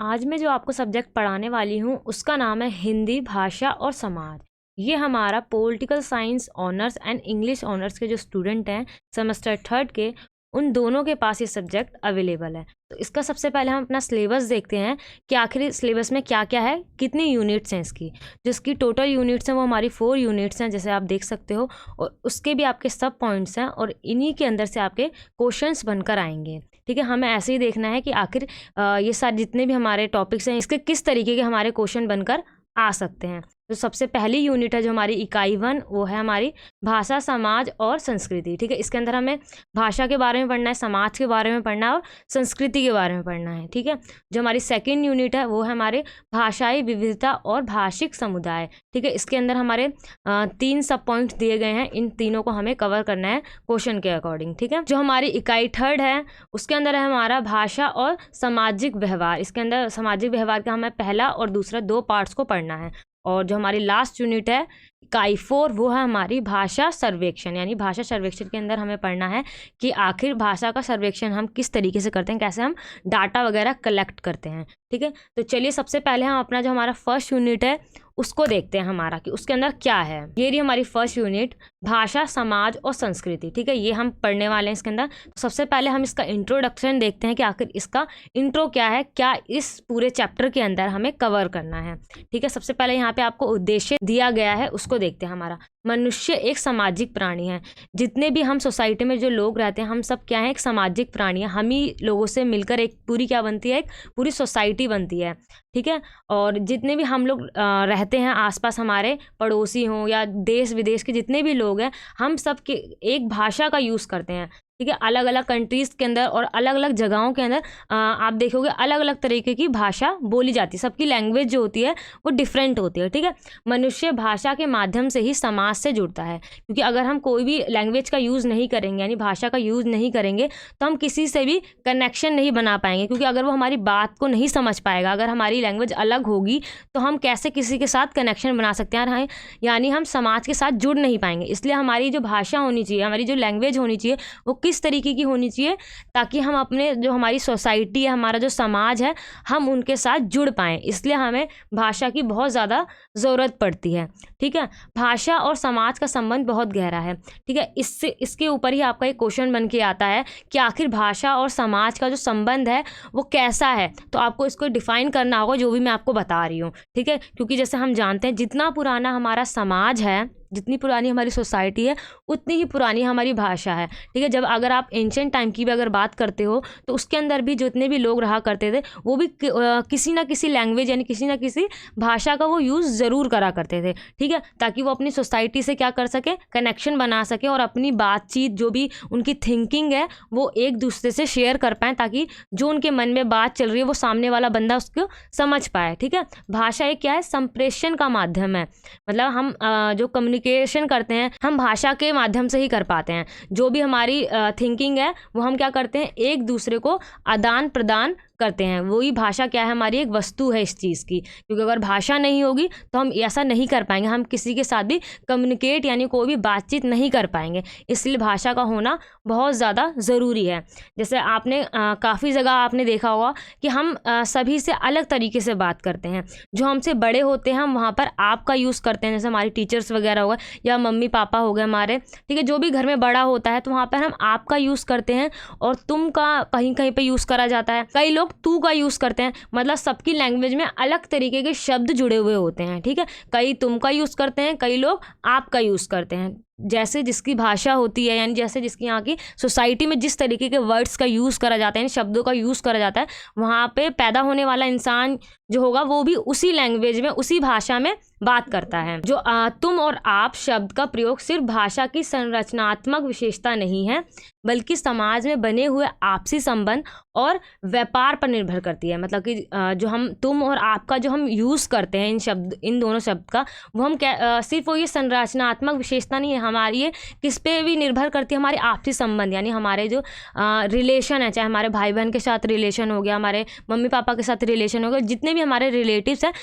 आज मैं जो आपको सब्जेक्ट पढ़ाने वाली हूँ उसका नाम है हिंदी भाषा और समाज। ये हमारा political science honours and English honours के जो स्टूडेंट हैं सेमेस्टर थर्ड के, उन दोनों के पास ये सब्जेक्ट अवेलेबल है। तो इसका सबसे पहले हम अपना सिलेबस देखते हैं कि आखिर सिलेबस में क्या क्या है, कितनी यूनिट्स हैं इसकी। जिसकी टोटल यूनिट्स हैं वो हमारी 4 यूनिट्स हैं, जैसे आप देख सकते हो, और उसके भी आपके सब पॉइंट्स हैं और इन्हीं के अंदर से आपके क्वेश्चंस बनकर आएंगे। ठीक है, हमें ऐसे ही देखना है कि आखिर ये सारे जितने भी हमारे टॉपिक्स हैं इसके किस तरीके के हमारे क्वेश्चन बनकर आ सकते हैं। तो सबसे पहली यूनिट है जो हमारी इकाई 1, वो है हमारी भाषा समाज और संस्कृति। ठीक है, इसके अंदर हमें भाषा के बारे में पढ़ना है, समाज के बारे में पढ़ना है और संस्कृति के बारे में पढ़ना है। ठीक है, जो हमारी सेकंड यूनिट है वो है हमारे भाषाई विविधता और भाषिक समुदाय। ठीक है, इसके अंदर हमारे 3 सब पॉइंट दिए गए हैं, इन तीनों को हमें कवर करना है क्वेश्चन के अकॉर्डिंग। ठीक है, जो हमारी इकाई 3 है उसके अंदर है हमारा भाषा और सामाजिक व्यवहार। इसके अंदर सामाजिक व्यवहार का हमें पहला और दूसरा 2 पार्ट्स को पढ़ना है। और जो हमारी लास्ट यूनिट है इकाई 4, वो है हमारी भाषा सर्वेक्षण। यानी भाषा सर्वेक्षण के अंदर हमें पढ़ना है कि आखिर भाषा का सर्वेक्षण हम किस तरीके से करते हैं, कैसे हम डाटा वगैरह कलेक्ट करते हैं। ठीक है, तो चलिए सबसे पहले हम अपना जो हमारा फर्स्ट यूनिट है उसको देखते हैं हमारा कि उसके अंदर क्या है। ये रही हमारी फर्स्ट यूनिट, भाषा समाज और संस्कृति। ठीक है, ये हम पढ़ने वाले हैं इसके अंदर। तो सबसे पहले हम इसका इंट्रोडक्शन देखते हैं कि आखिर इसका इंट्रो क्या है, क्या इस पूरे चैप्टर के अंदर हमें कवर करना है। ठीक है, सबसे पहले यहाँ पे आपको उद्देश्य दिया गया है, उसको देखते हैं। हमारा मनुष्य एक सामाजिक प्राणी है। जितने भी हम सोसाइटी में जो लोग रहते हैं हम सब क्या है, एक सामाजिक प्राणी है। हम ही लोगों से मिलकर एक पूरी क्या बनती है, एक पूरी सोसाइटी बनती है। ठीक है, और जितने भी हम लोग रहते हैं आसपास, हमारे पड़ोसी हों या देश विदेश के जितने भी लोग हैं, हम सब के एक भाषा का यूज़ करते हैं। ठीक है, अलग अलग कंट्रीज़ के अंदर और अलग अलग जगहों के अंदर आप देखोगे अलग अलग तरीके की भाषा बोली जाती है। सबकी लैंग्वेज जो होती है वो डिफरेंट होती है। ठीक है, मनुष्य भाषा के माध्यम से ही समाज से जुड़ता है, क्योंकि अगर हम कोई भी लैंग्वेज का यूज़ नहीं करेंगे, यानी भाषा का यूज़ नहीं करेंगे, तो हम किसी से भी कनेक्शन नहीं बना पाएंगे। क्योंकि अगर वो हमारी बात को नहीं समझ पाएगा, अगर हमारी लैंग्वेज अलग होगी, तो हम कैसे किसी के साथ कनेक्शन बना सकते हैं, यानी हम समाज के साथ जुड़ नहीं पाएंगे। इसलिए हमारी जो भाषा होनी चाहिए, हमारी जो लैंग्वेज होनी चाहिए, वो किस तरीके की होनी चाहिए, ताकि हम अपने जो हमारी सोसाइटी है, हमारा जो समाज है, हम उनके साथ जुड़ पाएँ। इसलिए हमें भाषा की बहुत ज़्यादा ज़रूरत पड़ती है। ठीक है, भाषा और समाज का संबंध बहुत गहरा है। ठीक है, इसके ऊपर ही आपका एक क्वेश्चन बन के आता है कि आखिर भाषा और समाज का जो संबंध है वो कैसा है। तो आपको इसको डिफाइन करना होगा, जो भी मैं आपको बता रही हूँ। ठीक है, क्योंकि जैसे हम जानते हैं जितना पुराना हमारा समाज है, जितनी पुरानी हमारी सोसाइटी है, उतनी ही पुरानी हमारी भाषा है। ठीक है, जब अगर आप एंशिएंट टाइम की भी अगर बात करते हो तो उसके अंदर भी जितने भी लोग रहा करते थे वो भी किसी ना किसी लैंग्वेज यानी किसी ना किसी भाषा का वो यूज़ ज़रूर करा करते थे। ठीक है, ताकि वो अपनी सोसाइटी से क्या कर सके, कनेक्शन बना सके और अपनी बातचीत जो भी उनकी थिंकिंग है वो एक दूसरे से शेयर कर पाएँ, ताकि जो उनके मन में बात चल रही है वो सामने वाला बंदा उसको समझ पाए। ठीक है, भाषा एक क्या है, संप्रेषण का माध्यम है। मतलब हम जो कम्युनिकेशन करते हैं हम भाषा के माध्यम से ही कर पाते हैं। जो भी हमारी थिंकिंग है वो हम क्या करते हैं, एक दूसरे को आदान प्रदान करते हैं। वही भाषा क्या है, हमारी एक वस्तु है इस चीज़ की। क्योंकि अगर भाषा नहीं होगी तो हम ऐसा नहीं कर पाएंगे, हम किसी के साथ भी कम्युनिकेट यानी कोई भी बातचीत नहीं कर पाएंगे। इसलिए भाषा का होना बहुत ज़्यादा ज़रूरी है। जैसे आपने काफ़ी जगह आपने देखा होगा कि हम सभी से अलग तरीके से बात करते हैं। जो हमसे बड़े होते हैं हम वहाँ पर आप का यूज़ करते हैं, जैसे हमारी टीचर्स वगैरह हो गए या मम्मी पापा हो गए हमारे। ठीक है, जो भी घर में बड़ा होता है तो वहाँ पर हम आप का यूज़ करते हैं और तुम का कहीं कहीं पर यूज़ करा जाता है। कई लोग तू का यूज़ करते हैं। मतलब सबकी लैंग्वेज में अलग तरीके के शब्द जुड़े हुए होते हैं। ठीक है, कई तुम का यूज़ करते हैं, कई लोग आप का यूज़ करते हैं। जैसे जिसकी भाषा होती है, यानी जैसे जिसकी यहाँ की सोसाइटी में जिस तरीके के वर्ड्स का यूज़ करा जाता है, शब्दों का यूज़ करा जाता है, वहाँ पे पैदा होने वाला इंसान जो होगा वो भी उसी लैंग्वेज में, उसी भाषा में बात करता है। जो तुम और आप शब्द का प्रयोग सिर्फ भाषा की संरचनात्मक विशेषता नहीं है, बल्कि समाज में बने हुए आपसी संबंध और व्यापार पर निर्भर करती है। मतलब कि जो हम तुम और आपका जो हम यूज़ करते हैं इन दोनों शब्द का, वो हम क्या सिर्फ वो ये संरचनात्मक विशेषता नहीं है, हमारी ये किस पे भी निर्भर करती है, हमारे आपसी संबंध, यानी हमारे जो रिलेशन है, चाहे हमारे भाई बहन के साथ रिलेशन हो गया, हमारे मम्मी पापा के साथ रिलेशन हो गया, जितने भी हमारे रिलेटिव्स हैं,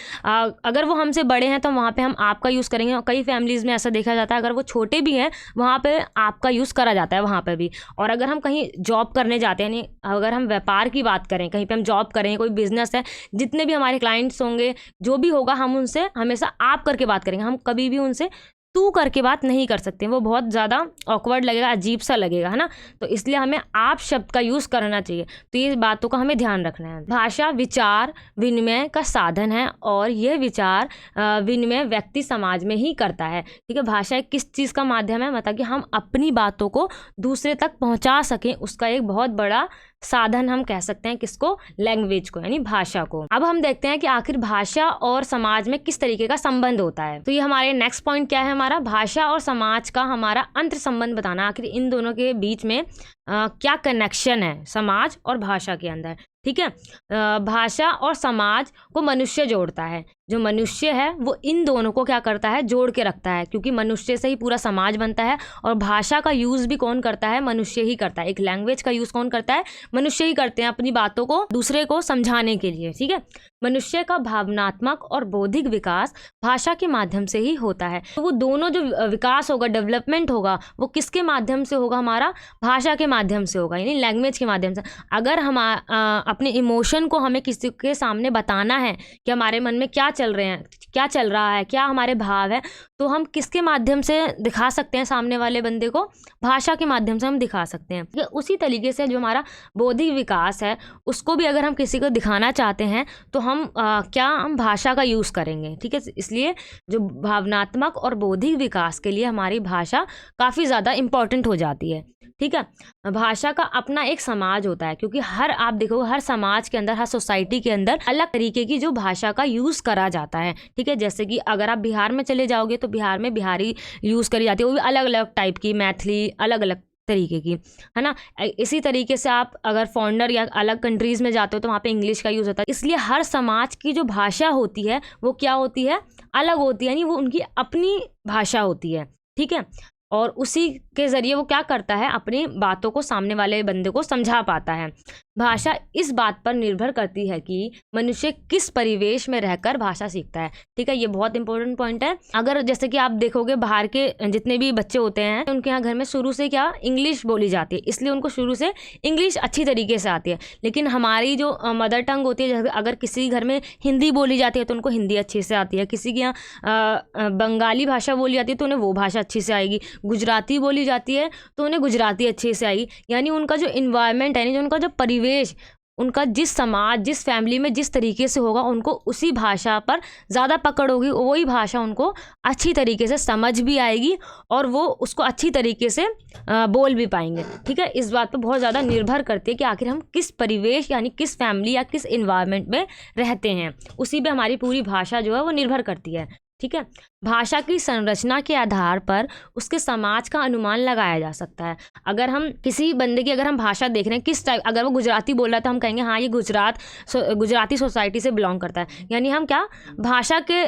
अगर वो हमसे बड़े हैं तो वहाँ पे हम आपका यूज़ करेंगे। और कई फैमिलीज़ में ऐसा देखा जाता है, अगर वो छोटे भी हैं वहाँ पे आपका यूज़ करा जाता है वहाँ पे भी। और अगर हम कहीं जॉब करने जाते हैं, यानी अगर हम व्यापार की बात करें, कहीं पे हम जॉब करें, कोई बिजनेस है, जितने भी हमारे क्लाइंट्स होंगे, जो भी होगा, हम उनसे हमेशा आप करके बात करेंगे। हम कभी भी उनसे तू करके बात नहीं कर सकते, वो बहुत ज़्यादा ऑकवर्ड लगेगा, अजीब सा लगेगा, है ना। तो इसलिए हमें आप शब्द का यूज़ करना चाहिए। तो ये बातों का हमें ध्यान रखना है। भाषा विचार विनिमय का साधन है और यह विचार विनिमय व्यक्ति समाज में ही करता है। ठीक है, भाषा एक किस चीज़ का माध्यम है, मतलब कि हम अपनी बातों को दूसरे तक पहुँचा सकें, उसका एक बहुत बड़ा साधन हम कह सकते हैं किसको, लैंग्वेज को, यानी भाषा को। अब हम देखते हैं कि आखिर भाषा और समाज में किस तरीके का संबंध होता है। तो ये हमारे नेक्स्ट पॉइंट क्या है, हमारा भाषा और समाज का हमारा अंतर संबंध बताना, आखिर इन दोनों के बीच में क्या कनेक्शन है समाज और भाषा के अंदर। ठीक है, भाषा और समाज को मनुष्य जोड़ता है। जो मनुष्य है वो इन दोनों को क्या करता है, जोड़ के रखता है, क्योंकि मनुष्य से ही पूरा समाज बनता है। और भाषा का यूज़ भी कौन करता है, मनुष्य ही करता है। एक लैंग्वेज का यूज़ कौन करता है, मनुष्य ही करते हैं, अपनी बातों को दूसरे को समझाने के लिए। ठीक है, मनुष्य का भावनात्मक और बौद्धिक विकास भाषा के माध्यम से ही होता है। तो वो दोनों जो विकास होगा, डेवलपमेंट होगा, वो किसके माध्यम से होगा, हमारा भाषा के माध्यम से होगा, यानी लैंग्वेज के माध्यम से। अगर हम अपने इमोशन को हमें किसी के सामने बताना है कि हमारे मन में क्या चल रहे हैं, क्या चल रहा है, क्या हमारे भाव है, तो हम किसके माध्यम से दिखा सकते हैं सामने वाले बंदे को, भाषा के माध्यम से हम दिखा सकते हैं। उसी तरीके से जो हमारा बौद्धिक विकास है, उसको भी अगर हम किसी को दिखाना चाहते हैं तो हम हम भाषा का यूज़ करेंगे। ठीक है, इसलिए जो भावनात्मक और बौद्धिक विकास के लिए हमारी भाषा काफ़ी ज़्यादा इम्पॉर्टेंट हो जाती है। ठीक है, भाषा का अपना एक समाज होता है, क्योंकि आप देखो हर समाज के अंदर, हर सोसाइटी के अंदर अलग तरीके की जो भाषा का यूज़ करा जाता है। ठीक है, जैसे कि अगर आप बिहार में चले जाओगे तो बिहार में बिहारी यूज़ करी जाती है, वो भी अलग अलग टाइप की, मैथिली अलग अलग तरीके की, है ना। इसी तरीके से आप अगर फॉरेनर या अलग कंट्रीज़ में जाते हो तो वहाँ पे इंग्लिश का यूज़ होता है। इसलिए हर समाज की जो भाषा होती है वो क्या होती है, अलग होती है, यानी वो उनकी अपनी भाषा होती है। ठीक है, और उसी के ज़रिए वो क्या करता है, अपनी बातों को सामने वाले बंदे को समझा पाता है। भाषा इस बात पर निर्भर करती है कि मनुष्य किस परिवेश में रहकर भाषा सीखता है। ठीक है, ये बहुत इंपॉर्टेंट पॉइंट है। अगर जैसे कि आप देखोगे बाहर के जितने भी बच्चे होते हैं, उनके यहाँ घर में शुरू से क्या इंग्लिश बोली जाती है, इसलिए उनको शुरू से इंग्लिश अच्छी तरीके से आती है। लेकिन हमारी जो मदर टंग होती है, अगर किसी घर में हिंदी बोली जाती है तो उनको हिंदी अच्छे से आती है, किसी के यहाँ बंगाली भाषा बोली जाती है तो उन्हें वो भाषा अच्छी से आएगी, गुजराती बोली जाती है तो उन्हें गुजराती अच्छे से आएगी। यानी उनका जो इन्वायरमेंट है, यानी जो उनका जो परिवेश, उनका जिस समाज, जिस फैमिली में जिस तरीके से होगा, उनको उसी भाषा पर ज़्यादा पकड़ होगी, वही भाषा उनको अच्छी तरीके से समझ भी आएगी और वो उसको अच्छी तरीके से बोल भी पाएंगे। ठीक है, इस बात पर बहुत ज़्यादा निर्भर करती है कि आखिर हम किस परिवेश, यानी किस फैमिली या किस इन्वायरमेंट में रहते हैं, उसी पे हमारी पूरी भाषा जो है वो निर्भर करती है। ठीक है, भाषा की संरचना के आधार पर उसके समाज का अनुमान लगाया जा सकता है। अगर हम किसी बंदे की अगर हम भाषा देख रहे हैं, किस टाइप, अगर वो गुजराती बोल रहा है तो हम कहेंगे हाँ ये गुजराती सोसाइटी से बिलोंग करता है। यानी हम क्या भाषा के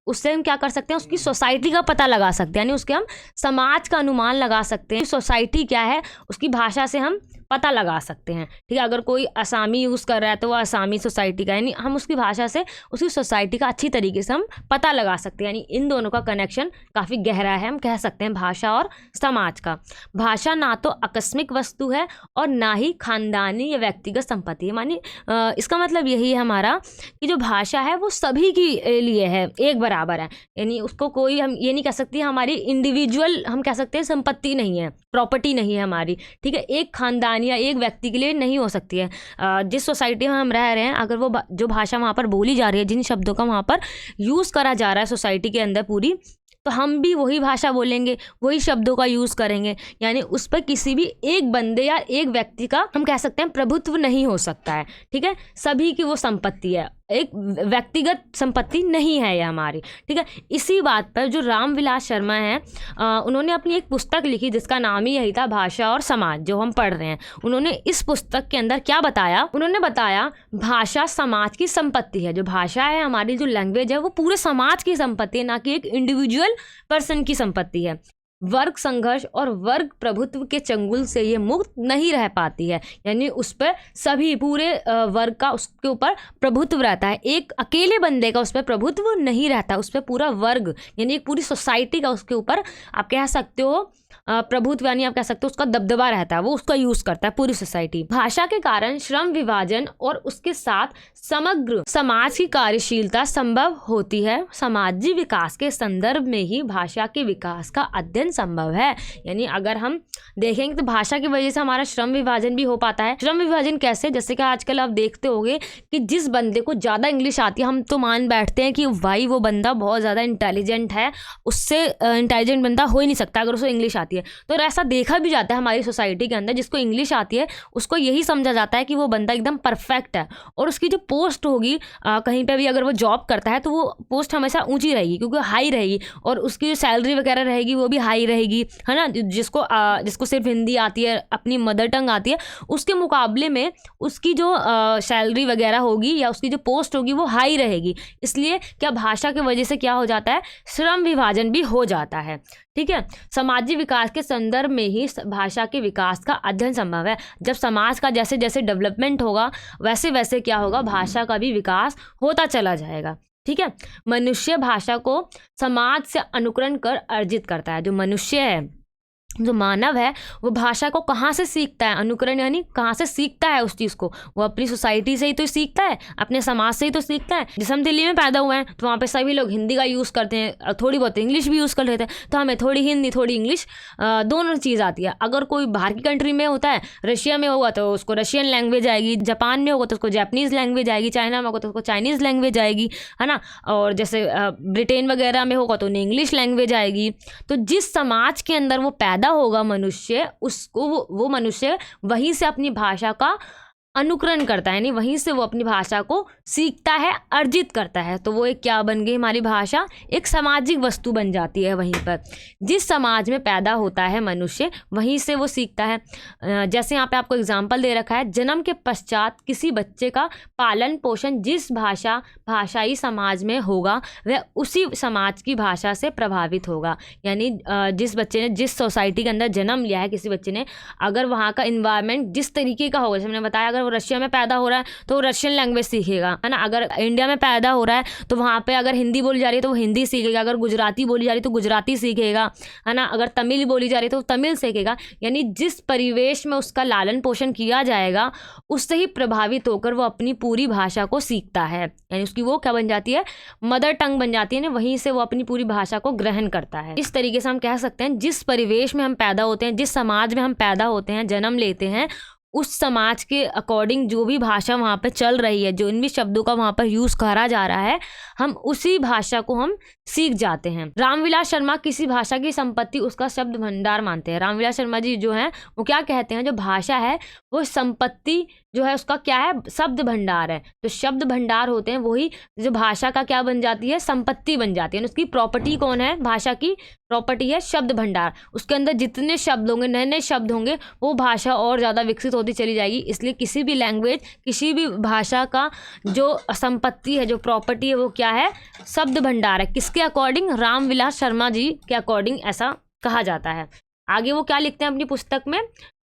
उससे हम क्या कर सकते हैं, उसकी सोसाइटी का पता लगा सकते हैं, यानी उसके हम समाज का अनुमान लगा सकते हैं। सोसाइटी क्या है उसकी भाषा से हम पता लगा सकते हैं। ठीक है, अगर कोई असामी यूज़ कर रहा है तो वो असामी सोसाइटी का, यानी हम उसकी भाषा से उसकी सोसाइटी का अच्छी तरीके से हम पता लगा सकते हैं। यानी इन दोनों का कनेक्शन काफ़ी गहरा है, हम कह सकते हैं भाषा और समाज का। भाषा ना तो आकस्मिक वस्तु है और ना ही खानदानी या व्यक्तिगत संपत्ति है। मानी इसका मतलब यही है हमारा कि जो भाषा है वो सभी के लिए है, एक बराबर है, यानी उसको कोई हम ये नहीं कह सकते हमारी इंडिविजुअल, हम कह सकते हैं संपत्ति नहीं है, प्रॉपर्टी नहीं है हमारी। ठीक है, एक खानदान या एक व्यक्ति के लिए नहीं हो सकती है। जिस सोसाइटी में हम रह रहे हैं, अगर वो जो भाषा वहाँ पर बोली जा रही है, जिन शब्दों का वहाँ पर यूज़ करा जा रहा है सोसाइटी के अंदर पूरी, तो हम भी वही भाषा बोलेंगे, वही शब्दों का यूज़ करेंगे। यानी उस पर किसी भी एक बंदे या एक व्यक्ति का हम कह सकते हैं प्रभुत्व नहीं हो सकता है। ठीक है, सभी की वो संपत्ति है, एक व्यक्तिगत संपत्ति नहीं है ये हमारी। ठीक है, इसी बात पर जो रामविलास शर्मा हैं, उन्होंने अपनी एक पुस्तक लिखी जिसका नाम ही यही था, भाषा और समाज, जो हम पढ़ रहे हैं। उन्होंने इस पुस्तक के अंदर क्या बताया, उन्होंने बताया भाषा समाज की संपत्ति है। जो भाषा है हमारी, जो लैंग्वेज है, वो पूरे समाज की संपत्ति है, ना कि एक इंडिविजुअल पर्सन की संपत्ति है। वर्ग संघर्ष और वर्ग प्रभुत्व के चंगुल से ये मुक्त नहीं रह पाती है। यानी उस पर सभी पूरे वर्ग का उसके ऊपर प्रभुत्व रहता है, एक अकेले बंदे का उस पर प्रभुत्व नहीं रहता, उस पर पूरा वर्ग यानी एक पूरी सोसाइटी का उसके ऊपर आप कह सकते हो प्रभुत्व, यानी आप कह सकते हो उसका दबदबा रहता है, वो उसका यूज करता है पूरी सोसाइटी। भाषा के कारण श्रम विभाजन और उसके साथ समग्र समाज की कार्यशीलता संभव होती है। समाजी विकास के संदर्भ में ही भाषा के विकास का अध्ययन संभव है। यानी अगर हम देखेंगे तो भाषा की वजह से हमारा श्रम विभाजन भी हो पाता है। श्रम विभाजन कैसे, जैसे कि आजकल आप देखते होंगे कि जिस बंदे को ज़्यादा इंग्लिश आती है, हम तो मान बैठते हैं कि भाई वो बंदा बहुत ज़्यादा इंटेलिजेंट है, उससे इंटेलिजेंट बंदा हो ही नहीं सकता अगर उसे इंग्लिश आती है। तो ऐसा देखा भी जाता है हमारी सोसाइटी के अंदर, जिसको इंग्लिश आती है उसको यही समझा जाता है कि वो बंदा एकदम परफेक्ट है, और उसकी जो पोस्ट होगी कहीं पे भी अगर वो जॉब करता है तो वो पोस्ट हमेशा ऊंची रहेगी, क्योंकि हाई रहेगी, और उसकी जो सैलरी वगैरह रहेगी वो भी हाई रहेगी, है ना। जिसको सिर्फ हिंदी आती है, अपनी मदर टंग आती है, उसके मुकाबले में उसकी जो सैलरी वगैरह होगी या उसकी जो पोस्ट होगी वो हाई रहेगी। इसलिए क्या भाषा की वजह से क्या हो जाता है, श्रम विभाजन भी हो जाता है। ठीक है, सामाजिक विकास के संदर्भ में ही भाषा के विकास का अध्ययन संभव है। जब समाज का जैसे जैसे डेवलपमेंट होगा वैसे वैसे क्या होगा, भाषा का भी विकास होता चला जाएगा। ठीक है, मनुष्य भाषा को समाज से अनुकरण कर अर्जित करता है। जो मनुष्य है, जो मानव है, वो भाषा को कहाँ से सीखता है, अनुकरण यानी कहाँ से सीखता है उस चीज़ को, वो अपनी सोसाइटी से ही तो सीखता है, अपने समाज से ही तो सीखता है। जैसे हम दिल्ली में पैदा हुए हैं तो वहाँ पे सभी लोग हिंदी का यूज़ करते हैं, थोड़ी बहुत इंग्लिश भी यूज़ कर लेते हैं, तो हमें थोड़ी हिंदी थोड़ी इंग्लिश दोनों चीज़ आती है। अगर कोई बाहर की कंट्री में होता है, रशिया में होगा तो उसको रशियन लैंग्वेज आएगी, जापान में होगा तो उसको जापानीज़ लैंग्वेज आएगी, चाइना में होगा तो उसको चाइनीज़ लैंग्वेज आएगी, है ना। और जैसे ब्रिटेन वगैरह में होगा तो उन्हें इंग्लिश लैंग्वेज आएगी। तो जिस समाज के अंदर वो पैदा होगा मनुष्य, उसको वो मनुष्य वहीं से अपनी भाषा का अनुकरण करता है, यानी वहीं से वो अपनी भाषा को सीखता है, अर्जित करता है। तो वो एक क्या बन गई, हमारी भाषा एक सामाजिक वस्तु बन जाती है। वहीं पर जिस समाज में पैदा होता है मनुष्य, वहीं से वो सीखता है। जैसे यहाँ पे आपको एग्जाम्पल दे रखा है, जन्म के पश्चात किसी बच्चे का पालन पोषण जिस भाषाई समाज में होगा वह उसी समाज की भाषा से प्रभावित होगा। यानी जिस बच्चे ने जिस सोसाइटी के अंदर जन्म लिया है, किसी बच्चे ने, अगर वहाँ का इन्वायरमेंट जिस तरीके का होगा, जैसे मैंने बताया, अगर वो रशिया में पैदा हो रहा है तो वो रशियन लैंग्वेज सीखेगा, है ना। अगर इंडिया में पैदा हो रहा है तो वहाँ पे अगर हिंदी बोली जा रही है तो वो हिंदी सीखेगा, अगर गुजराती बोली जा रही है तो गुजराती सीखेगा, है ना। अगर तमिल बोली जा रही है तो तमिल सीखेगा। यानी जिस परिवेश में उसका लालन पोषण किया जाएगा उससे ही प्रभावित होकर वो अपनी पूरी भाषा को सीखता है। यानी उसकी वो क्या बन जाती है, मदर टंग बन जाती है ना, वहीं से वो अपनी पूरी भाषा को ग्रहण करता है। इस तरीके से हम कह सकते हैं, जिस परिवेश में हम पैदा होते हैं, जिस समाज में हम पैदा होते हैं, जन्म लेते हैं, उस समाज के अकॉर्डिंग जो भी भाषा वहाँ पे चल रही है, जो इन भी शब्दों का वहाँ पर यूज़ करा जा रहा है, हम उसी भाषा को हम सीख जाते हैं। रामविलास शर्मा किसी भाषा की संपत्ति उसका शब्द भंडार मानते हैं। रामविलास शर्मा जी जो हैं वो क्या कहते हैं, जो भाषा है वो संपत्ति जो है उसका क्या है, शब्द भंडार है। तो शब्द भंडार होते हैं वही जो भाषा का क्या बन जाती है, संपत्ति बन जाती है। उसकी प्रॉपर्टी कौन है, भाषा की प्रॉपर्टी है शब्द भंडार। उसके अंदर जितने शब्द होंगे, नए नए शब्द होंगे, वो भाषा और ज़्यादा विकसित होती चली जाएगी। इसलिए किसी भी लैंग्वेज, किसी भी भाषा का जो संपत्ति है, जो प्रॉपर्टी है, वो क्या है, शब्द भंडार है। किसके अकॉर्डिंग, रामविलास शर्मा जी के अकॉर्डिंग ऐसा कहा जाता है। आगे वो क्या लिखते हैं अपनी पुस्तक में,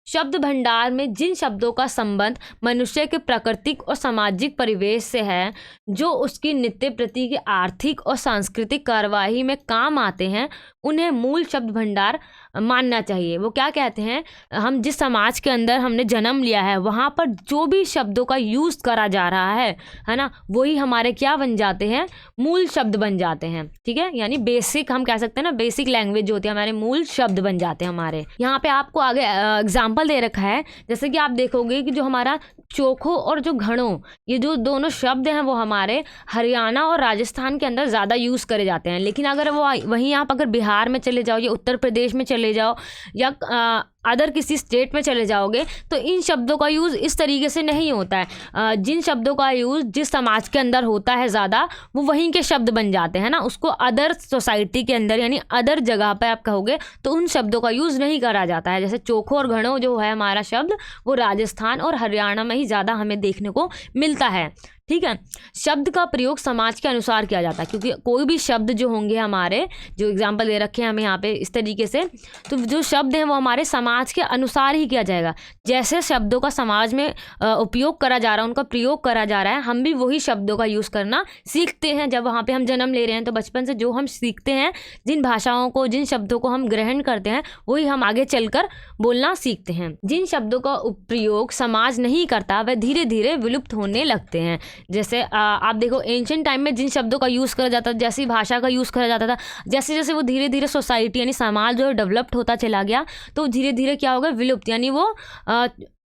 शब्द भंडार में जिन शब्दों का संबंध मनुष्य के प्राकृतिक और सामाजिक परिवेश से है, जो उसकी नित्य प्रति की आर्थिक और सांस्कृतिक कार्यवाही में काम आते हैं, उन्हें मूल शब्द भंडार मानना चाहिए। वो क्या कहते हैं, हम जिस समाज के अंदर हमने जन्म लिया है वहाँ पर जो भी शब्दों का यूज़ करा जा रहा है ना, वही हमारे क्या बन जाते हैं, मूल शब्द बन जाते हैं। ठीक है, यानी बेसिक, हम कह सकते हैं ना, बेसिक लैंग्वेज जो होती है हमारे मूल शब्द बन जाते हैं हमारे। यहाँ पे आपको आगे एग्जाम्पल दे रखा है, जैसे कि आप देखोगे कि जो हमारा चोखो और जो घड़ो, ये जो दोनों शब्द हैं वो हमारे हरियाणा और राजस्थान के अंदर ज़्यादा यूज़ करे जाते हैं। लेकिन अगर वो वहीं आप अगर बिहार में चले जाओ या उत्तर प्रदेश में चले जाओ या अदर किसी स्टेट में चले जाओगे तो इन शब्दों का यूज़ इस तरीके से नहीं होता है। जिन शब्दों का यूज़ जिस समाज के अंदर होता है ज़्यादा, वो वहीं के शब्द बन जाते हैं ना। उसको अदर सोसाइटी के अंदर यानी अदर जगह पर आप कहोगे तो उन शब्दों का यूज़ नहीं करा जाता है। जैसे चोखो और घड़ो जो है हमारा शब्द, वो राजस्थान और हरियाणा में ही ज़्यादा हमें देखने को मिलता है। ठीक है। शब्द का प्रयोग समाज के अनुसार किया जाता है, क्योंकि कोई भी शब्द जो होंगे हमारे, जो एग्जाम्पल दे रखे हैं हमें यहाँ पे इस तरीके से, तो जो शब्द हैं वो हमारे समाज के अनुसार ही किया जाएगा। जैसे शब्दों का समाज में उपयोग करा जा रहा है, उनका प्रयोग करा जा रहा है, हम भी वही शब्दों का यूज़ करना सीखते हैं। जब वहाँ पे हम जन्म ले रहे हैं तो बचपन से जो हम सीखते हैं, जिन भाषाओं को, जिन शब्दों को हम ग्रहण करते हैं, वही हम आगे चलकर बोलना सीखते हैं। जिन शब्दों का प्रयोग समाज नहीं करता वह धीरे धीरे विलुप्त होने लगते हैं। जैसे आप देखो एंशिएंट टाइम में जिन शब्दों का यूज़ करा जाता था, जैसी भाषा का यूज़ करा जाता था, जैसे जैसे वो धीरे धीरे सोसाइटी यानी समाज जो डेवलप्ड होता चला गया, तो धीरे धीरे क्या होगा, विलुप्त यानी वो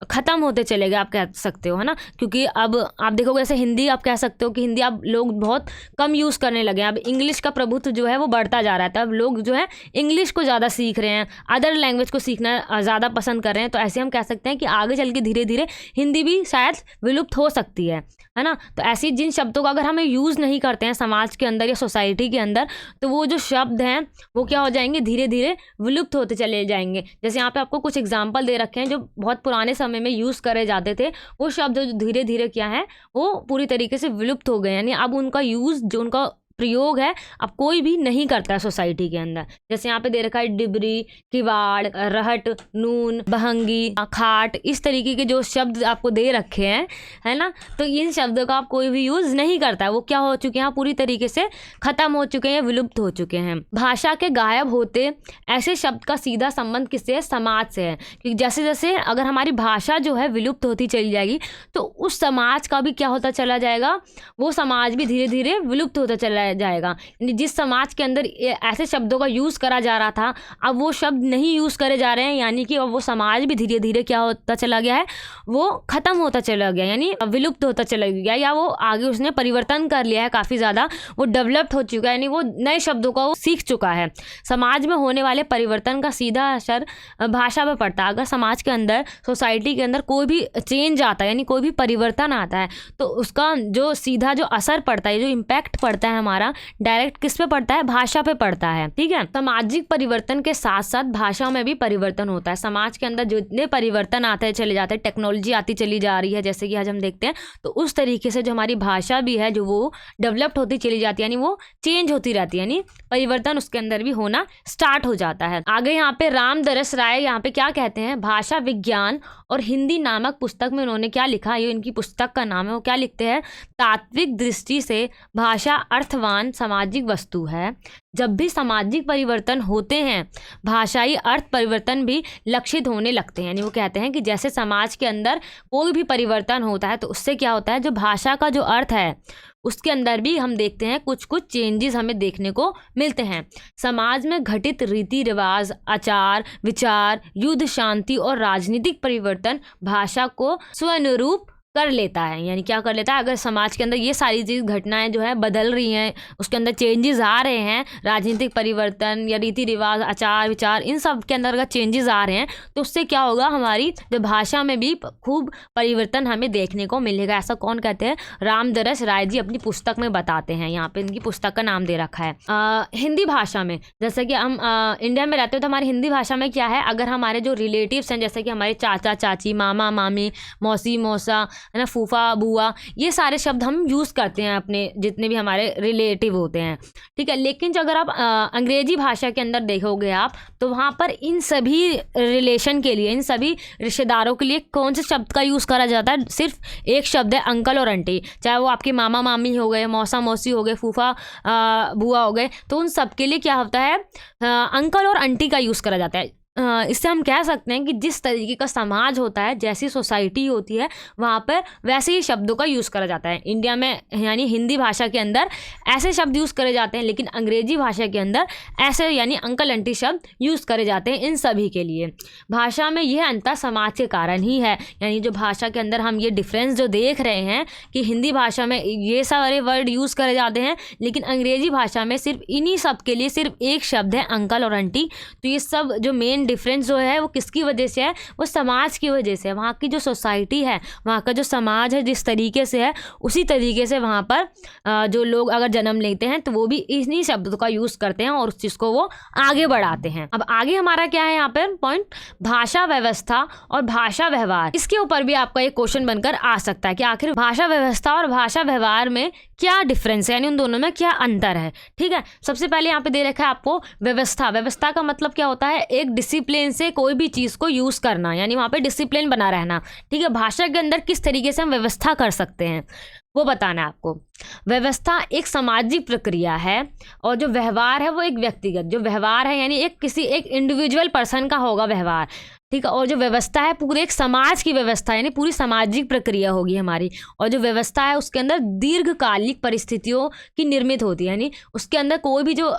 ख़त्म होते चले गए, आप कह सकते हो, है ना। क्योंकि अब आप देखोगे जैसे हिंदी, आप कह सकते हो कि हिंदी अब लोग बहुत कम यूज़ करने लगे हैं। अब इंग्लिश का प्रभुत्व जो है वो बढ़ता जा रहा है, तो अब लोग जो है इंग्लिश को ज़्यादा सीख रहे हैं, अदर लैंग्वेज को सीखना ज़्यादा पसंद कर रहे हैं। तो ऐसे हम कह सकते हैं कि आगे चल के धीरे धीरे हिंदी भी शायद विलुप्त हो सकती है ना। तो ऐसी जिन शब्दों का अगर हमें यूज़ नहीं करते हैं समाज के अंदर या सोसाइटी के अंदर, तो वो जो शब्द हैं वो क्या हो जाएंगे, धीरे धीरे विलुप्त होते चले जाएंगे। जैसे यहाँ पे आपको कुछ एग्जाम्पल दे रखे हैं जो बहुत पुराने समय में यूज़ करे जाते थे, वो शब्द जो धीरे धीरे क्या है वो पूरी तरीके से विलुप्त हो गए, यानी अब उनका यूज़, जो उनका प्रयोग है, अब कोई भी नहीं करता है सोसाइटी के अंदर। जैसे यहाँ पे दे रखा है डिबरी, किवाड़, रहट, नून, बहंगी, खाट, इस तरीके के जो शब्द आपको दे रखे हैं, है ना। तो इन शब्दों का आप कोई भी यूज़ नहीं करता है, वो क्या हो चुके हैं, पूरी तरीके से ख़त्म हो चुके हैं, विलुप्त हो चुके हैं। भाषा के गायब होते ऐसे शब्द का सीधा संबंध किससे है, समाज से है। क्योंकि जैसे जैसे अगर हमारी भाषा जो है विलुप्त होती चली जाएगी, तो उस समाज का भी क्या होता चला जाएगा, वो समाज भी धीरे धीरे विलुप्त होता चला जाएगा। जिस समाज के अंदर ऐसे शब्दों का यूज़ करा जा रहा था, अब वो शब्द नहीं यूज़ करे जा रहे हैं, यानी कि अब वो समाज भी धीरे धीरे क्या होता चला गया है, वो ख़त्म होता चला गया, यानी विलुप्त होता चला गया, या वो आगे उसने परिवर्तन कर लिया है, काफ़ी ज़्यादा वो डेवलप्ड हो चुका है, यानी वो नए शब्दों का वो सीख चुका है। समाज में होने वाले परिवर्तन का सीधा असर भाषा पर पड़ता है। अगर समाज के अंदर, सोसाइटी के अंदर कोई भी चेंज आता है, यानी कोई भी परिवर्तन आता है, तो उसका जो सीधा जो असर पड़ता है, जो इम्पैक्ट पड़ता है हमारा, डायरेक्ट किस पे पड़ता है, भाषा पे पड़ता है। ठीक है। सामाजिक परिवर्तन के साथ साथ भाषा में भी परिवर्तन होता है। समाज के अंदर जितने परिवर्तन आते चले जाते हैं, टेक्नोलॉजी आती चली जा रही है, जैसे कि आज हम देखते हैं, तो उस तरीके से जो हमारी भाषा भी है, जो वो डेवलप्ड होती चली जाती है, यानी वो चेंज होती रहती है, यानी परिवर्तन उसके अंदर भी होना स्टार्ट हो जाता है। आगे यहाँ पे रामदरस राय यहाँ पे क्या कहते हैं, भाषा विज्ञान और हिंदी नामक पुस्तक में उन्होंने क्या लिखा, ये इनकी पुस्तक का नाम है, वो क्या लिखते हैं, तात्विक दृष्टि से भाषा अर्थवान सामाजिक वस्तु है। जब भी सामाजिक परिवर्तन होते हैं, भाषाई अर्थ परिवर्तन भी लक्षित होने लगते हैं। यानी वो कहते हैं कि जैसे समाज के अंदर कोई भी परिवर्तन होता है, तो उससे क्या होता है, जो भाषा का जो अर्थ है उसके अंदर भी हम देखते हैं कुछ कुछ चेंजेस हमें देखने को मिलते हैं। समाज में घटित रीति रिवाज, आचार विचार, युद्ध, शांति और राजनीतिक परिवर्तन भाषा को स्वानुरूप कर लेता है। यानी क्या कर लेता है, अगर समाज के अंदर ये सारी चीज़, घटनाएं जो है बदल रही हैं, उसके अंदर चेंजेस आ रहे हैं, राजनीतिक परिवर्तन या रीति रिवाज, आचार विचार, इन सब के अंदर अगर चेंजेस आ रहे हैं, तो उससे क्या होगा, हमारी जो भाषा में भी खूब परिवर्तन हमें देखने को मिलेगा। ऐसा कौन कहते हैं, रामदरस राय जी अपनी पुस्तक में बताते हैं। यहाँ पे इनकी पुस्तक का नाम दे रखा है। हिंदी भाषा में, जैसे कि हम इंडिया में रहते हो, तो हमारी हिंदी भाषा में क्या है, अगर हमारे जो रिलेटिव्स हैं, जैसे कि हमारे चाचा चाची, मामा मामी, मौसी मौसा, है ना, फूफा बुआ, ये सारे शब्द हम यूज़ करते हैं अपने जितने भी हमारे रिलेटिव होते हैं। ठीक है। लेकिन जो अगर आप अंग्रेजी भाषा के अंदर देखोगे आप, तो वहाँ पर इन सभी रिलेशन के लिए, इन सभी रिश्तेदारों के लिए कौन से शब्द का यूज़ करा जाता है, सिर्फ एक शब्द है, अंकल और आंटी। चाहे वो आपके मामा मामी हो गए, मौसा मौसी हो गए, फूफा बुआ हो गए, तो उन सब के लिए क्या होता है, अंकल और आंटी का यूज़ करा जाता है। इससे हम कह सकते हैं कि जिस तरीके का समाज होता है, जैसी सोसाइटी होती है, वहाँ पर वैसे ही शब्दों का यूज़ करा जाता है। इंडिया में यानी हिंदी भाषा के अंदर ऐसे शब्द यूज़ करे जाते हैं, लेकिन अंग्रेजी भाषा के अंदर ऐसे यानी अंकल आंटी शब्द यूज़ करे जाते हैं इन सभी के लिए। भाषा में यह अंतर समाज के कारण ही है। यानी जो भाषा के अंदर हम ये डिफरेंस जो देख रहे हैं कि हिंदी भाषा में ये सारे वर्ड यूज़ करे जाते हैं, लेकिन अंग्रेजी भाषा में सिर्फ इन्हीं सब के लिए सिर्फ एक शब्द है, अंकल और आंटी। तो ये सब जो मेन डिफरेंस जो है वो किसकी वजह से है, वो समाज की वजह से है। वहाँ की जो सोसाइटी है, वहाँ का जो समाज है जिस तरीके से है, उसी तरीके से वहाँ पर जो लोग अगर जन्म लेते हैं तो वो भी इन्हीं शब्दों का यूज़ करते हैं और उस चीज़ को वो आगे बढ़ाते हैं। अब आगे हमारा क्या है यहाँ पर पॉइंट, भाषा व्यवस्था और भाषा व्यवहार। इसके ऊपर भी आपका एक क्वेश्चन बनकर आ सकता है कि आखिर भाषा व्यवस्था और भाषा व्यवहार में क्या डिफरेंस है, यानी उन दोनों में क्या अंतर है। ठीक है, सबसे पहले यहाँ पे दे रखा है आपको व्यवस्था। व्यवस्था का मतलब क्या होता है, एक डिसिप्लिन से कोई भी चीज़ को यूज़ करना, यानी वहाँ पे डिसिप्लिन बना रहना। ठीक है, भाषा के अंदर किस तरीके से हम व्यवस्था कर सकते हैं वो बताना है आपको। व्यवस्था एक सामाजिक प्रक्रिया है और जो व्यवहार है वो एक व्यक्तिगत, जो व्यवहार है यानी एक इंडिविजुअल पर्सन का होगा व्यवहार। ठीक है, और जो व्यवस्था है पूरे एक समाज की व्यवस्था, यानी पूरी सामाजिक प्रक्रिया होगी हमारी। और जो व्यवस्था है उसके अंदर दीर्घकालिक परिस्थितियों की निर्मित होती है, यानी उसके अंदर कोई भी जो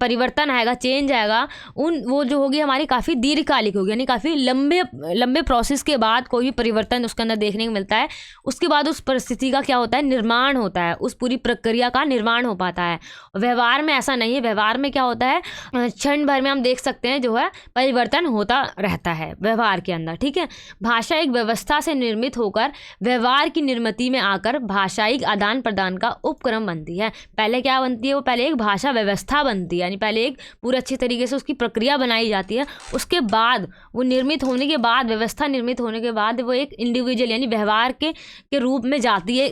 परिवर्तन आएगा, चेंज आएगा, वो जो होगी हमारी काफ़ी दीर्घकालिक होगी, यानी काफ़ी लंबे प्रोसेस के बाद कोई भी परिवर्तन उसके अंदर देखने को मिलता है। उसके बाद उस परिस्थिति का क्या होता है, निर्माण होता है, उस पूरी प्रक्रिया का निर्माण हो पाता है। व्यवहार में ऐसा नहीं है। व्यवहार में क्या होता है, क्षण भर में हम देख सकते हैं जो है परिवर्तन होता रहता है व्यवहार के अंदर। ठीक है, भाषा एक व्यवस्था से निर्मित होकर व्यवहार की निर्मिति में आकर भाषाई आदान प्रदान का उपक्रम बनती है। पहले क्या बनती है, वो पहले एक भाषा व्यवस्था बनती है, यानी पहले एक पूरे अच्छी तरीके से उसकी प्रक्रिया बनाई जाती है। उसके बाद वो निर्मित होने के बाद, व्यवस्था निर्मित होने के बाद वो एक इंडिविजुअल यानी व्यवहार के रूप में जाती है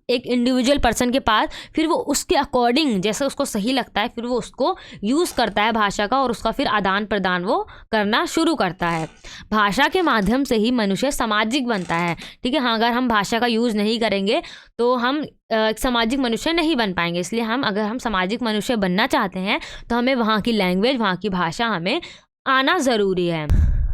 एक इंडिविजुअल पर्सन के पास। फिर वो उसके अकॉर्डिंग जैसे उसको सही लगता है फिर वो उसको यूज़ करता है भाषा का, और उसका फिर आदान प्रदान वो करना शुरू करता है। भाषा के माध्यम से ही मनुष्य सामाजिक बनता है। ठीक है, हाँ, अगर हम भाषा का यूज़ नहीं करेंगे तो हम एक सामाजिक मनुष्य नहीं बन पाएंगे। इसलिए अगर हम सामाजिक मनुष्य बनना चाहते हैं तो हमें वहाँ की लैंग्वेज, वहाँ की भाषा हमें आना ज़रूरी है।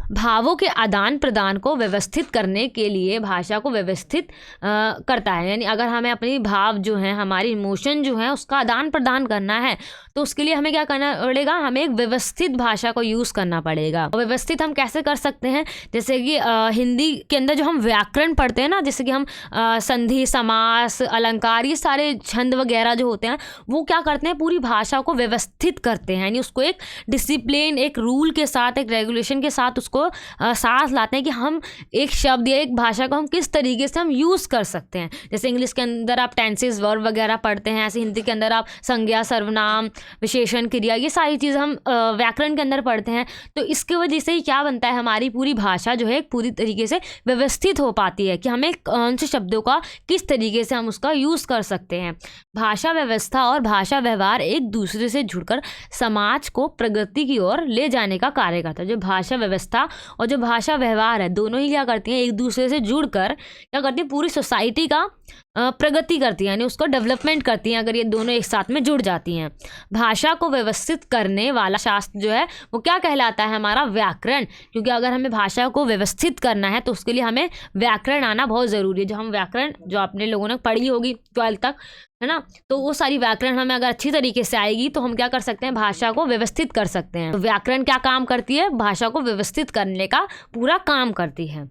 भावों के आदान प्रदान को व्यवस्थित करने के लिए भाषा को व्यवस्थित करता है, यानी अगर हमें अपनी भाव जो है, हमारी इमोशन जो है, उसका आदान प्रदान करना है तो उसके लिए हमें क्या करना पड़ेगा, हमें एक व्यवस्थित भाषा को यूज़ करना पड़ेगा। व्यवस्थित हम कैसे कर सकते हैं, जैसे कि हिंदी के अंदर जो हम व्याकरण पढ़ते हैं ना, जैसे कि हम संधि, समास, अलंकार, ये सारे छंद वगैरह जो होते हैं वो क्या करते हैं, पूरी भाषा को व्यवस्थित करते हैं, यानी उसको एक डिसिप्लिन, एक रूल के साथ, एक रेगुलेशन के साथ उसको साथ लाते हैं कि हम एक शब्द या एक भाषा को हम किस तरीके से हम यूज़ कर सकते हैं। जैसे इंग्लिश के अंदर आप टेंसेस, वर्ब वगैरह पढ़ते हैं, ऐसे हिंदी के अंदर आप संज्ञा, सर्वनाम, विशेषण, क्रिया, ये सारी चीज़ हम व्याकरण के अंदर पढ़ते हैं। तो इसके वजह से ही क्या बनता है, हमारी पूरी भाषा जो है पूरी तरीके से व्यवस्थित हो पाती है कि हमें कौन से शब्दों का किस तरीके से हम उसका यूज़ कर सकते हैं। भाषा व्यवस्था और भाषा व्यवहार एक दूसरे से जुड़कर समाज को प्रगति की ओर ले जाने का कार्य करता है। जो भाषा व्यवस्था और जो भाषा व्यवहार है, दोनों ही क्या करती हैं, एक दूसरे से जुड़कर क्या करती है, पूरी सोसाइटी का प्रगति करती है, यानी उसको डेवलपमेंट करती हैं अगर ये दोनों एक साथ में जुड़ जाती हैं। भाषा को व्यवस्थित करने वाला शास्त्र जो है वो क्या कहलाता है, हमारा व्याकरण। क्योंकि अगर हमें भाषा को व्यवस्थित करना है तो उसके लिए हमें व्याकरण आना बहुत ज़रूरी है। जो हम व्याकरण जो आपने लोगों ने पढ़ी होगी 12th तक, है ना, तो वो सारी व्याकरण हमें अगर अच्छी तरीके से आएगी तो हम क्या कर सकते हैं, भाषा को व्यवस्थित कर सकते हैं। तो व्याकरण क्या काम करती है, भाषा को व्यवस्थित करने का पूरा काम करती है।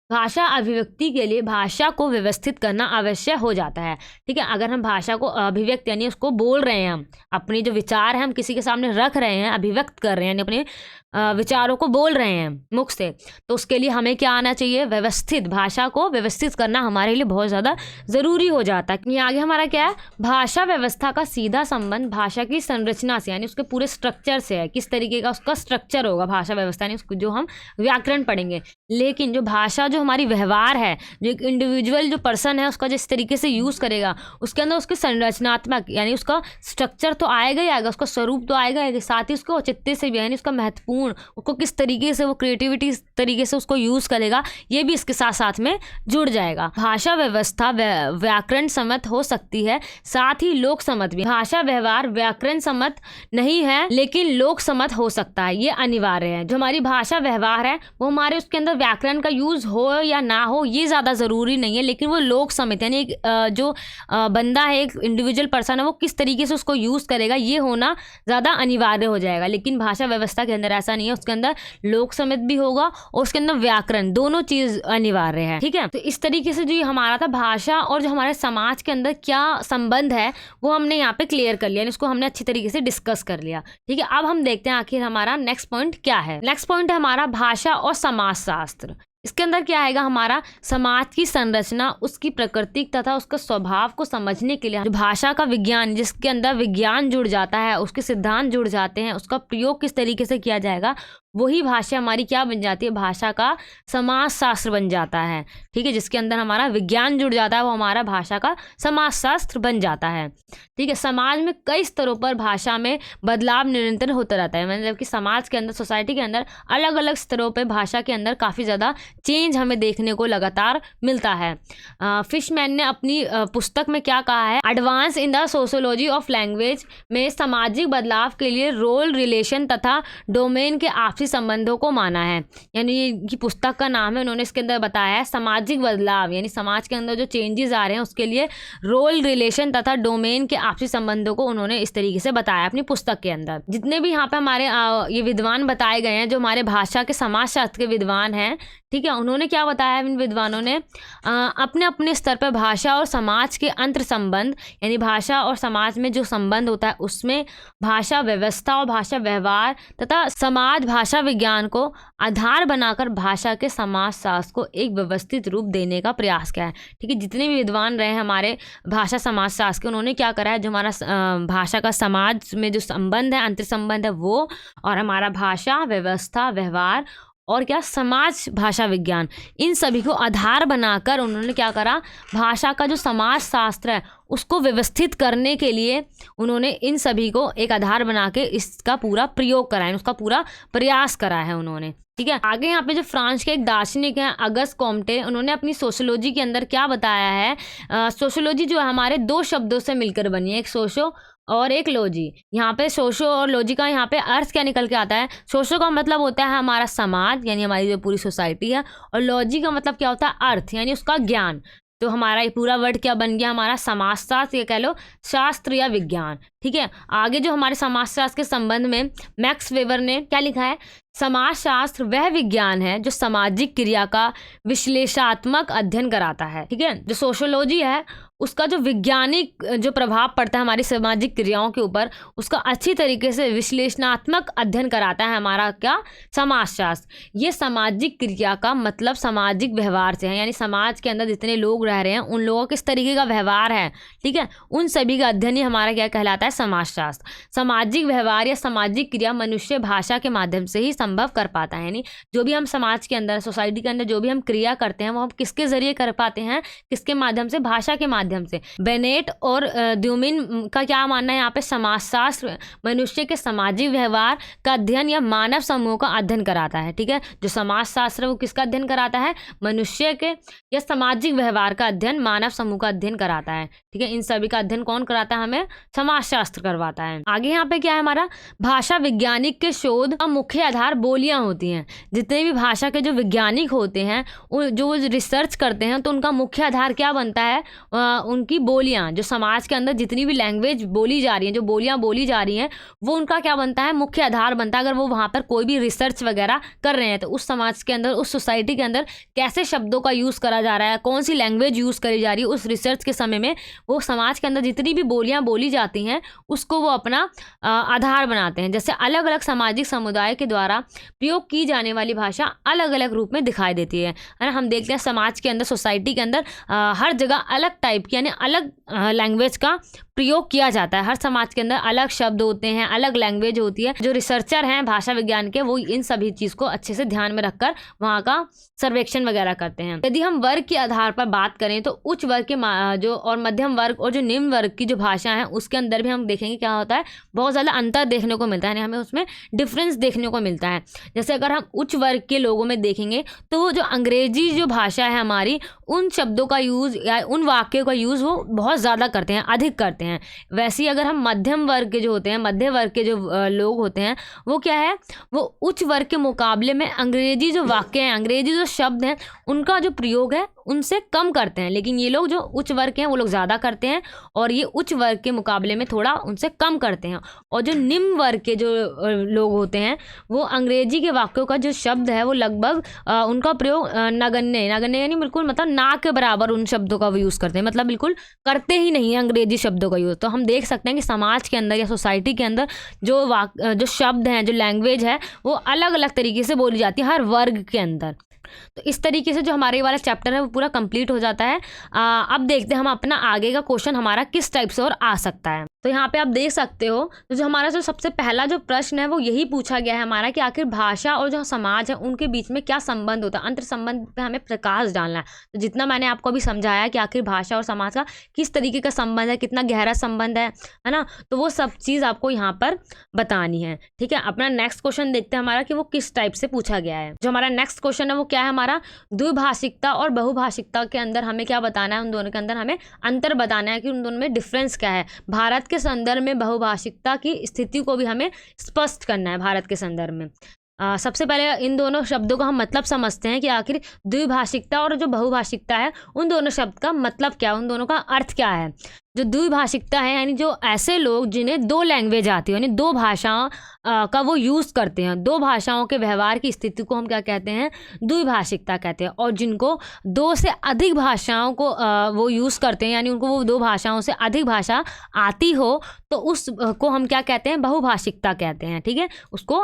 भाषा अभिव्यक्ति के लिए भाषा को व्यवस्थित करना आवश्यक हो जाता है। ठीक है, अगर हम भाषा को अभिव्यक्त यानी उसको बोल रहे हैं, हम अपने जो विचार हैं हम किसी के सामने रख रहे हैं, अभिव्यक्त कर रहे हैं, यानी अपने विचारों को बोल रहे हैं मुख से, तो उसके लिए हमें क्या आना चाहिए, व्यवस्थित। भाषा को व्यवस्थित करना हमारे लिए बहुत ज़्यादा ज़रूरी हो जाता है। ये आगे हमारा क्या है, भाषा व्यवस्था का सीधा संबंध भाषा की संरचना से, यानी उसके पूरे स्ट्रक्चर से है। किस तरीके का उसका स्ट्रक्चर होगा भाषा व्यवस्था, यानी उसको जो हम व्याकरण पढ़ेंगे। लेकिन जो भाषा जो हमारी व्यवहार है, जो एक इंडिविजुअल जो पर्सन है उसका जिस तरीके से यूज़ करेगा, उसके अंदर उसकी संरचनात्मक यानी उसका स्ट्रक्चर तो आएगा ही आएगा, उसका स्वरूप तो आएगा ही, साथ ही उसको औचित्य से भी, यानी उसका महत्वपूर्ण, उसको किस तरीके से वो क्रिएटिविटी तरीके से उसको यूज़ करेगा, ये भी इसके साथ साथ में जुड़ जाएगा। भाषा व्यवस्था व्याकरण सम्मत हो सकती है, साथ ही लोक सम्मत भी। भाषा व्यवहार व्याकरण सम्मत नहीं है लेकिन लोक सम्मत हो सकता है, ये अनिवार्य है। जो हमारी भाषा व्यवहार है वो हमारे उसके अंदर व्याकरण का यूज़ हो या ना हो ये ज़्यादा ज़रूरी नहीं है, लेकिन वो लोक सम्मत यानी जो बंदा है, एक इंडिविजुअल पर्सन है, वो किस तरीके से उसको यूज़ करेगा ये होना ज़्यादा अनिवार्य हो जाएगा। लेकिन भाषा व्यवस्था के अंदर ऐसा ऐसा नहीं है, उसके अंदर लोक समेत भी होगा और उसके अंदर व्याकरण, दोनों चीज अनिवार्य है। ठीक है, तो इस तरीके से जो ये हमारा था भाषा और जो हमारे समाज के अंदर क्या संबंध है वो हमने यहाँ पे क्लियर कर लिया, इसको हमने अच्छी तरीके से डिस्कस कर लिया। ठीक है, अब हम देखते हैं आखिर हमारा नेक्स्ट पॉइंट क्या है। नेक्स्ट पॉइंट है हमारा भाषा और समाज शास्त्र। इसके अंदर क्या आएगा, हमारा समाज की संरचना, उसकी प्रकृति तथा उसका स्वभाव को समझने के लिए जो भाषा का विज्ञान, जिसके अंदर विज्ञान जुड़ जाता है, उसके सिद्धांत जुड़ जाते हैं, उसका प्रयोग किस तरीके से किया जाएगा, वही भाषा हमारी क्या बन जाती है, भाषा का समाज शास्त्र बन जाता है। ठीक है, जिसके अंदर हमारा विज्ञान जुड़ जाता है वो हमारा भाषा का समाज शास्त्र बन जाता है। ठीक है, समाज में कई स्तरों पर भाषा में बदलाव निरंतर होता रहता है, मतलब कि समाज के अंदर, सोसाइटी के अंदर अलग अलग स्तरों पर भाषा के अंदर काफ़ी ज़्यादा चेंज हमें देखने को लगातार मिलता है। फिशमैन ने अपनी पुस्तक में क्या कहा है, advance in the sociology of language में सामाजिक बदलाव के लिए रोल, रिलेशन तथा डोमेन के आपसी संबंधों को माना है। यानी ये पुस्तक का नाम है, उन्होंने इसके अंदर बताया है समाजिक बदलाव, यानी समाज के अंदर जो चेंजेस आ रहे हैं उसके लिए रोल, रिलेशन तथा डोमेन के आपसी संबंधों को उन्होंने इस तरीके से बताया अपनी पुस्तक के अंदर। जितने भी यहाँ पे हमारे ये विद्वान बताए गए हैं, जो हमारे भाषा के समाजशास्त्र के विद्वान हैं, ठीक है, उन्होंने क्या बताया है, इन विद्वानों ने अपने अपने स्तर पर भाषा और समाज के अंतर संबंध, यानी भाषा और समाज में जो संबंध होता है उसमें भाषा व्यवस्था और भाषा व्यवहार तथा समाज भाषा विज्ञान को आधार बनाकर भाषा के समाज शास्त्र को एक व्यवस्थित रूप देने का प्रयास किया है। ठीक है, जितने भी विद्वान रहे हैं हमारे भाषा समाज शास्त्र के, उन्होंने क्या करा है, जो हमारा भाषा का समाज में जो संबंध है, अंतर संबंध है वो, और हमारा भाषा व्यवस्था व्यवहार और क्या समाज भाषा विज्ञान, इन सभी को आधार बनाकर उन्होंने क्या करा, भाषा का जो समाज शास्त्र है उसको व्यवस्थित करने के लिए उन्होंने इन सभी को एक आधार बना के इसका पूरा प्रयोग करा है, उसका पूरा प्रयास करा है उन्होंने। ठीक है, आगे यहाँ पे जो फ्रांस के एक दार्शनिक हैं अगस्त कॉम्टे, उन्होंने अपनी सोशियोलॉजी के अंदर क्या बताया है, सोशियोलॉजी जो है हमारे दो शब्दों से मिलकर बनी है, एक सोशो और एक लॉजी। यहाँ पे सोशो और लॉजी का यहाँ पे अर्थ क्या निकल के आता है, सोशो का मतलब होता है हमारा समाज, यानी हमारी जो पूरी सोसाइटी है, और लॉजी का मतलब क्या होता है, अर्थ, यानी उसका ज्ञान। तो हमारा ये पूरा वर्ड क्या बन गया, हमारा समाजशास्त्र, ये कह लो शास्त्र या विज्ञान। ठीक है, आगे जो हमारे समाजशास्त्र के संबंध में मैक्स वेबर ने क्या लिखा है, समाजशास्त्र वह विज्ञान है जो सामाजिक क्रिया का विश्लेषणात्मक अध्ययन कराता है। ठीक है, जो सोशियोलॉजी है उसका जो वैज्ञानिक जो प्रभाव पड़ता है हमारी सामाजिक क्रियाओं के ऊपर, उसका अच्छी तरीके से विश्लेषणात्मक अध्ययन कराता है हमारा क्या, समाजशास्त्र। ये सामाजिक क्रिया का मतलब सामाजिक व्यवहार से है, यानी समाज के अंदर जितने लोग रह रहे हैं उन लोगों किस तरीके का व्यवहार है, ठीक है, उन सभी का अध्ययन ही हमारा क्या कहलाता है, समाजशास्त्र। सामाजिक व्यवहार या सामाजिक क्रिया मनुष्य भाषा के माध्यम से ही संभव कर पाता है, यानी जो भी हम समाज के अंदर, सोसाइटी के अंदर जो भी हम क्रिया करते हैं वो हम किसके जरिए कर पाते हैं, किसके माध्यम से, भाषा के माध्यम से। बेनेट और द्यूमिन का क्या मानना है यहाँ पे, समाजशास्त्र मनुष्य के सामाजिक व्यवहार का अध्ययन या मानव समूह का अध्ययन कराता है। ठीक है, जो समाजशास्त्र वो किसका अध्ययन कराता है, मनुष्य के या सामाजिक व्यवहार का अध्ययन, मानव समूह का अध्ययन कराता है। ठीक है, इन सभी का अध्ययन कौन कराता है, हमें समाजशास्त्र करवाता है। आगे यहाँ पे क्या है हमारा, भाषा वैज्ञानिक के शोध का मुख्य आधार बोलियां होती हैं। जितने भी भाषा के जो वैज्ञानिक होते हैं, जो रिसर्च करते हैं, तो उनका मुख्य आधार क्या बनता है, उनकी बोलियां। जो समाज के अंदर जितनी भी लैंग्वेज बोली जा रही है, जो बोलियां बोली जा रही हैं, वो उनका क्या बनता है, मुख्य आधार बनता है। अगर वो वहाँ पर कोई भी रिसर्च वगैरह कर रहे हैं तो उस समाज के अंदर, उस सोसाइटी के अंदर कैसे शब्दों का यूज़ करा जा रहा है, कौन सी लैंग्वेज यूज़ करी जा रही है, उस रिसर्च के समय में वो समाज के अंदर जितनी भी बोलियां बोली जाती हैं उसको वो अपना आधार बनाते हैं। जैसे अलग अलग सामाजिक समुदाय के द्वारा प्रयोग की जाने वाली भाषा अलग अलग रूप में दिखाई देती है ना। हम देखते हैं समाज के अंदर, सोसाइटी के अंदर हर जगह अलग टाइप की, यानी अलग लैंग्वेज का प्रयोग किया जाता है। हर समाज के अंदर अलग शब्द होते हैं, अलग लैंग्वेज होती है। जो रिसर्चर हैं भाषा विज्ञान के, वो इन सभी चीज़ को अच्छे से ध्यान में रखकर वहाँ का सर्वेक्षण वगैरह करते हैं। यदि हम वर्ग के आधार पर बात करें तो उच्च वर्ग के जो और मध्यम वर्ग और जो निम्न वर्ग की जो भाषा है उसके अंदर भी हम देखेंगे क्या होता है, बहुत ज़्यादा अंतर देखने को मिलता है, यानी हमें उसमें डिफरेंस देखने को मिलता है। जैसे अगर हम उच्च वर्ग के लोगों में देखेंगे तो वो जो अंग्रेजी जो भाषा है हमारी, उन शब्दों का यूज़ या उन वाक्यों का यूज़ वो बहुत ज़्यादा करते हैं, अधिक करते हैं। वैसे ही अगर हम मध्यम वर्ग के जो होते हैं, मध्य वर्ग के जो लोग होते हैं, वो क्या है, वो उच्च वर्ग के मुकाबले में अंग्रेजी जो वाक्य हैं, अंग्रेजी जो शब्द हैं, उनका जो प्रयोग है उनसे कम करते हैं, लेकिन ये लोग जो उच्च वर्ग के हैं वो लोग ज़्यादा करते हैं, और ये उच्च वर्ग के मुकाबले में थोड़ा उनसे कम करते हैं। और जो निम्न वर्ग के जो लोग होते हैं वो अंग्रेजी के वाक्यों का जो शब्द है वो लगभग उनका प्रयोग नगण्य यानी बिल्कुल मतलब ना के बराबर उन शब्दों का वो यूज़ करते हैं, मतलब बिल्कुल करते ही नहीं है अंग्रेजी शब्दों का यूज़। तो हम देख सकते हैं कि समाज के अंदर या सोसाइटी के अंदर जो शब्द हैं, जो लैंग्वेज है, वो अलग अलग तरीके से बोली जाती है हर वर्ग के अंदर। तो इस तरीके से जो हमारे वाला चैप्टर है वो पूरा कंप्लीट हो जाता है। अब देखते हैं हम अपना आगे का क्वेश्चन हमारा किस टाइप से और आ सकता है। तो यहाँ पे आप देख सकते हो तो जो हमारा जो सबसे पहला जो प्रश्न है वो यही पूछा गया है हमारा कि आखिर भाषा और जो समाज है उनके बीच में क्या संबंध होता है, अंतर संबंध पे हमें प्रकाश डालना है। तो जितना मैंने आपको अभी समझाया कि आखिर भाषा और समाज का किस तरीके का संबंध है, कितना गहरा संबंध है ना, तो वो सब चीज़ आपको यहाँ पर बतानी है। ठीक है, अपना नेक्स्ट क्वेश्चन देखते हैं हमारा कि वो किस टाइप से पूछा गया है। जो हमारा नेक्स्ट क्वेश्चन है वो क्या है हमारा, द्विभाषिकता और बहुभाषिकता के अंदर हमें क्या बताना है, उन दोनों के अंदर हमें अंतर बताना है कि उन दोनों में डिफरेंस क्या है। भारत के संदर्भ में बहुभाषिकता की स्थिति को भी हमें स्पष्ट करना है भारत के संदर्भ में। सबसे पहले इन दोनों शब्दों का हम मतलब समझते हैं कि आखिर द्विभाषिकता और जो बहुभाषिकता है उन दोनों शब्द का मतलब क्या है, उन दोनों का अर्थ क्या है। जो द्विभाषिकता है यानी जो ऐसे लोग जिन्हें दो लैंग्वेज आती है, यानी दो भाषाओं का वो यूज़ करते हैं, दो भाषाओं के व्यवहार की स्थिति को हम क्या कहते हैं, द्विभाषिकता कहते हैं। और जिनको दो से अधिक भाषाओं को वो यूज़ करते हैं, यानी उनको वो दो भाषाओं से अधिक भाषा आती हो, तो उसको हम क्या कहते हैं, बहुभाषिकता कहते हैं। ठीक है, उसको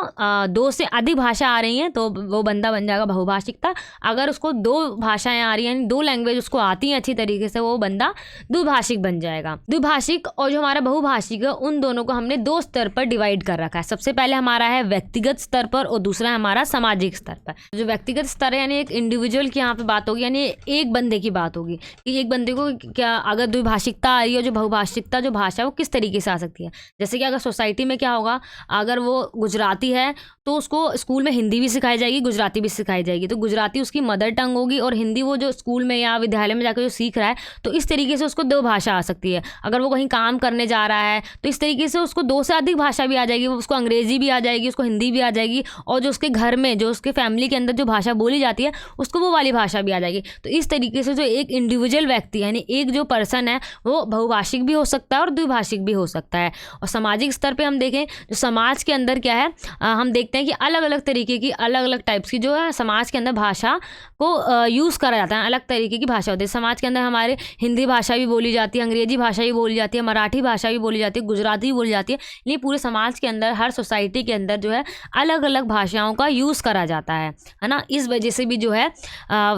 दो से अधिक भाषा आ रही हैं तो वो बंदा बन जाएगा बहुभाषिकता। अगर उसको दो भाषाएं आ रही हैं, यानी दो लैंग्वेज उसको आती हैं अच्छी तरीके से, वो बंदा द्विभाषिक बन जाएगा। द्विभाषिक और जो हमारा बहुभाषिक है उन दोनों को हमने दो स्तर पर डिवाइड कर रखा है। सबसे पहले हमारा है व्यक्तिगत स्तर पर और दूसरा है हमारा सामाजिक स्तर पर। जो व्यक्तिगत स्तर है यानी एक इंडिविजुअल की यहाँ पे बात होगी, यानी एक बंदे की बात होगी कि एक बंदे को क्या अगर द्विभाषिकता आ रही है, जो बहुभाषिकता जो भाषा है वो किस तरीके से आ सकती है। जैसे कि अगर सोसाइटी में क्या होगा, अगर वो गुजराती है तो उसको स्कूल में हिंदी भी सिखाई जाएगी, गुजराती भी सिखाई जाएगी। तो गुजराती उसकी मदर टंग होगी और हिंदी वो जो स्कूल में या विद्यालय में जाकर जो सीख रहा है, तो इस तरीके से उसको दो भाषा आ सकती है। अगर वो कहीं काम करने जा रहा है तो इस तरीके से उसको दो से अधिक भाषा भी आ जाएगी, उसको अंग्रेजी भी आ जाएगी, उसको हिंदी भी आ जाएगी, और जो उसके घर में जो उसके फैमिली के अंदर जो भाषा बोली जाती है उसको वो वाली भाषा भी आ जाएगी। तो इस तरीके से जो एक इंडिविजुअल व्यक्ति यानी एक जो पर्सन है वो बहुभाषिक भी हो सकता है और द्विभाषिक भी हो सकता है। और सामाजिक स्तर पर हम देखें जो समाज के अंदर क्या है, हम देखते हैं कि अलग अलग तरीके की अलग अलग टाइप्स की जो है समाज के अंदर भाषा को यूज़ करा जाता है। अलग तरीके की भाषा होती है समाज के अंदर, हमारे हिंदी भाषा भी बोली जाती है, अंग्रेजी भाषा भी बोली जाती है, मराठी भाषा भी बोली जाती है, गुजराती भी बोली जाती है। ये पूरे समाज के अंदर हर सोसाइटी के अंदर जो है अलग अलग भाषाओं का यूज़ करा जाता है ना। इस वजह से भी जो है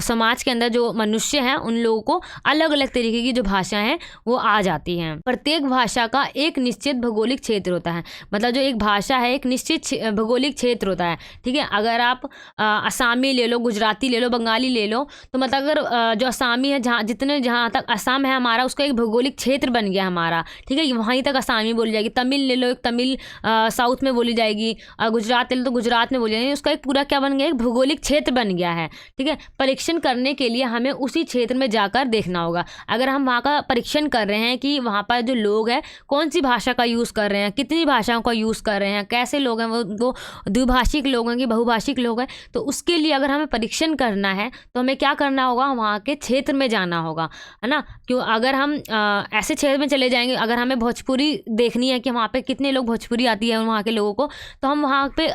समाज के अंदर जो मनुष्य हैं उन लोगों को अलग अलग तरीके की जो भाषाएं हैं वो आ जाती हैं। प्रत्येक भाषा का एक निश्चित भौगोलिक क्षेत्र होता है, मतलब जो एक भाषा है एक निश्चित भौगोलिक क्षेत्र होता है। ठीक है, अगर आप असामी ले लो, गुजराती ले लो, बंगाली ले लो, तो मतलब अगर जो असामी है जहाँ तक असम है हमारा, उसका एक भौगोलिक क्षेत्र बन गया हमारा। ठीक है, वहीं तक असामी बोली जाएगी। तमिल ले लो, एक तमिल साउथ में बोली जाएगी। गुजरात ले लो तो गुजरात में बोली जाएगी। उसका एक पूरा क्या बन गया, एक भौगोलिक क्षेत्र बन गया है। ठीक है, परीक्षण करने के लिए हमें उसी क्षेत्र में जाकर देखना होगा। अगर हम वहाँ का परीक्षण कर रहे हैं कि वहाँ पर जो लोग हैं कौन सी भाषा का यूज़ कर रहे हैं, कितनी भाषाओं का यूज़ कर रहे हैं, कैसे लोग हैं, वो द्विभाषिक लोग हैं कि बहुभाषिक लोग हैं, तो उसके लिए अगर हमें परीक्षण करना है तो हमें क्या करना होगा, वहाँ के क्षेत्र में जाना होगा, है ना। क्यों, अगर हम ऐसे क्षेत्र में चले जाएंगे, अगर हमें भोजपुरी देखनी है कि वहाँ पे कितने लोग भोजपुरी आती है वहाँ के लोगों को, तो हम वहाँ पे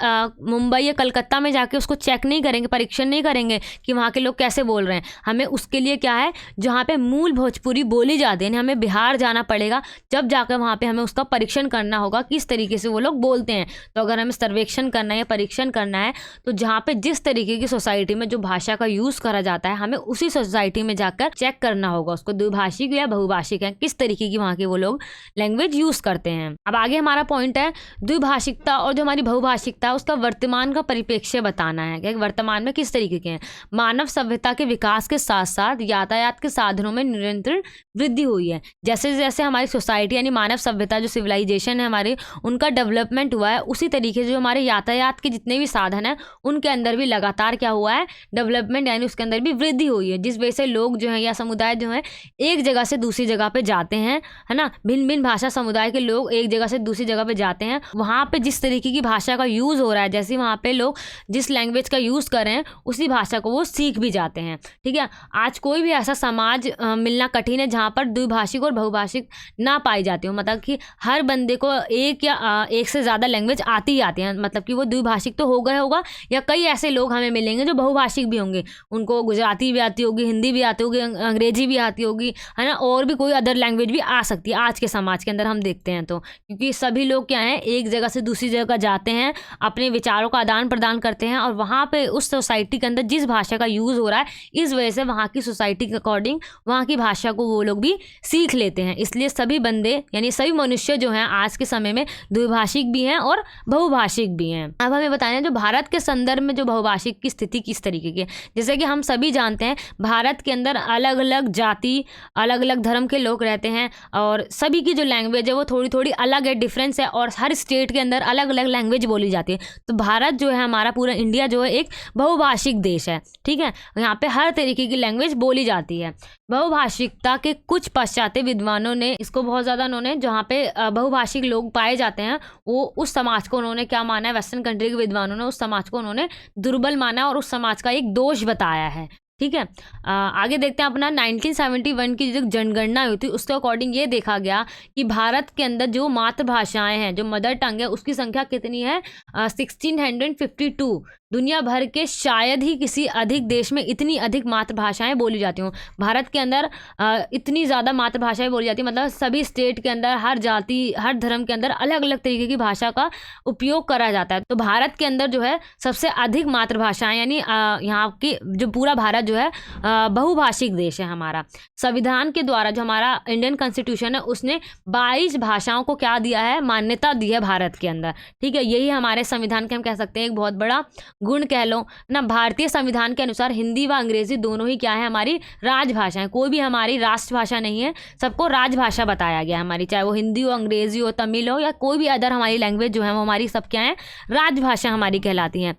मुंबई या कलकत्ता में जाके उसको चेक नहीं करेंगे, परीक्षण नहीं करेंगे कि वहाँ के लोग कैसे बोल रहे हैं। हमें उसके लिए क्या है, जहाँ पे मूल भोजपुरी बोली जाती है, हमें बिहार जाना पड़ेगा, जब जाकर वहाँ पे हमें उसका परीक्षण करना होगा किस तरीके से वो लोग बोलते हैं। तो अगर हमें सर्वेक्षण करना है या परीक्षण करना है तो जहाँ पे जिस तरीके की सोसाइटी में जो भाषा का यूज़ करा जाता है, हमें उसी सोसाइटी में जाकर चेक करना होगा उसको द्विभाषिक या बहुभाषिक है, किस तरीके की वहाँ के वो लोग लैंग्वेज यूज़ करते हैं। अब आगे हमारा पॉइंट है द्विभाषिकता और जो हमारी बहुभाषिकता है उसका वर्तमान का परिप्रेक्ष्य बताना है कि वर्तमान में किस तरीके के हैं। मानव सभ्यता के विकास के साथ साथ यातायात के साधनों में निरंतर वृद्धि हुई है। जैसे जैसे हमारी सोसाइटी यानी मानव सभ्यता जो सिविलाइजेशन है हमारे, उनका डेवलपमेंट हुआ है, उसी तरीके से जो हमारे यातायात यातायात के जितने भी साधन हैं उनके अंदर भी लगातार क्या हुआ है, डेवलपमेंट यानी उसके अंदर भी वृद्धि हुई है, जिस वजह से लोग जो हैं या समुदाय जो हैं एक जगह से दूसरी जगह पे जाते हैं, है ना। भिन्न भिन्न भाषा समुदाय के लोग एक जगह से दूसरी जगह पे जाते हैं, वहाँ पे जिस तरीके की भाषा का यूज़ हो रहा है, जैसे वहाँ पे लोग जिस लैंग्वेज का यूज़ कर रहे हैं उसी भाषा को वो सीख भी जाते हैं, ठीक है। आज कोई भी ऐसा समाज मिलना कठिन है जहाँ पर द्विभाषिक और बहुभाषिक ना पाई जाती हो, मतलब कि हर बंदे को एक या एक से ज़्यादा लैंग्वेज आती ही आती है, मतलब कि वो द्विभाषिक तो होगा या कई ऐसे लोग हमें मिलेंगे जो बहुभाषिक भी होंगे, उनको गुजराती भी आती होगी, हिंदी भी आती होगी, अंग्रेजी भी आती होगी, है ना, और भी कोई अदर लैंग्वेज भी आ सकती है आज के समाज के अंदर हम देखते हैं तो, क्योंकि सभी लोग क्या हैं एक जगह से दूसरी जगह जाते हैं, अपने विचारों का आदान प्रदान करते हैं और वहाँ पे उस सोसाइटी के अंदर जिस भाषा का यूज़ हो रहा है इस वजह से वहाँ की सोसाइटी के अकॉर्डिंग वहाँ की भाषा को वो लोग भी सीख लेते हैं। इसलिए सभी बंदे यानी सभी मनुष्य जो हैं आज के समय में द्विभाषिक भी हैं और बहुभाषिक भी हैं। अब हमें बताना है जो भारत के संदर्भ में जो बहुभाषिक की स्थिति किस तरीके की है। जैसे कि हम सभी जानते हैं भारत के अंदर अलग अलग जाति, अलग अलग धर्म के लोग रहते हैं और सभी की जो लैंग्वेज है वो थोड़ी थोड़ी अलग है, डिफरेंस है, और हर स्टेट के अंदर अलग अलग लैंग्वेज बोली जाती है। तो भारत जो है हमारा पूरा इंडिया जो है एक बहुभाषिक देश है, ठीक है। यहाँ पे हर तरीके की लैंग्वेज बोली जाती है। बहुभाषिकता के कुछ पाश्चात्य विद्वानों ने इसको बहुत ज़्यादा उन्होंने जहाँ पे बहुभाषिक लोग पाए जाते हैं वो उस समाज को उन्होंने क्या माना है, वेस्टर्न कंट्री के विद्वानों ने उस समाज को उन्होंने दुर्बल माना और उस समाज का एक दोष बताया है, ठीक है। आगे देखते हैं अपना 1971 की जो जनगणना हुई थी उसके अकॉर्डिंग ये देखा गया कि भारत के अंदर जो मातृभाषाएं हैं, जो मदर टंग है, उसकी संख्या कितनी है 1652। दुनिया भर के शायद ही किसी अधिक देश में इतनी अधिक मातृभाषाएं बोली जाती हों। भारत के अंदर इतनी ज़्यादा मातृभाषाएं बोली जाती हैं, मतलब सभी स्टेट के अंदर हर जाति हर धर्म के अंदर अलग अलग तरीके की भाषा का उपयोग करा जाता है। तो भारत के अंदर जो है सबसे अधिक मातृभाषाएं यानी यहाँ की जो पूरा भारत जो है बहुभाषिक देश है हमारा। संविधान के द्वारा जो हमारा इंडियन कॉन्स्टिट्यूशन है उसने 22 भाषाओं को क्या दिया है, मान्यता दी है भारत के अंदर, ठीक है। यही हमारे संविधान के हम कह सकते हैं एक बहुत बड़ा गुण कह लो ना। भारतीय संविधान के अनुसार हिंदी व अंग्रेजी दोनों ही क्या है हमारी राजभाषा है, कोई भी हमारी राष्ट्रभाषा नहीं है, सबको राजभाषा बताया गया है हमारी, चाहे वो हिंदी हो, अंग्रेजी हो, तमिल हो या कोई भी अदर हमारी लैंग्वेज जो है वो हमारी सब क्या है राजभाषा हमारी कहलाती हैं।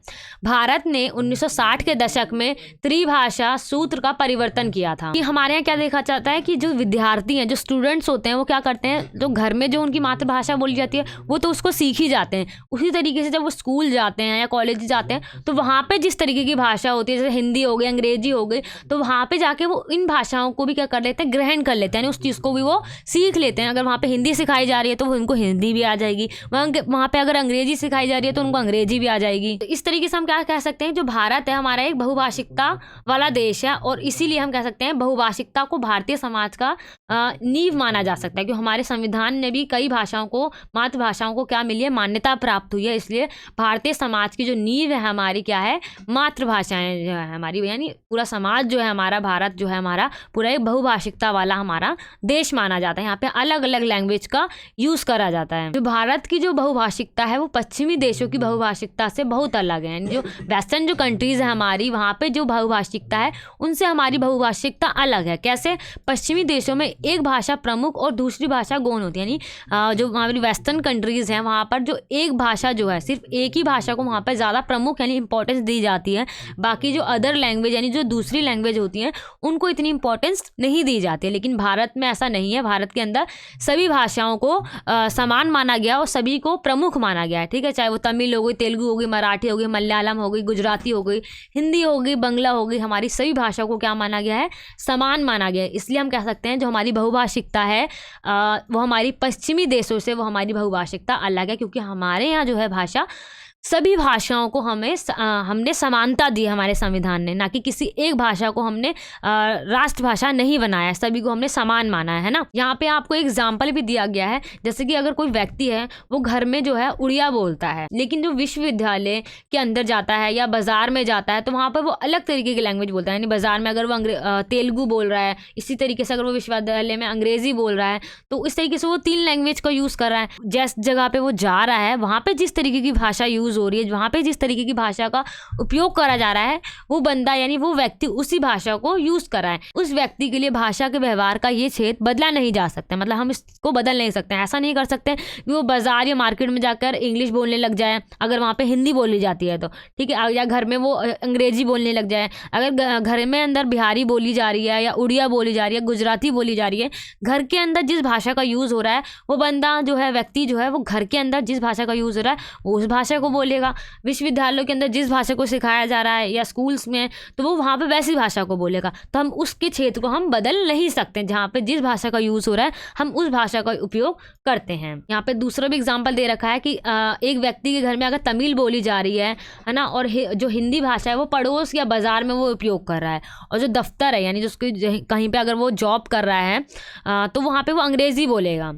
भारत ने 1960 के दशक में त्रिभाषा सूत्र का परिवर्तन किया था कि हमारे यहाँ क्या देखा जाता है कि जो विद्यार्थी हैं, जो स्टूडेंट्स होते हैं वो क्या करते हैं, जो घर में जो उनकी मातृभाषा बोली जाती है वो तो उसको सीख ही जाते हैं, उसी तरीके से जब वो स्कूल जाते हैं या कॉलेज जाते हैं तो वहाँ पे जिस तरीके की भाषा होती है, जैसे हिंदी हो गई, अंग्रेजी हो गई, तो वहाँ पे जाके वो इन भाषाओं को भी क्या कर लेते हैं, ग्रहण कर लेते हैं, यानी उस चीज़ को भी वो सीख लेते हैं। अगर वहाँ पे हिंदी सिखाई जा रही है तो उनको हिंदी भी आ जाएगी, वहाँ पे अगर अंग्रेजी सिखाई जा रही है तो उनको अंग्रेजी भी आ जाएगी। तो इस तरीके से हम क्या कह सकते हैं, जो भारत है हमारा एक बहुभाषिकता वाला देश है और इसीलिए हम कह सकते हैं बहुभाषिकता को भारतीय समाज का नींव माना जा सकता है, क्योंकि हमारे संविधान ने भी कई भाषाओं को, मातृभाषाओं को क्या मिली है, मान्यता प्राप्त हुई है। इसलिए भारतीय समाज की जो नींव है हमारी क्या है, मातृभाषाएं जो है हमारी, यानी पूरा समाज जो है हमारा, भारत जो है हमारा पूरा एक बहुभाषिकता वाला हमारा देश माना जाता है। यहाँ पे अलग अलग लैंग्वेज का यूज करा जाता है। जो भारत की जो बहुभाषिकता है वो पश्चिमी देशों की बहुभाषिकता से बहुत अलग है। जो वेस्टर्न जो कंट्रीज है हमारी, वहाँ पे जो बहुभाषिकता है उनसे हमारी बहुभाषिकता अलग है। कैसे? पश्चिमी देशों में एक भाषा प्रमुख और दूसरी भाषा गौण होती है, यानी जो हमारी वेस्टर्न कंट्रीज हैं वहाँ पर जो एक भाषा जो है, सिर्फ एक ही भाषा को वहाँ पर ज़्यादा प्रमुख यानी इंपॉर्टेंस दी जाती है। बाकी जो अदर लैंग्वेज यानी जो दूसरी लैंग्वेज होती हैं उनको इतनी इंपॉर्टेंस नहीं दी जाती है। लेकिन भारत में ऐसा नहीं है, भारत के अंदर सभी भाषाओं को समान माना गया और सभी को प्रमुख माना गया है, ठीक है। चाहे वो तमिल हो गई, तेलुगु हो गई, मराठी हो गई, मलयालम हो गई, गुजराती हो गई, हिंदी हो गई, बंगला हो गई, हमारी सभी भाषाओं को क्या माना गया है, समान माना गया है। इसलिए हम कह सकते हैं जो हमारी बहुभाषिकता है वो हमारी पश्चिमी देशों से वो हमारी बहुभाषिकता अलग है, क्योंकि हमारे यहाँ जो है भाषा सभी भाषाओं को हमने समानता दी हमारे संविधान ने, ना कि किसी एक भाषा को हमने राष्ट्रभाषा नहीं बनाया, सभी को हमने समान माना है ना। यहाँ पे आपको एग्जाम्पल भी दिया गया है, जैसे कि अगर कोई व्यक्ति है वो घर में जो है उड़िया बोलता है, लेकिन जो विश्वविद्यालय के अंदर जाता है या बाजार में जाता है तो वहाँ पर वो अलग तरीके की लैंग्वेज बोलता है। यानी बाजार में अगर वो तेलुगु बोल रहा है, इसी तरीके से अगर वो विश्वविद्यालय में अंग्रेजी बोल रहा है, तो इस तरीके से वो 3 लैंग्वेज का यूज़ कर रहा है। जिस जगह पे वो जा रहा है वहाँ पे जिस तरीके की भाषा यूज़ यूज़ हो रही है, वहाँ पे जिस तरीके की भाषा का उपयोग करा जा रहा है, वो बंदा यानी वो व्यक्ति उसी भाषा को यूज़ कर रहा है। उस व्यक्ति के लिए भाषा के व्यवहार का ये क्षेत्र बदला नहीं जा सकता, मतलब हम इसको बदल नहीं सकते। ऐसा नहीं कर सकते कि वो बाजार या मार्केट में जाकर इंग्लिश बोलने लग जाए अगर वहाँ पे हिंदी बोली जाती है तो, ठीक है, या घर में वो अंग्रेजी बोलने लग जाए। अगर घर में अंदर बिहारी बोली जा रही है या उड़िया बोली जा रही है, गुजराती बोली जा रही है, घर के अंदर जिस भाषा का यूज़ हो रहा है, वो बंदा जो है, व्यक्ति जो है, वो घर के अंदर जिस भाषा का यूज़ हो रहा है वो उस भाषा को बोलेगा। विश्वविद्यालयों के अंदर जिस भाषा को सिखाया जा रहा है या स्कूल्स में, तो वो वहाँ पे वैसी भाषा को बोलेगा। तो हम उसके क्षेत्र को हम बदल नहीं सकते, जहाँ पे जिस भाषा का यूज़ हो रहा है हम उस भाषा का उपयोग करते हैं। यहाँ पे दूसरा भी एग्जाम्पल दे रखा है कि एक व्यक्ति के घर में अगर तमिल बोली जा रही है ना, और जो हिंदी भाषा है वो पड़ोस या बाजार में वो उपयोग कर रहा है, और जो दफ्तर है यानी जो उसकी कहीं पे अगर वो जॉब कर रहा है तो वहाँ पे वो अंग्रेज़ी बोलेगा।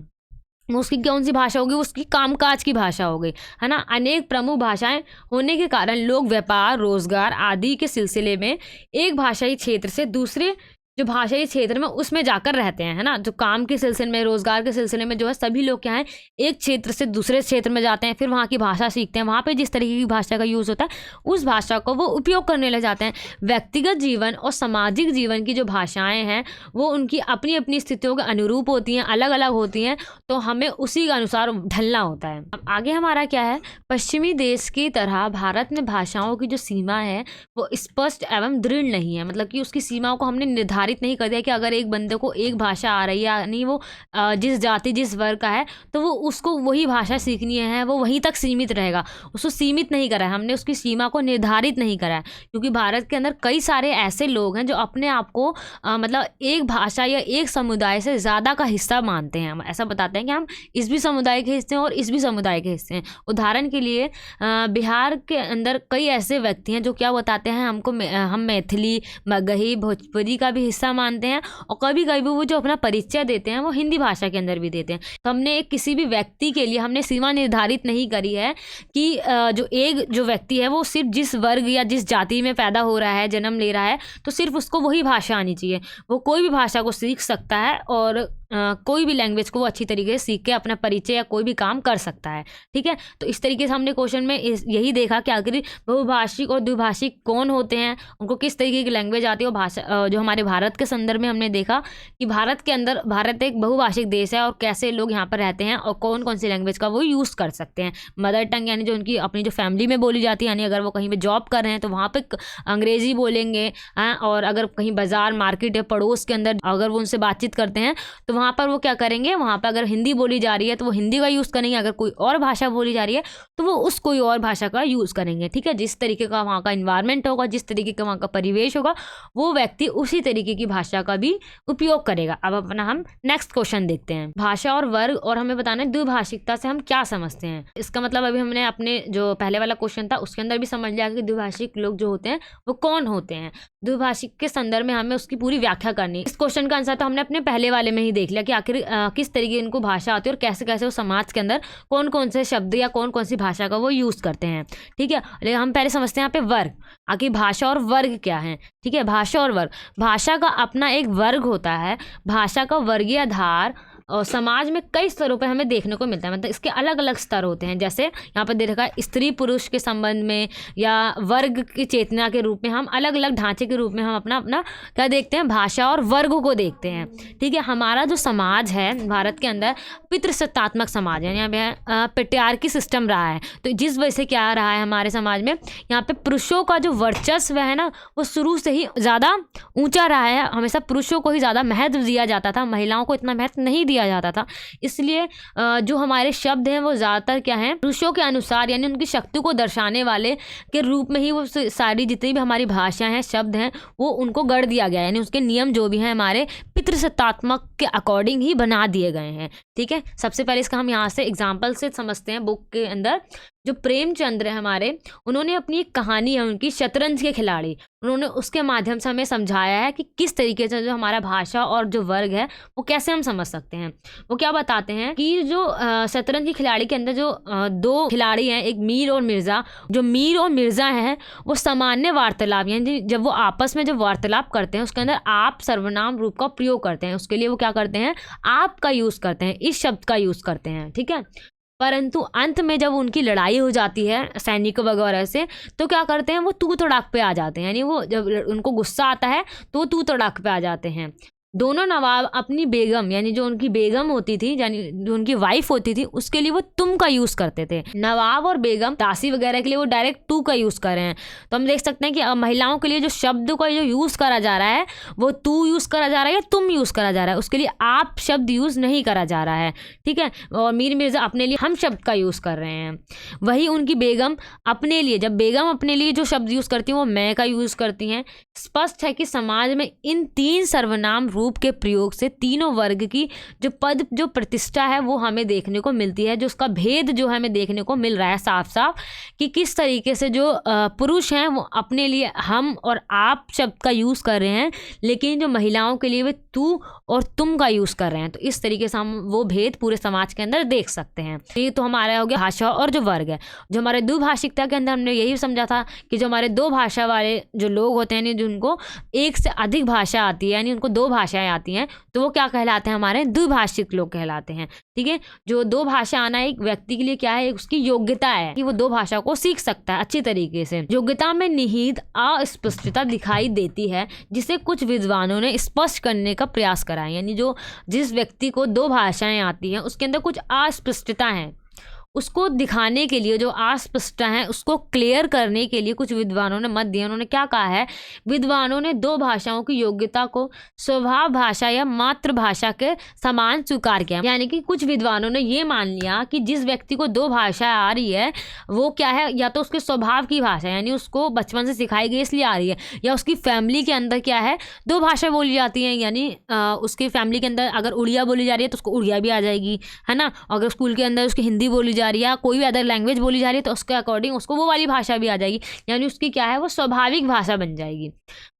उसकी कौन सी भाषा होगी? उसकी कामकाज की भाषा हो गई, है ना। अनेक प्रमुख भाषाएं होने के कारण लोग व्यापार, रोजगार आदि के सिलसिले में एक भाषाई क्षेत्र से दूसरे जो भाषाई क्षेत्र में उसमें जाकर रहते हैं, है ना। जो काम के सिलसिले में, रोजगार के सिलसिले में जो है सभी लोग क्या है, एक क्षेत्र से दूसरे क्षेत्र में जाते हैं, फिर वहाँ की भाषा सीखते हैं, वहाँ पे जिस तरीके की भाषा का यूज़ होता है उस भाषा को वो उपयोग करने लग जाते हैं। व्यक्तिगत जीवन और सामाजिक जीवन की जो भाषाएँ हैं वो उनकी अपनी अपनी स्थितियों के अनुरूप होती हैं, अलग अलग होती हैं, तो हमें उसी के अनुसार ढलना होता है। अब आगे हमारा क्या है, पश्चिमी देश की तरह भारत में भाषाओं की जो सीमा है वो स्पष्ट एवं दृढ़ नहीं है, मतलब कि उसकी सीमाओं को हमने निर्धारित नहीं कर दिया कि अगर एक बंदे को एक भाषा आ रही है, यानी वो जिस जाति जिस वर्ग का है तो वो उसको वही भाषा सीखनी है, वो वहीं तक सीमित रहेगा, उसको सीमित नहीं करा है हमने, उसकी सीमा को निर्धारित नहीं करा है। क्योंकि भारत के अंदर कई सारे ऐसे लोग हैं जो अपने आप को मतलब एक भाषा या एक समुदाय से ज़्यादा का हिस्सा मानते हैं। हम ऐसा बताते हैं कि हम इस भी समुदाय के हिस्से हैं और इस भी समुदाय के हिस्से हैं। उदाहरण के लिए बिहार के अंदर कई ऐसे व्यक्ति हैं जो क्या बताते हैं हमको, हम मैथिली, मगही, भोजपुरी का भी हिस्सा मानते हैं, और कभी कभी वो जो अपना परिचय देते हैं वो हिंदी भाषा के अंदर भी देते हैं। तो हमने किसी भी व्यक्ति के लिए हमने सीमा निर्धारित नहीं करी है कि जो व्यक्ति है वो सिर्फ जिस वर्ग या जिस जाति में पैदा हो रहा है, जन्म ले रहा है, तो सिर्फ उसको वही भाषा आनी चाहिए। वो कोई भी भाषा को सीख सकता है और कोई भी लैंग्वेज को वो अच्छी तरीके से सीख के अपना परिचय या कोई भी काम कर सकता है, ठीक है। तो इस तरीके से हमने क्वेश्चन में यही देखा कि आखिर बहुभाषिक और द्विभाषिक कौन होते हैं, उनको किस तरीके की लैंग्वेज आती है। और भाषा जो हमारे भारत के संदर्भ में हमने देखा कि भारत के अंदर, भारत एक बहुभाषिक देश है और कैसे लोग यहाँ पर रहते हैं और कौन कौन सी लैंग्वेज का वो यूज़ कर सकते हैं। मदर टंग यानी जो उनकी अपनी जो फैमिली में बोली जाती है, यानी अगर वो कहीं पर जॉब कर रहे हैं तो वहाँ पर अंग्रेज़ी बोलेंगे, और अगर कहीं बाज़ार, मार्केट या पड़ोस के अंदर अगर वो उनसे बातचीत करते हैं तो वहाँ पर वो क्या करेंगे, वहाँ पर अगर हिंदी बोली जा रही है तो वो हिंदी का यूज़ करेंगे, अगर कोई और भाषा बोली जा रही है तो वो उस कोई और भाषा का यूज़ करेंगे, ठीक है। जिस तरीके का वहाँ का इन्वायरमेंट होगा, जिस तरीके का वहाँ का परिवेश होगा, वो व्यक्ति उसी तरीके की भाषा का भी उपयोग करेगा। अब अपना हम नेक्स्ट क्वेश्चन देखते हैं, भाषा और वर्ग, और हमें बताना है द्विभाषिकता से हम क्या समझते हैं। इसका मतलब अभी हमने अपने जो पहले वाला क्वेश्चन था उसके अंदर भी समझ लिया कि द्विभाषिक लोग जो होते हैं वो कौन होते हैं। द्विभाषिक के संदर्भ में हमें उसकी पूरी व्याख्या करनी। इस क्वेश्चन का आंसर तो हमने अपने पहले वाले में ही देख लिया कि आखिर किस तरीके इनको भाषा आती है और कैसे कैसे वो समाज के अंदर कौन कौन से शब्द या कौन कौन सी भाषा का वो यूज़ करते हैं, ठीक है। लेकिन हम पहले समझते हैं यहाँ पे वर्ग, आखिर भाषा और वर्ग क्या है, ठीक है। भाषा और वर्ग, भाषा का अपना एक वर्ग होता है। भाषा का वर्गीय आधार और समाज में कई स्तरों पर हमें देखने को मिलता है, मतलब इसके अलग अलग स्तर होते हैं। जैसे यहाँ पर देखा है स्त्री पुरुष के संबंध में या वर्ग की चेतना के रूप में, हम अलग अलग ढांचे के रूप में हम अपना अपना क्या देखते हैं, भाषा और वर्ग को देखते हैं, ठीक है। हमारा जो समाज है भारत के अंदर पितृसत्तात्मक समाज है, यहाँ पे पेट्रियार्की सिस्टम रहा है। तो जिस वजह से क्या रहा है हमारे समाज में, यहाँ पे पुरुषों का जो वर्चस्व है ना वो शुरू से ही ज़्यादा ऊंचा रहा है। हमेशा पुरुषों को ही ज़्यादा महत्व दिया जाता था, महिलाओं को इतना महत्व नहीं दिया जाता था। इसलिए जो हमारे शब्द हैं वो ज़्यादातर क्या हैं, पुरुषों के अनुसार यानी उनकी शक्ति को दर्शाने वाले के रूप में ही वो सारी जितनी भी हमारी भाषाएं हैं, शब्द हैं, वो उनको गढ़ दिया गया है, यानी उसके नियम जो भी हैं हमारे पितृसत्तात्मक के अकॉर्डिंग ही बना दिए गए हैं, ठीक है। सबसे पहले इसका हम यहाँ से एग्जाम्पल से समझते हैं। बुक के अंदर जो प्रेमचंद्र है हमारे, उन्होंने अपनी एक कहानी है उनकी शतरंज के खिलाड़ी, उन्होंने उसके माध्यम से हमें समझाया है कि किस तरीके से जो हमारा भाषा और जो वर्ग है वो कैसे हम समझ सकते हैं। वो क्या बताते हैं कि जो शतरंज के खिलाड़ी के अंदर जो दो खिलाड़ी हैं, एक मीर और मिर्ज़ा, जो मीर और मिर्ज़ा हैं वो सामान्य वार्तालाप यानी जब वो आपस में जो वार्तालाप करते हैं उसके अंदर आप सर्वनाम रूप का प्रयोग करते हैं। उसके लिए वो क्या करते हैं, आप का यूज़ करते हैं, इस शब्द का यूज़ करते हैं, ठीक है। परंतु अंत में जब उनकी लड़ाई हो जाती है सैनिकों वगैरह से, तो क्या करते हैं, वो तू तड़ाक पे आ जाते हैं। यानी वो जब उनको गुस्सा आता है तो तू तड़ाक पे आ जाते हैं। दोनों नवाब अपनी बेगम, यानी जो उनकी बेगम होती थी, यानी जो उनकी वाइफ होती थी, उसके लिए वो तुम का यूज करते थे। नवाब और बेगम दासी वगैरह के लिए वो डायरेक्ट तू का यूज कर रहे हैं। तो हम देख सकते हैं कि महिलाओं के लिए जो शब्द का जो यूज करा जा रहा है वो तू यूज करा जा रहा है या तुम यूज करा जा रहा है, उसके लिए आप शब्द यूज नहीं करा जा रहा है। ठीक है, और मीर मिर्जा अपने लिए हम शब्द का यूज कर रहे हैं। वही उनकी बेगम अपने लिए, जब बेगम अपने लिए जो शब्द यूज करती हैं वो मैं का यूज करती हैं। स्पष्ट है कि समाज में इन 3 सर्वनाम रूप के प्रयोग से तीनों वर्ग की जो पद जो प्रतिष्ठा है वो हमें देखने को मिलती है, जो उसका भेद जो हमें देखने को मिल रहा है साफ साफ, कि किस तरीके से जो पुरुष हैं वो अपने लिए हम और आप शब्द का यूज़ कर रहे हैं, लेकिन जो महिलाओं के लिए वे तू और तुम का यूज़ कर रहे हैं। तो इस तरीके से हम वो भेद पूरे समाज के अंदर देख सकते हैं। ये तो हमारा हो गया भाषा और जो वर्ग है। जो हमारे द्विभाषिकता के अंदर हमने यही समझा था कि जो हमारे 2 भाषा वाले जो लोग होते हैं, जिनको एक से अधिक भाषा आती है, यानी उनको 2 भाषाएं आती हैं, तो वो क्या कहलाते हैं, हमारे द्विभाषिक लोग कहलाते हैं। ठीक है, जो 2 भाषा आना एक व्यक्ति के लिए क्या है, उसकी योग्यता है कि वो 2 भाषा को सीख सकता है अच्छी तरीके से। योग्यता में निहित अस्पष्टता दिखाई देती है, जिसे कुछ विद्वानों ने स्पष्ट करने का प्रयास करा है। यानी जो जिस व्यक्ति को 2 भाषाएं आती हैं उसके अंदर कुछ अस्पष्टता है, उसको दिखाने के लिए, जो अस्पष्टता है उसको क्लियर करने के लिए कुछ विद्वानों ने मत दिया। उन्होंने क्या कहा है, विद्वानों ने 2 भाषाओं की योग्यता को स्वभाव भाषा या मातृभाषा के समान स्वीकार किया। यानी कि कुछ विद्वानों ने ये मान लिया कि जिस व्यक्ति को 2 भाषा आ रही है वो क्या है, या तो उसके स्वभाव की भाषा, यानी उसको बचपन से सिखाई गई इसलिए आ रही है, या उसकी फैमिली के अंदर क्या है 2 भाषा बोली जाती हैं। यानी उसकी फैमिली के अंदर अगर उड़िया बोली जा रही है तो उसको उड़िया भी आ जाएगी, है ना। अगर स्कूल के अंदर उसकी हिंदी बोली जा रही है या कोई भी अदर लैंग्वेज बोली जा रही है तो उसके अकॉर्डिंग उसको वो वाली भाषा भी आ जाएगी, यानी उसकी क्या है, वो स्वाभाविक भाषा बन जाएगी।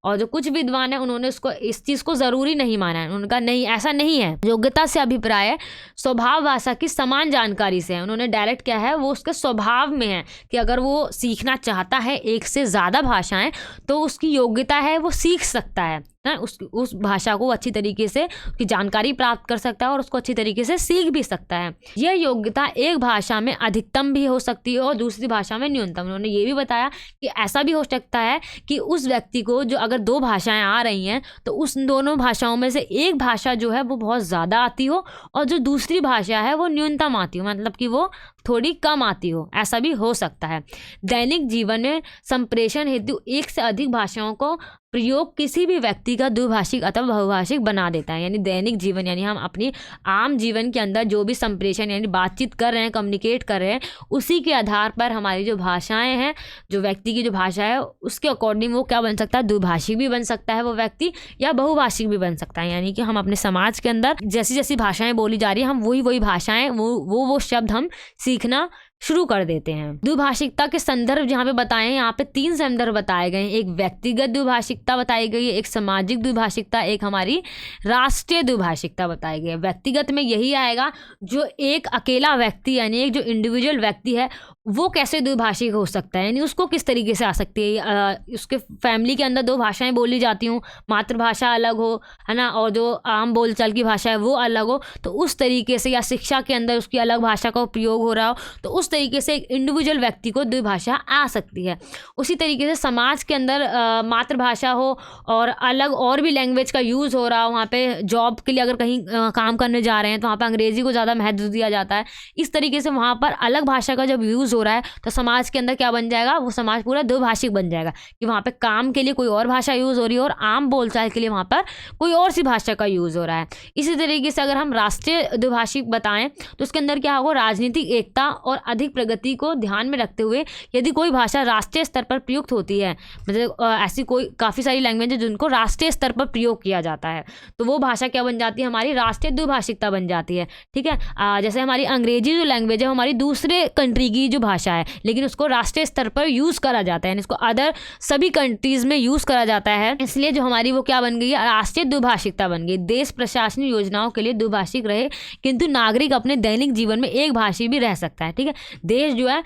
और जो कुछ विद्वान है उन्होंने उसको इस चीज़ को ज़रूरी नहीं माना है। उनका नहीं, ऐसा नहीं है। योग्यता से अभिप्राय है स्वभाव भाषा की समान जानकारी से है। उन्होंने डायरेक्ट क्या है, वो उसके स्वभाव में है कि अगर वो सीखना चाहता है एक से ज़्यादा भाषाएं तो उसकी योग्यता है वो सीख सकता है उस भाषा को अच्छी तरीके से उसकी जानकारी प्राप्त कर सकता है और उसको अच्छी तरीके से सीख भी सकता है। यह योग्यता एक भाषा में अधिकतम भी हो सकती है और दूसरी भाषा में न्यूनतम। उन्होंने ये भी बताया कि ऐसा भी हो सकता है कि उस व्यक्ति को जो अगर 2 भाषाएं आ रही हैं तो उस दोनों भाषाओं में से एक भाषा जो है वो बहुत ज़्यादा आती हो और जो दूसरी भाषा है वो न्यूनतम आती हो, मतलब कि वो थोड़ी कम आती हो, ऐसा भी हो सकता है। दैनिक जीवन में संप्रेषण हेतु एक से अधिक भाषाओं को प्रयोग किसी भी व्यक्ति का द्विभाषिक अथवा बहुभाषिक बना देता है। यानी दैनिक जीवन, यानी हम अपनी आम जीवन के अंदर जो भी संप्रेषण यानी बातचीत कर रहे हैं, कम्युनिकेट कर रहे हैं, उसी के आधार पर हमारी जो भाषाएं हैं, जो व्यक्ति की जो भाषा है उसके अकॉर्डिंग वो क्या बन सकता है, द्विभाषिक भी बन सकता है वो व्यक्ति, या बहुभाषिक भी बन सकता है। यानी कि हम अपने समाज के अंदर जैसी जैसी भाषाएं बोली जा रही है हम वही भाषाएं वो शब्द हम सीखना शुरू कर देते हैं। द्विभाषिकता के संदर्भ जहाँ पे बताए हैं, यहाँ पे 3 संदर्भ बताए गए हैं। एक व्यक्तिगत द्विभाषिकता बताई गई है, एक सामाजिक द्विभाषिकता, एक हमारी राष्ट्रीय द्विभाषिकता बताई गई है। व्यक्तिगत में यही आएगा जो एक अकेला व्यक्ति यानी एक जो इंडिविजुअल व्यक्ति है वो कैसे द्विभाषिक हो सकता है, यानी उसको किस तरीके से आ सकती है। उसके फैमिली के अंदर 2 भाषाएं बोली जाती हूँ, मातृभाषा अलग हो, है ना, और जो आम बोलचाल की भाषा है वो अलग हो, तो उस तरीके से, या शिक्षा के अंदर उसकी अलग भाषा का उपयोग हो रहा हो, तो उस तरीके से एक इंडिविजुअल व्यक्ति को द्विभाषा आ सकती है। उसी तरीके से समाज के अंदर मातृभाषा हो और अलग और भी लैंग्वेज का यूज़ हो रहा हो, वहाँ पे जॉब के लिए अगर कहीं काम करने जा रहे हैं तो वहाँ पर अंग्रेज़ी को ज़्यादा महत्व दिया जाता है। इस तरीके से वहाँ पर अलग भाषा का जब यूज़ हो रहा है तो समाज के अंदर क्या बन जाएगा, वो समाज पूरा द्विभाषिक बन जाएगा कि वहाँ पे काम के लिए कोई और भाषा यूज़ हो रही है और आम बोलचाल के लिए वहाँ पर कोई और सी भाषा का यूज़ हो रहा है। इसी तरीके से अगर हम राष्ट्रीय द्विभाषिक बताएं तो उसके अंदर क्या होगा, राजनीतिक एकता और अधिक प्रगति को ध्यान में रखते हुए यदि कोई भाषा राष्ट्रीय स्तर पर प्रयुक्त होती है, मतलब ऐसी कोई काफ़ी सारी लैंग्वेज है जिनको राष्ट्रीय स्तर पर प्रयोग किया जाता है, तो वो भाषा क्या बन जाती है, हमारी राष्ट्रीय द्विभाषिकता बन जाती है। ठीक है, जैसे हमारी अंग्रेजी जो लैंग्वेज है हमारी दूसरे कंट्री की जो भाषा है, लेकिन उसको राष्ट्रीय स्तर पर यूज़ करा जाता है, यानी इसको अदर सभी कंट्रीज़ में यूज़ करा जाता है, इसलिए जो हमारी वो क्या बन गई है, राष्ट्रीय द्विभाषिकता बन गई। देश प्रशासनिक योजनाओं के लिए द्विभाषिक रहे, किंतु नागरिक अपने दैनिक जीवन में एक भाषी भी रह सकता है। ठीक है, देश जो है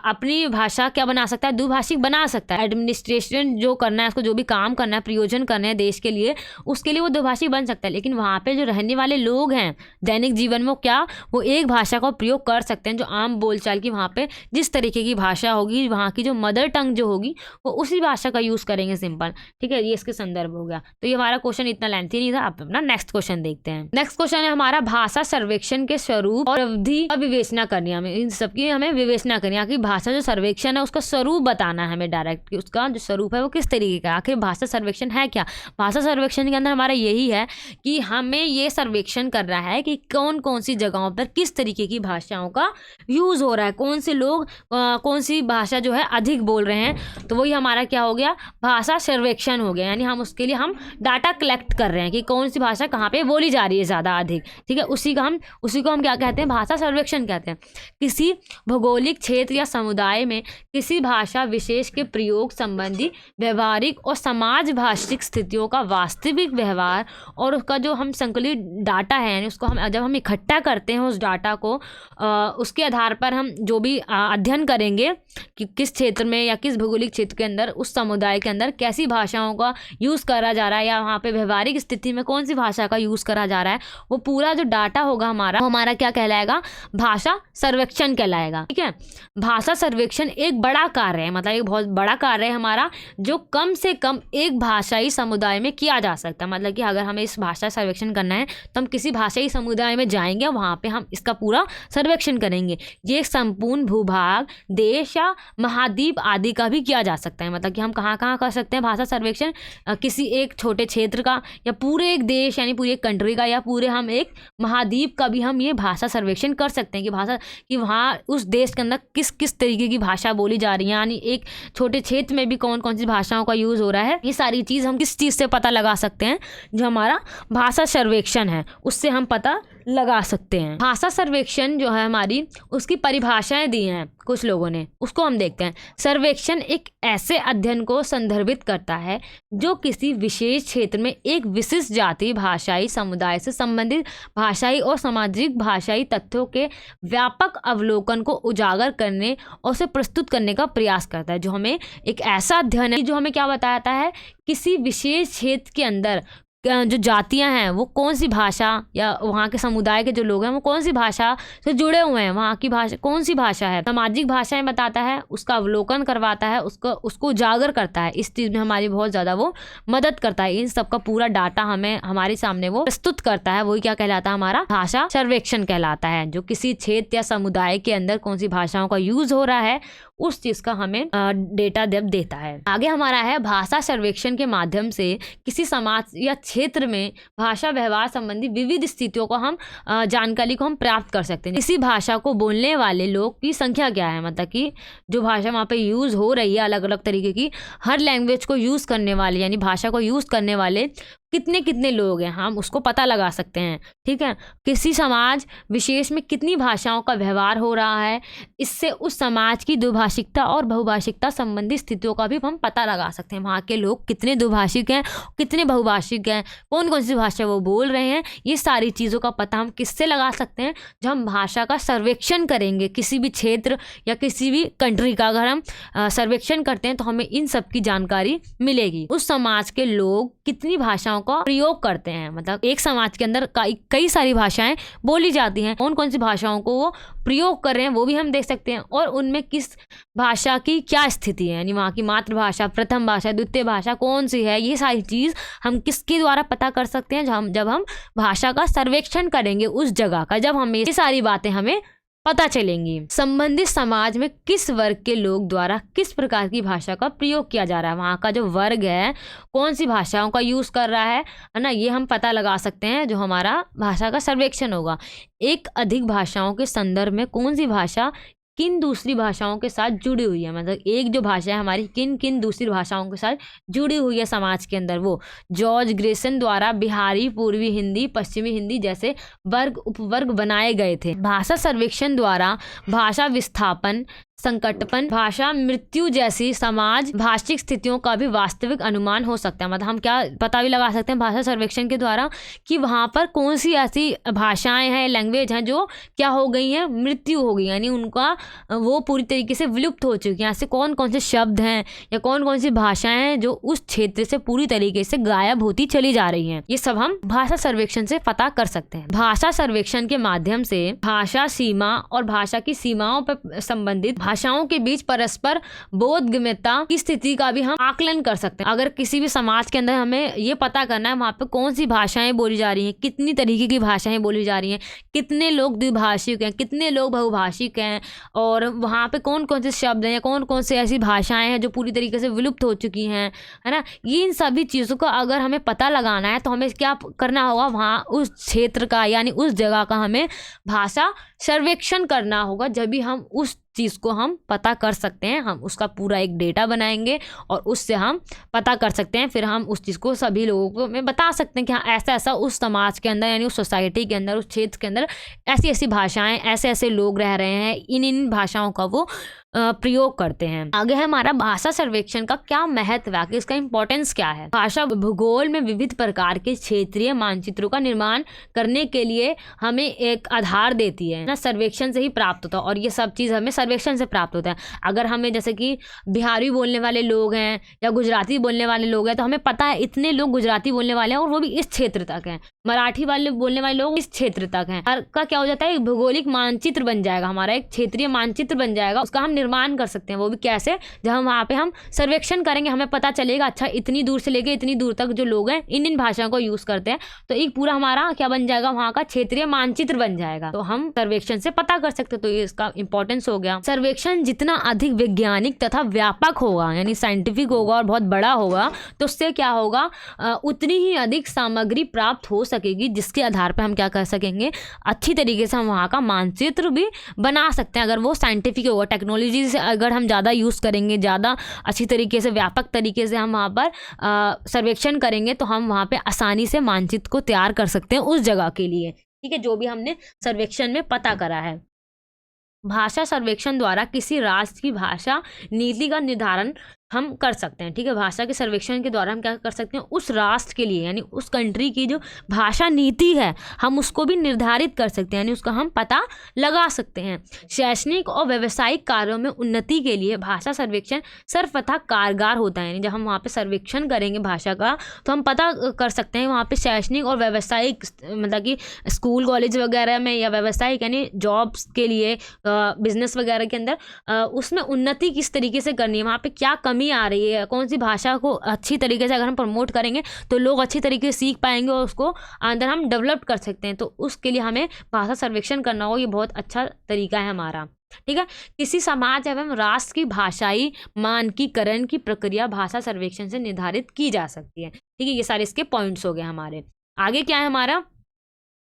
अपनी भाषा क्या बना सकता है, द्विभाषिक बना सकता है। एडमिनिस्ट्रेशन जो करना है, उसको जो भी काम करना है, प्रयोजन करना है देश के लिए, उसके लिए वो द्विभाषिक बन सकता है। लेकिन वहाँ पे जो रहने वाले लोग हैं दैनिक जीवन में वो एक भाषा का प्रयोग कर सकते हैं, जो आम बोलचाल की वहाँ पे जिस तरीके की भाषा होगी, वहाँ की जो मदर टंग जो होगी, वो उसी भाषा का यूज़ करेंगे, सिंपल। ठीक है, ये इसके संदर्भ हो गया। तो ये हमारा क्वेश्चन इतना लेंथी नहीं था। अब अपना नेक्स्ट क्वेश्चन देखते हैं। नेक्स्ट क्वेश्चन है हमारा, भाषा सर्वेक्षण के स्वरूप और अवधि का विवेचना करनी है। हमें इन सबकी हमें विवेचना करनी है। आखिर भाषा जो सर्वेक्षण है उसका स्वरूप बताना है हमें डायरेक्ट, कि उसका जो स्वरूप है वो किस तरीके का। आखिर भाषा सर्वेक्षण है क्या? भाषा सर्वेक्षण के अंदर हमारा यही है कि हमें ये सर्वेक्षण करना है कि कौन कौन सी जगहों पर किस तरीके की भाषाओं का यूज हो रहा है, कौन से लोग कौन सी भाषा जो है अधिक बोल रहे हैं। तो वही हमारा क्या हो गया, भाषा सर्वेक्षण हो गया। यानी हम उसके लिए हम डाटा कलेक्ट कर रहे हैं कि कौन सी भाषा कहाँ पे बोली जा रही है ज़्यादा अधिक। ठीक है, उसी को हम क्या कहते हैं, भाषा सर्वेक्षण कहते हैं। किसी भौगोलिक क्षेत्र या समुदाय में किसी भाषा विशेष के प्रयोग संबंधी व्यवहारिक और समाज भाषिक स्थितियों का वास्तविक व्यवहार और उसका जो हम संकलित डाटा है, यानी उसको जब हम इकट्ठा करते हैं उस डाटा को, उसके आधार पर हम जो भी अध्ययन करेंगे कि किस क्षेत्र में या किस भौगोलिक क्षेत्र के अंदर उस समुदाय के अंदर कैसी भाषाओं का यूज़ करा जा रहा है, या वहाँ पे व्यवहारिक स्थिति में कौन सी भाषा का यूज़ करा जा रहा है, वो पूरा जो डाटा होगा हमारा क्या कहलाएगा, भाषा सर्वेक्षण कहलाएगा। ठीक है, भाषा सर्वेक्षण एक बड़ा कार्य है, मतलब एक बहुत बड़ा कार्य है हमारा, जो कम से कम एक भाषाई समुदाय में किया जा सकता है। मतलब कि अगर हमें इस भाषा सर्वेक्षण करना है तो हम किसी भाषाई समुदाय में जाएंगे, वहाँ पे हम इसका पूरा सर्वेक्षण करेंगे। ये एक संपूर्ण भूभाग, देश या महाद्वीप आदि का भी किया जा सकता है। मतलब कि हम कहाँ कहाँ कर सकते हैं भाषा सर्वेक्षण, किसी एक छोटे क्षेत्र का, या पूरे एक देश यानी पूरी एक कंट्री का, या पूरे हम एक महाद्वीप का भी हम ये भाषा सर्वेक्षण कर सकते हैं कि वहाँ उस देश के अंदर किस किस तरीके की भाषा बोली जा रही है, यानी एक छोटे क्षेत्र में भी कौन कौन सी भाषाओं का यूज़ हो रहा है। ये सारी चीज़ हम किस चीज़ से पता लगा सकते हैं, जो हमारा भाषा सर्वेक्षण है उससे हम पता लगा सकते हैं। भाषा सर्वेक्षण जो है हमारी, उसकी परिभाषाएं दी हैं कुछ लोगों ने, उसको हम देखते हैं। सर्वेक्षण एक ऐसे अध्ययन को संदर्भित करता है जो किसी विशेष क्षेत्र में एक विशिष्ट जाति, भाषाई समुदाय से संबंधित भाषाई और सामाजिक भाषाई तथ्यों के व्यापक अवलोकन को उजागर करने और उसे प्रस्तुत करने का प्रयास करता है। जो हमें एक ऐसा अध्ययन है जो हमें क्या बताता है, किसी विशेष क्षेत्र के अंदर जो जातियां हैं वो कौन सी भाषा, या वहाँ के समुदाय के जो लोग हैं वो कौन सी भाषा से जुड़े हुए हैं, वहाँ की भाषा कौन सी भाषा है, सामाजिक भाषाएं बताता है, उसका अवलोकन करवाता है, उसको उजागर करता है। इस चीज़ में हमारी बहुत ज़्यादा वो मदद करता है। इन सब का पूरा डाटा हमें हमारे सामने वो प्रस्तुत करता है। वही क्या कहलाता है, हमारा भाषा सर्वेक्षण कहलाता है, जो किसी क्षेत्र या समुदाय के अंदर कौन सी भाषाओं का यूज हो रहा है उस चीज़ का हमें डेटा देता है। आगे हमारा है, भाषा सर्वेक्षण के माध्यम से किसी समाज या क्षेत्र में भाषा व्यवहार संबंधी विविध स्थितियों को हम जानकारी को हम प्राप्त कर सकते हैं। इसी भाषा को बोलने वाले लोग की संख्या क्या है, मतलब कि जो भाषा वहाँ पे यूज़ हो रही है अलग अलग तरीके की, हर लैंग्वेज को यूज़ करने वाले यानी भाषा को यूज़ करने वाले कितने लोग हैं, हम उसको पता लगा सकते हैं। ठीक है, किसी समाज विशेष में कितनी भाषाओं का व्यवहार हो रहा है, इससे उस समाज की द्विभाषिकता और बहुभाषिकता संबंधी स्थितियों का भी हम पता लगा सकते हैं। वहाँ के लोग कितने द्विभाषिक हैं, कितने बहुभाषिक हैं, कौन कौन सी भाषा वो बोल रहे हैं, ये सारी चीज़ों का पता हम किससे लगा सकते हैं, जब हम भाषा का सर्वेक्षण करेंगे। किसी भी क्षेत्र या किसी भी कंट्री का अगर हम सर्वेक्षण करते हैं तो हमें इन सब की जानकारी मिलेगी। उस समाज के लोग कितनी भाषाओं का प्रयोग करते हैं, मतलब एक समाज के अंदर कई सारी भाषाएं बोली जाती हैं, कौन कौन सी भाषाओं को वो प्रयोग कर रहे हैं वो भी हम देख सकते हैं, और उनमें किस भाषा की क्या स्थिति है, यानी वहाँ की मातृभाषा, प्रथम भाषा, द्वितीय भाषा कौन सी है, ये सारी चीज़ हम किसके द्वारा पता कर सकते हैं, जब हम भाषा का सर्वेक्षण करेंगे उस जगह का, जब हमें ये सारी बातें हमें पता चलेंगी। संबंधित समाज में किस वर्ग के लोग द्वारा किस प्रकार की भाषा का प्रयोग किया जा रहा है, वहाँ का जो वर्ग है कौन सी भाषाओं का यूज़ कर रहा है ना, ये हम पता लगा सकते हैं जो हमारा भाषा का सर्वेक्षण होगा। एक अधिक भाषाओं के संदर्भ में कौन सी भाषा किन दूसरी भाषाओं के साथ जुड़ी हुई है, मतलब एक जो भाषा है हमारी किन किन दूसरी भाषाओं के साथ जुड़ी हुई है समाज के अंदर, वो जॉर्ज ग्रेसन द्वारा बिहारी, पूर्वी हिंदी, पश्चिमी हिंदी जैसे वर्ग उपवर्ग बनाए गए थे। भाषा सर्वेक्षण द्वारा भाषा विस्थापन, संकटपन, भाषा मृत्यु जैसी समाज भाषिक स्थितियों का भी वास्तविक अनुमान हो सकता है। मतलब हम क्या पता भी लगा सकते हैं भाषा सर्वेक्षण के द्वारा कि वहाँ पर कौन सी ऐसी भाषाएं हैं, लैंग्वेज हैं जो क्या हो गई हैं, मृत्यु हो गई, यानी उनका वो पूरी तरीके से विलुप्त हो चुकी हैं। ऐसे कौन कौन से शब्द हैं या कौन कौन सी भाषाएं हैं जो उस क्षेत्र से पूरी तरीके से गायब होती चली जा रही हैं, ये सब हम भाषा सर्वेक्षण से पता कर सकते हैं। भाषा सर्वेक्षण के माध्यम से भाषा सीमा और भाषा की सीमाओं पर संबंधित भाषाओं के बीच परस्पर बोधगम्यता की स्थिति का भी हम आकलन कर सकते हैं। अगर किसी भी समाज के अंदर हमें ये पता करना है वहाँ पे कौन सी भाषाएं बोली जा रही हैं, कितनी तरीके की भाषाएं बोली जा रही हैं, कितने लोग द्विभाषिक हैं, कितने लोग बहुभाषिक हैं, और वहाँ पे कौन कौन से शब्द हैं या कौन कौन से ऐसी भाषाएं हैं जो पूरी तरीके से विलुप्त हो चुकी हैं, है ना। ये इन सभी चीज़ों का अगर हमें पता लगाना है तो हमें क्या करना होगा, वहाँ उस क्षेत्र का यानी उस जगह का हमें भाषा सर्वेक्षण करना होगा। जब भी हम उस चीज़ को हम पता कर सकते हैं, हम उसका पूरा एक डेटा बनाएंगे और उससे हम पता कर सकते हैं, फिर हम उस चीज़ को सभी लोगों को में बता सकते हैं कि हाँ ऐसा ऐसा उस समाज के अंदर यानी उस सोसाइटी के अंदर, उस क्षेत्र के अंदर ऐसी ऐसी भाषाएं, ऐसे ऐसे लोग रह रहे हैं, इन भाषाओं का वो प्रयोग करते हैं। आगे है हमारा भाषा सर्वेक्षण का क्या महत्व है, इसका इंपॉर्टेंस क्या है। भाषा भूगोल में विविध प्रकार के क्षेत्रीय मानचित्रों का निर्माण करने के लिए हमें एक आधार देती है ना, सर्वेक्षण से ही प्राप्त होता है, और ये सब चीज़ हमें सर्वेक्षण से प्राप्त होता है। अगर हमें जैसे कि बिहारी बोलने वाले लोग हैं या गुजराती बोलने वाले लोग हैं तो हमें पता है इतने लोग गुजराती बोलने वाले हैं और वो भी इस क्षेत्र तक हैं, मराठी वाले बोलने वाले लोग इस क्षेत्र तक हैं। हर का क्या हो जाता है, एक भौगोलिक मानचित्र बन जाएगा, हमारा एक क्षेत्रीय मानचित्र बन जाएगा। उसका हम निर्माण कर सकते हैं, वो भी कैसे, जब हम वहाँ पे हम सर्वेक्षण करेंगे हमें पता चलेगा अच्छा इतनी दूर से लेके इतनी दूर तक जो लोग हैं इन भाषाओं को यूज करते हैं, तो एक पूरा हमारा क्या बन जाएगा, वहाँ का क्षेत्रीय मानचित्र बन जाएगा। तो हम सर्वेक्षण से पता कर सकते हैं, तो ये इसका इंपॉर्टेंस हो गया। सर्वेक्षण जितना अधिक वैज्ञानिक तथा व्यापक होगा यानी साइंटिफिक होगा और बहुत बड़ा होगा तो उससे क्या होगा, उतनी ही अधिक सामग्री प्राप्त हो सकेगी, जिसके आधार पर हम क्या कर सकेंगे, अच्छी तरीके से हम वहाँ का मानचित्र भी बना सकते हैं। अगर वो साइंटिफिक होगा, टेक्नोलॉजी से अगर हम ज़्यादा यूज़ करेंगे, ज़्यादा अच्छी तरीके से व्यापक तरीके से हम वहाँ पर सर्वेक्षण करेंगे तो हम वहाँ पे आसानी से मानचित्र को तैयार कर सकते हैं उस जगह के लिए, ठीक है, जो भी हमने सर्वेक्षण में पता करा है। भाषा सर्वेक्षण द्वारा किसी राष्ट्र की भाषा नीति का निर्धारण हम कर सकते हैं, ठीक है। भाषा के सर्वेक्षण के द्वारा हम क्या कर सकते हैं, उस राष्ट्र के लिए यानी उस कंट्री की जो भाषा नीति है हम उसको भी निर्धारित कर सकते हैं, यानी उसका हम पता लगा सकते हैं। शैक्षणिक और व्यावसायिक कार्यों में उन्नति के लिए भाषा सर्वेक्षण सर्वथा कारगर होता है। यानी जब हम वहाँ पे सर्वेक्षण करेंगे भाषा का तो हम पता कर सकते हैं वहाँ पे शैक्षणिक और व्यावसायिक मतलब कि स्कूल कॉलेज वगैरह में या व्यावसायिक यानी जॉब्स के लिए, बिजनेस वगैरह के अंदर उसमें उन्नति किस तरीके से करनी है, वहाँ पे क्या कमी आ रही है, कौन सी भाषा को अच्छी तरीके से अगर हम प्रमोट करेंगे तो लोग अच्छी तरीके से सीख पाएंगे और उसको अंदर हम डेवलप कर सकते हैं। तो उसके लिए हमें भाषा सर्वेक्षण करना हो, ये बहुत अच्छा तरीका है हमारा, ठीक है। किसी समाज एवं राष्ट्र की भाषाई मानकीकरण की प्रक्रिया भाषा सर्वेक्षण से निर्धारित की जा सकती है, ठीक है। ये सारे इसके पॉइंट्स हो गए हमारे। आगे क्या है हमारा,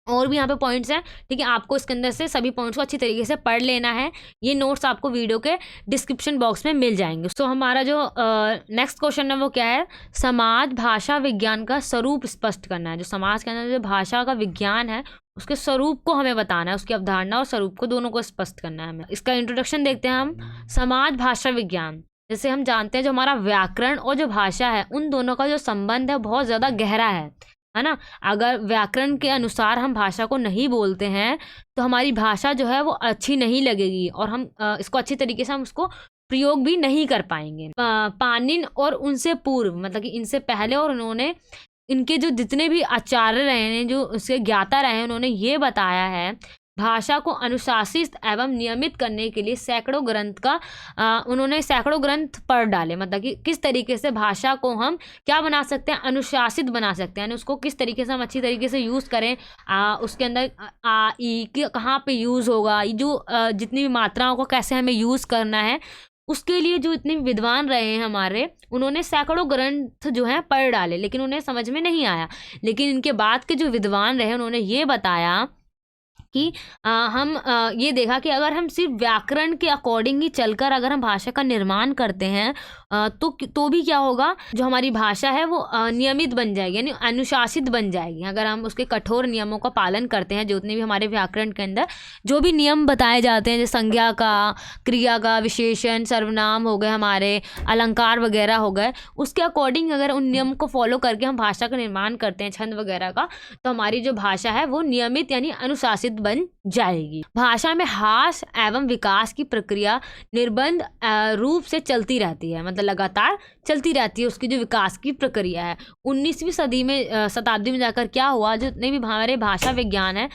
और भी यहाँ पे पॉइंट्स हैं, ठीक है। आपको इसके अंदर से सभी पॉइंट्स को अच्छी तरीके से पढ़ लेना है। ये नोट्स आपको वीडियो के डिस्क्रिप्शन बॉक्स में मिल जाएंगे। तो हमारा जो नेक्स्ट क्वेश्चन है वो क्या है, समाज भाषा विज्ञान का स्वरूप स्पष्ट करना है। जो समाज के अंदर जो भाषा का विज्ञान है उसके स्वरूप को हमें बताना है, उसकी अवधारणा और स्वरूप को दोनों को स्पष्ट करना है हमें। इसका इंट्रोडक्शन देखते हैं हम। समाज भाषा विज्ञान, जैसे हम जानते हैं जो हमारा व्याकरण और जो भाषा है उन दोनों का जो संबंध है बहुत ज़्यादा गहरा है ना। अगर व्याकरण के अनुसार हम भाषा को नहीं बोलते हैं तो हमारी भाषा जो है वो अच्छी नहीं लगेगी और हम इसको अच्छी तरीके से हम उसको प्रयोग भी नहीं कर पाएंगे। पाणिनि और उनसे पूर्व मतलब कि इनसे पहले और उन्होंने इनके जो जितने भी आचार्य रहे हैं, जो उसके ज्ञाता रहे हैं, उन्होंने ये बताया है भाषा को अनुशासित एवं नियमित करने के लिए सैकड़ों ग्रंथ का उन्होंने सैकड़ों ग्रंथ पढ़ डाले। मतलब कि किस तरीके से भाषा को हम क्या बना सकते हैं, अनुशासित बना सकते हैं, यानी उसको किस तरीके से हम अच्छी तरीके से यूज़ करें। उसके अंदर आ ई कहाँ पे यूज़ होगा, जो जितनी भी मात्राओं को कैसे हमें यूज़ करना है, उसके लिए जो इतने विद्वान रहे हैं हमारे, उन्होंने सैकड़ों ग्रंथ जो हैं पढ़ डाले, लेकिन उन्हें समझ में नहीं आया। लेकिन इनके बाद के जो विद्वान रहे उन्होंने ये बताया कि हम ये देखा कि अगर हम सिर्फ व्याकरण के अकॉर्डिंग ही चलकर अगर हम भाषा का निर्माण करते हैं तो भी क्या होगा, जो हमारी भाषा है वो नियमित बन जाएगी, यानी अनुशासित बन जाएगी। अगर हम उसके कठोर नियमों का पालन करते हैं, जितने भी हमारे व्याकरण के अंदर जो भी नियम बताए जाते हैं, जैसे संज्ञा का, क्रिया का, विशेषण, सर्वनाम हो गए, हमारे अलंकार वगैरह हो गए, उसके अकॉर्डिंग अगर उन नियम को फॉलो करके हम भाषा का निर्माण करते हैं, छंद वगैरह का, तो हमारी जो भाषा है वो नियमित यानी अनुशासित बन जाएगी। भाषा में ह्रास एवं विकास की प्रक्रिया निर्बंध रूप से चलती रहती है, मतलब लगातार चलती रहती है उसकी जो विकास की प्रक्रिया है। 19वीं सदी में शताब्दी में जाकर क्या हुआ, जितने भी हमारे भाषा विज्ञान है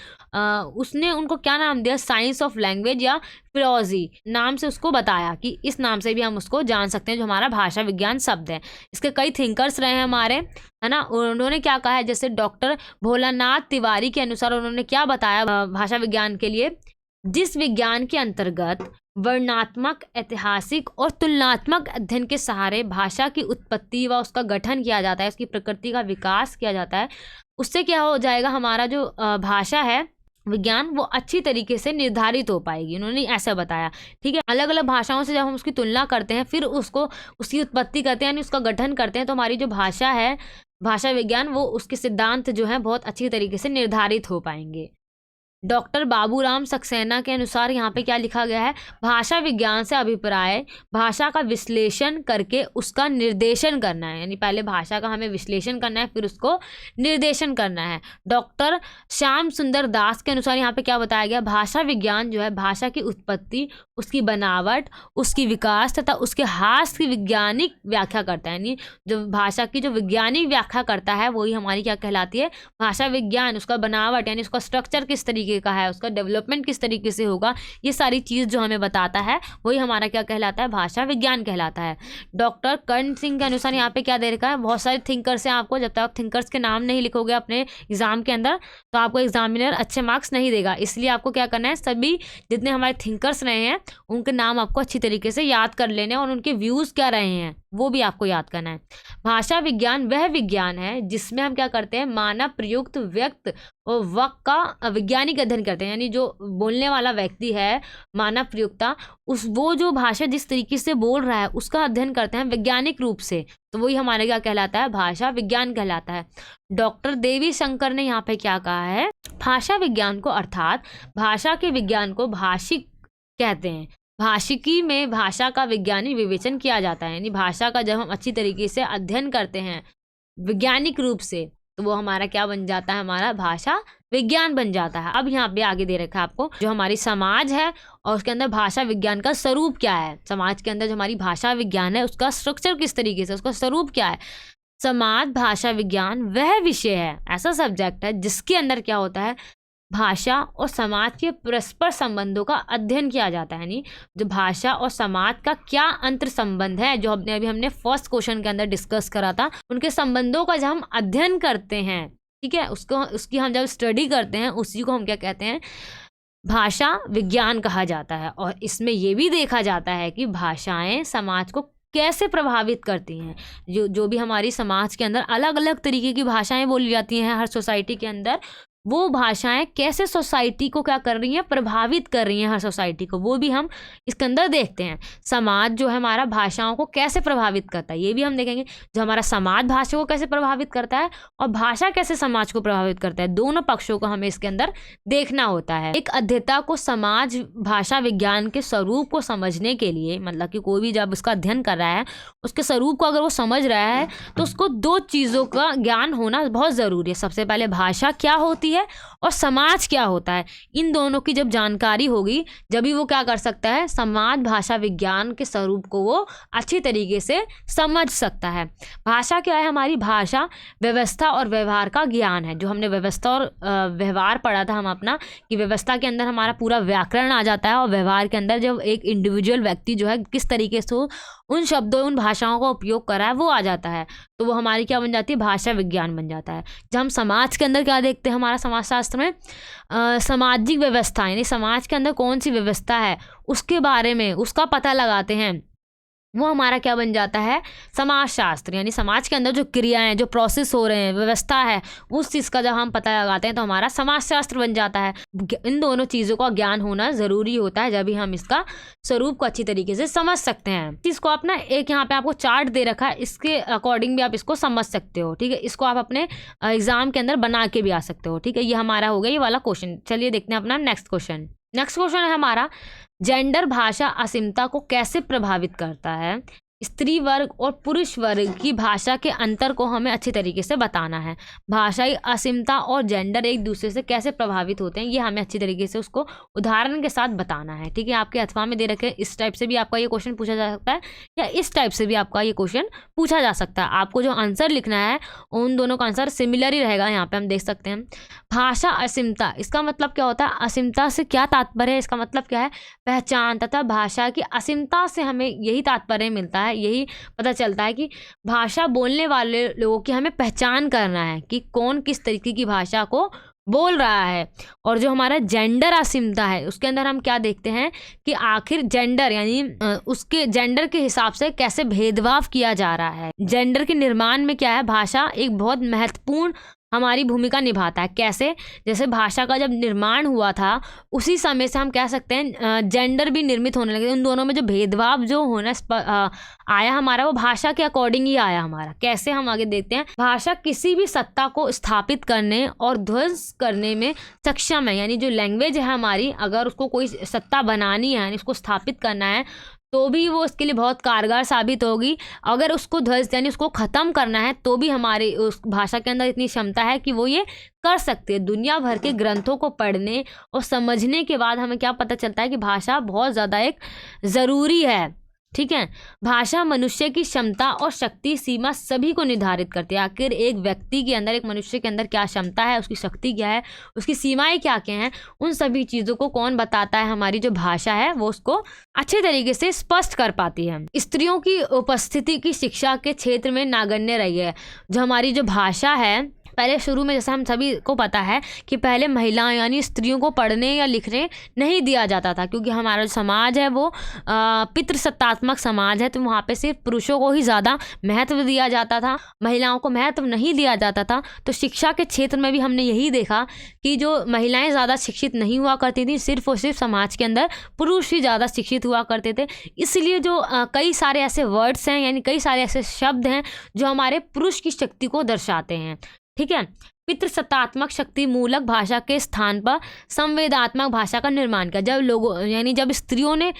उसने उनको क्या नाम दिया, साइंस ऑफ लैंग्वेज या फिलोलॉजी नाम से उसको बताया कि इस नाम से भी हम उसको जान सकते हैं, जो हमारा भाषा विज्ञान शब्द है। इसके कई थिंकर्स रहे हैं हमारे, है ना। उन्होंने क्या कहा है, जैसे डॉक्टर भोलानाथ तिवारी के अनुसार उन्होंने क्या बताया भाषा विज्ञान के लिए, जिस विज्ञान के अंतर्गत वर्णनात्मक, ऐतिहासिक और तुलनात्मक अध्ययन के सहारे भाषा की उत्पत्ति व उसका गठन किया जाता है, उसकी प्रकृति का विकास किया जाता है, उससे क्या हो जाएगा, हमारा जो भाषा है विज्ञान वो अच्छी तरीके से निर्धारित हो पाएगी। उन्होंने ऐसा बताया, ठीक है। अलग अलग भाषाओं से जब हम उसकी तुलना करते हैं, फिर उसको उसकी उत्पत्ति करते हैं यानी उसका गठन करते हैं, तो हमारी जो भाषा है, भाषा विज्ञान, वो उसके सिद्धांत जो है बहुत अच्छी तरीके से निर्धारित हो पाएंगे। डॉक्टर बाबूराम सक्सेना के अनुसार यहाँ पे क्या लिखा गया है, भाषा विज्ञान से अभिप्राय भाषा का विश्लेषण करके उसका निर्देशन करना है, यानी पहले भाषा का हमें विश्लेषण करना है, फिर उसको निर्देशन करना है। डॉक्टर श्याम सुंदर दास के अनुसार यहाँ पे क्या बताया गया, भाषा विज्ञान जो है भाषा की उत्पत्ति, उसकी बनावट, उसकी विकास तथा उसके ह्रास की वैज्ञानिक व्याख्या करता है, यानी जो भाषा की जो वैज्ञानिक व्याख्या करता है वही हमारी क्या कहलाती है, भाषा विज्ञान। उसका बनावट यानी उसका स्ट्रक्चर किस तरीके का है, उसका डेवलपमेंट किस तरीके से होगा, ये सारी चीज जो हमें बताता है वही हमारा क्या कहलाता है, भाषा विज्ञान कहलाता है। डॉक्टर कर्ण सिंह के अनुसार यहाँ पे क्या दे रखा है, बहुत सारे थिंकर्स हैं, आपको जब तक आप थिंकर्स के नाम नहीं लिखोगे अपने एग्जाम के अंदर तो आपको एग्जामिनर अच्छे मार्क्स नहीं देगा। इसलिए आपको क्या करना है, सभी जितने हमारे थिंकर्स रहे हैं उनके नाम आपको अच्छी तरीके से याद कर लेने और उनके व्यूज क्या रहे हैं वो भी आपको याद करना है। भाषा विज्ञान वह विज्ञान है जिसमें हम क्या करते हैं, मानव प्रयुक्त व्यक्त और वाक् का वैज्ञानिक अध्ययन करते हैं, यानी जो बोलने वाला व्यक्ति है, मानव प्रयुक्ता, वो जो भाषा जिस तरीके से बोल रहा है उसका अध्ययन करते हैं वैज्ञानिक रूप से, तो वही हमारे क्या कहलाता है, भाषा विज्ञान कहलाता है। डॉक्टर देवी शंकर ने यहाँ पे क्या कहा है, भाषा विज्ञान को अर्थात भाषा के विज्ञान को भाषिक कहते हैं। भाषिकी में भाषा का वैज्ञानिक विवेचन किया जाता है, यानी भाषा का जब हम अच्छी तरीके से अध्ययन करते हैं वैज्ञानिक रूप से तो वो हमारा क्या बन जाता है, हमारा भाषा विज्ञान बन जाता है। अब यहाँ पे आगे दे रखा है आपको, जो हमारी समाज है और उसके अंदर भाषा विज्ञान का स्वरूप क्या है, समाज के अंदर जो हमारी भाषा विज्ञान है उसका स्ट्रक्चर किस तरीके से, उसका स्वरूप क्या है। समाज भाषा विज्ञान वह विषय है, ऐसा सब्जेक्ट है जिसके अंदर क्या होता है, भाषा और समाज के परस्पर संबंधों का अध्ययन किया जाता है, यानी जो भाषा और समाज का क्या अंतर संबंध है, जो हमने फर्स्ट क्वेश्चन के अंदर डिस्कस करा था, उनके संबंधों का जब हम अध्ययन करते हैं, ठीक है, उसकी हम जब स्टडी करते हैं उसी को हम क्या कहते हैं, भाषा विज्ञान कहा जाता है। और इसमें ये भी देखा जाता है कि भाषाएं समाज को कैसे प्रभावित करती हैं, जो भी हमारी समाज के अंदर अलग अलग तरीके की भाषाएं बोली जाती हैं हर सोसाइटी के अंदर, वो भाषाएं कैसे सोसाइटी को क्या कर रही हैं, प्रभावित कर रही हैं हर सोसाइटी को, वो भी हम इसके अंदर देखते हैं। समाज जो है हमारा भाषाओं को कैसे प्रभावित करता है ये भी हम देखेंगे, जो हमारा समाज भाषा को कैसे प्रभावित करता है और भाषा कैसे समाज को प्रभावित करता है, दोनों पक्षों को हमें इसके अंदर देखना होता है। एक अध्येता को समाज भाषा विज्ञान के स्वरूप को समझने के लिए, मतलब कि कोई भी जब उसका अध्ययन कर रहा है उसके स्वरूप को अगर वो समझ रहा है तो उसको दो चीज़ों का ज्ञान होना बहुत ज़रूरी है। सबसे पहले भाषा क्या होती है और समाज क्या होता है, इन दोनों की जब जानकारी होगी जब भी वो क्या कर सकता है, समाज भाषा विज्ञान के स्वरूप को वो अच्छी तरीके से समझ सकता है। भाषा क्या है, हमारी भाषा व्यवस्था और व्यवहार का ज्ञान है। जो हमने व्यवस्था और व्यवहार पढ़ा था हम अपना, कि व्यवस्था के अंदर हमारा पूरा व्याकरण आ जाता है और व्यवहार के अंदर जब एक इंडिविजुअल व्यक्ति जो है किस तरीके से उन शब्दों उन भाषाओं का उपयोग करा है वो आ जाता है, तो वो हमारी क्या बन जाती है, भाषा विज्ञान बन जाता है। जब हम समाज के अंदर क्या देखते हैं, हमारा समाजशास्त्र में सामाजिक व्यवस्था, यानी समाज के अंदर कौन सी व्यवस्था है उसके बारे में उसका पता लगाते हैं, वो हमारा क्या बन जाता है, समाजशास्त्र। यानी समाज के अंदर जो क्रियाएं, जो प्रोसेस हो रहे हैं, व्यवस्था है, उस चीज़ का जब हम पता लगाते हैं तो हमारा समाजशास्त्र बन जाता है। इन दोनों चीज़ों का ज्ञान होना ज़रूरी होता है, जब भी हम इसका स्वरूप को अच्छी तरीके से समझ सकते हैं। इसको आप ना एक यहाँ पे आपको चार्ट दे रखा है, इसके अकॉर्डिंग भी आप इसको समझ सकते हो, ठीक है। इसको आप अपने एग्जाम के अंदर बना के भी आ सकते हो, ठीक है। ये हमारा हो गया ये वाला क्वेश्चन। चलिए देखते हैं अपना नेक्स्ट क्वेश्चन। नेक्स्ट क्वेश्चन है हमारा, जेंडर भाषा असीमता को कैसे प्रभावित करता है। स्त्री वर्ग और पुरुष वर्ग की भाषा के अंतर को हमें अच्छी तरीके से बताना है। भाषाई असीमता और जेंडर एक दूसरे से कैसे प्रभावित होते हैं, ये हमें अच्छी तरीके से उसको उदाहरण के साथ बताना है, ठीक है। आपके अथवा में दे रखे इस टाइप से भी आपका ये क्वेश्चन पूछा जा सकता है, या इस टाइप से भी आपका ये क्वेश्चन पूछा जा सकता है। आपको जो आंसर लिखना है उन दोनों का आंसर सिमिलर ही रहेगा। यहाँ पे हम देख सकते हैं भाषा असीमता, इसका मतलब क्या होता है, असीमता से क्या तात्पर्य है, इसका मतलब क्या है, पहचान तथा भाषा की असीमता से हमें यही तात्पर्य मिलता है, यही पता चलता है कि भाषा बोलने वाले लोगों की हमें पहचान करना है कि कौन किस तरीके की भाषा को बोल रहा है। और जो हमारा जेंडर असीमता है उसके अंदर हम क्या देखते हैं कि आखिर जेंडर यानी उसके जेंडर के हिसाब से कैसे भेदभाव किया जा रहा है। जेंडर के निर्माण में क्या है, भाषा एक बहुत महत्वपूर्ण हमारी भूमिका निभाता है। कैसे, जैसे भाषा का जब निर्माण हुआ था उसी समय से हम कह सकते हैं जेंडर भी निर्मित होने लगे। उन दोनों में जो भेदभाव जो होना आया हमारा, वो भाषा के अकॉर्डिंग ही आया हमारा। कैसे, हम आगे देखते हैं। भाषा किसी भी सत्ता को स्थापित करने और ध्वंस करने में सक्षम है। यानी जो लैंग्वेज है हमारी, अगर उसको कोई सत्ता बनानी है यानी उसको स्थापित करना है तो भी वो इसके लिए बहुत कारगर साबित होगी। अगर उसको ध्वस्त यानी उसको ख़त्म करना है तो भी हमारी उस भाषा के अंदर इतनी क्षमता है कि वो ये कर सकते हैं। दुनिया भर के ग्रंथों को पढ़ने और समझने के बाद हमें क्या पता चलता है कि भाषा बहुत ज़्यादा एक ज़रूरी है, ठीक है। भाषा मनुष्य की क्षमता और शक्ति सीमा सभी को निर्धारित करती है। आखिर एक व्यक्ति के अंदर, एक मनुष्य के अंदर क्या क्षमता है, उसकी शक्ति क्या है, उसकी सीमाएं क्या क्या हैं, उन सभी चीज़ों को कौन बताता है, हमारी जो भाषा है वो उसको अच्छे तरीके से स्पष्ट कर पाती है। स्त्रियों की उपस्थिति की शिक्षा के क्षेत्र में नागण्य रही है। जो हमारी जो भाषा है, पहले शुरू में जैसा हम सभी को पता है कि पहले महिलाएं यानी स्त्रियों को पढ़ने या लिखने नहीं दिया जाता था, क्योंकि हमारा जो समाज है वो पितृसत्तात्मक समाज है, तो वहाँ पे सिर्फ पुरुषों को ही ज़्यादा महत्व दिया जाता था, महिलाओं को महत्व नहीं दिया जाता था। तो शिक्षा के क्षेत्र में भी हमने यही देखा कि जो महिलाएं ज़्यादा शिक्षित नहीं हुआ करती थी, सिर्फ और सिर्फ समाज के अंदर पुरुष ही ज़्यादा शिक्षित हुआ करते थे। इसलिए जो कई सारे ऐसे वर्ड्स हैं यानी कई सारे ऐसे शब्द हैं जो हमारे पुरुष की शक्ति को दर्शाते हैं, ठीक है। पितृसत्तात्मक शक्ति मूलक भाषा के स्थान पर संवेदात्मक भाषा का निर्माण किया। जब लोगों यानी जब स्त्रियों ने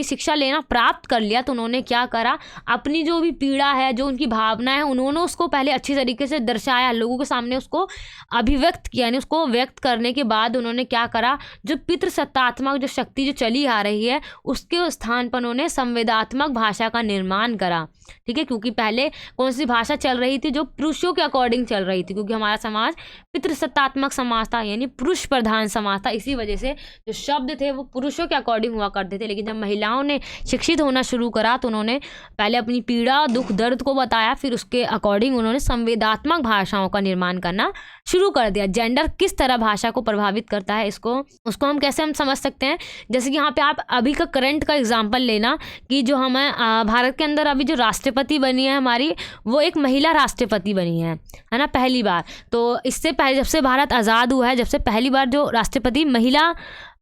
शिक्षा लेना प्राप्त कर लिया तो उन्होंने क्या करा, अपनी जो भी पीड़ा है, जो उनकी भावना है, उन्होंने उसको पहले अच्छी तरीके से दर्शाया, लोगों के सामने उसको अभिव्यक्त किया। यानी उसको व्यक्त करने के बाद उन्होंने क्या करा, जो पितृसत्तात्मक जो शक्ति जो चली आ रही है उसके स्थान पर उन्होंने संवेदात्मक भाषा का निर्माण करा, ठीक है। क्योंकि पहले कौन सी भाषा चल रही थी, जो पुरुषों के अकॉर्डिंग चल रही थी, क्योंकि हमारा समाज पितृसत्तात्मक समाज था यानी पुरुष प्रधान समाज था। इसी वजह से जो शब्द थे वो पुरुषों के अकॉर्डिंग हुआ करते थे। लेकिन जब महिलाओं ने शिक्षित होना शुरू करा तो उन्होंने पहले अपनी पीड़ा, दुख, दर्द को बताया, फिर उसके अकॉर्डिंग उन्होंने संवेदात्मक भाषाओं का निर्माण करना शुरू कर दिया। जेंडर किस तरह भाषा को प्रभावित करता है, उसको हम कैसे समझ सकते हैं। जैसे कि यहाँ पे आप अभी का करंट का एग्जाम्पल लेना कि जो हमें भारत के अंदर अभी जो राष्ट्रपति बनी है हमारी, वो एक महिला राष्ट्रपति बनी है ना, पहली बार। तो इससे पहले जब से भारत आज़ाद हुआ है, जब से पहली बार जो राष्ट्रपति महिला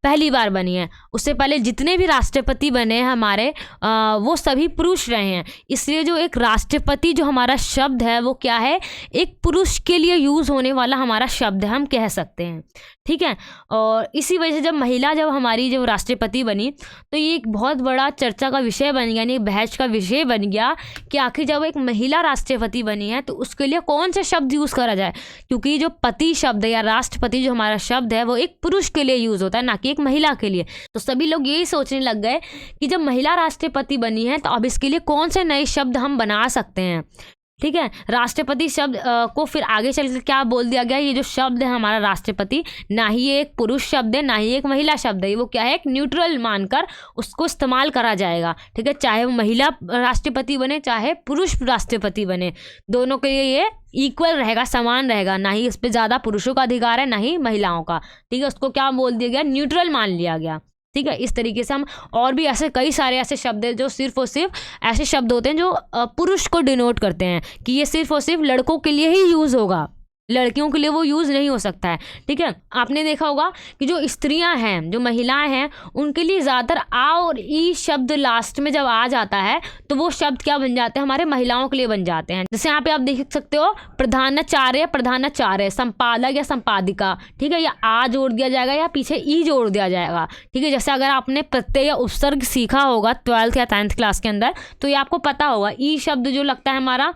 पहली बार बनी है, उससे पहले जितने भी राष्ट्रपति बने हैं हमारे वो सभी पुरुष रहे हैं। इसलिए जो एक राष्ट्रपति जो हमारा शब्द है वो क्या है, एक पुरुष के लिए यूज़ होने वाला हमारा शब्द है, हम कह सकते हैं, ठीक है। और इसी वजह से जब हमारी जो राष्ट्रपति बनी तो ये एक बहुत बड़ा चर्चा का विषय बन गया, यानी बहस का विषय बन गया कि आखिर जब एक महिला राष्ट्रपति बनी है तो उसके लिए कौन से शब्द यूज़ करा जाए, क्योंकि जो पति शब्द या राष्ट्रपति जो हमारा शब्द है वो एक पुरुष के लिए यूज़ होता है, ना कि एक महिला के लिए। तो सभी लोग यही सोचने लग गए कि जब महिला राष्ट्रपति बनी है तो अब इसके लिए कौन से नए शब्द हम बना सकते हैं, ठीक है। राष्ट्रपति शब्द को फिर आगे चल कर क्या बोल दिया गया, ये जो शब्द है हमारा राष्ट्रपति, ना ही ये एक पुरुष शब्द है ना ही एक महिला शब्द है, वो क्या है, एक न्यूट्रल मानकर उसको इस्तेमाल करा जाएगा, ठीक है। चाहे वो महिला राष्ट्रपति बने चाहे पुरुष राष्ट्रपति बने, दोनों के लिए ये इक्वल रहेगा, समान रहेगा, ना ही इस पर ज़्यादा पुरुषों का अधिकार है ना ही महिलाओं का, ठीक है। उसको क्या बोल दिया गया, न्यूट्रल मान लिया गया, ठीक है। इस तरीके से हम और भी ऐसे कई सारे ऐसे शब्द हैं जो सिर्फ और सिर्फ ऐसे शब्द होते हैं जो पुरुष को डिनोट करते हैं कि ये सिर्फ और सिर्फ लड़कों के लिए ही यूज़ होगा, लड़कियों के लिए वो यूज़ नहीं हो सकता है, ठीक है। आपने देखा होगा कि जो स्त्रियां हैं, जो महिलाएं हैं, उनके लिए ज़्यादातर आ और ई शब्द लास्ट में जब आ जाता है तो वो शब्द क्या बन जाते हैं, हमारे महिलाओं के लिए बन जाते हैं। जैसे यहाँ पे आप देख सकते हो प्रधानाचार्य, प्रधानाचार्य, संपादक या संपादिका, ठीक है, या आ जोड़ दिया जाएगा या पीछे ई जोड़ दिया जाएगा, ठीक है। जैसे अगर आपने प्रत्यय या उपसर्ग सीखा होगा 12th या 10th क्लास के अंदर तो ये आपको पता होगा, ई शब्द जो लगता है हमारा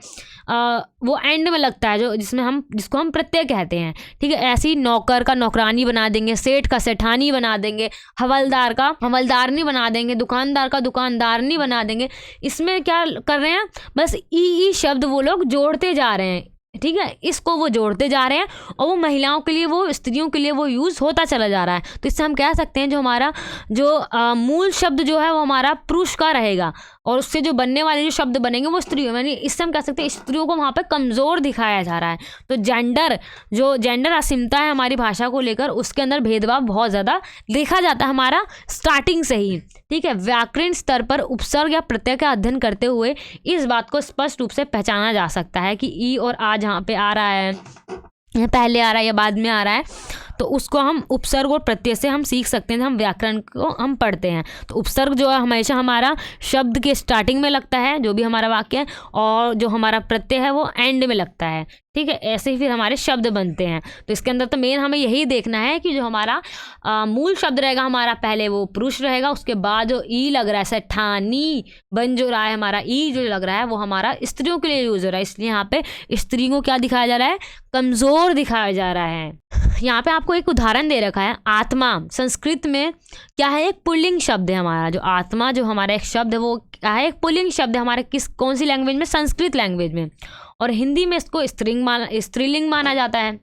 वो एंड में लगता है, जो जिसको हम प्रत्यय कहते हैं, ठीक है। ऐसे ही नौकर का नौकरानी बना देंगे, सेठ का सेठानी बना देंगे, हवलदार का हवलदारनी बना देंगे, दुकानदार का दुकानदारनी बना देंगे। इसमें क्या कर रहे हैं, बस ई शब्द वो लोग जोड़ते जा रहे हैं, ठीक है, इसको वो जोड़ते जा रहे हैं और वो महिलाओं के लिए, वो स्त्रियों के लिए वो यूज़ होता चला जा रहा है। तो इससे हम कह सकते हैं जो हमारा जो मूल शब्द जो है वो हमारा पुरुष का रहेगा और उससे जो बनने वाले जो शब्द बनेंगे वो स्त्रियों, यानी इससे हम कह सकते हैं स्त्रियों को वहाँ पे कमज़ोर दिखाया जा रहा है। तो जेंडर असीमता है हमारी भाषा को लेकर, उसके अंदर भेदभाव बहुत ज़्यादा देखा जाता है हमारा स्टार्टिंग से ही, ठीक है। व्याकरण स्तर पर उपसर्ग या प्रत्यय का अध्ययन करते हुए इस बात को स्पष्ट रूप से पहचाना जा सकता है कि ई और आ जहाँ पे आ रहा है, या पहले आ रहा है या बाद में आ रहा है, तो उसको हम उपसर्ग और प्रत्यय से हम सीख सकते हैं। हम व्याकरण को हम पढ़ते हैं तो उपसर्ग जो है हमेशा हमारा शब्द के स्टार्टिंग में लगता है, जो भी हमारा वाक्य है, और जो हमारा प्रत्यय है वो एंड में लगता है, ठीक है। ऐसे ही फिर हमारे शब्द बनते हैं। तो इसके अंदर तो मेन हमें यही देखना है कि जो हमारा मूल शब्द रहेगा हमारा, पहले वो पुरुष रहेगा, उसके बाद जो ई लग रहा है, सेठानी बन जो रहा है, हमारा ई जो लग रहा है वो हमारा स्त्रियों के लिए यूज हो रहा है। इसलिए यहाँ पे स्त्री को क्या दिखाया जा रहा है, कमज़ोर दिखाया जा रहा है। यहाँ पे आपको एक उदाहरण दे रखा है, आत्मा संस्कृत में क्या है, एक पुल्लिंग शब्द है हमारा। जो आत्मा जो हमारा एक शब्द है वो क्या है, एक पुल्लिंग शब्द है हमारे कौन सी लैंग्वेज में, संस्कृत लैंग्वेज में, और हिंदी में इसको स्त्रीलिंग माना जाता है।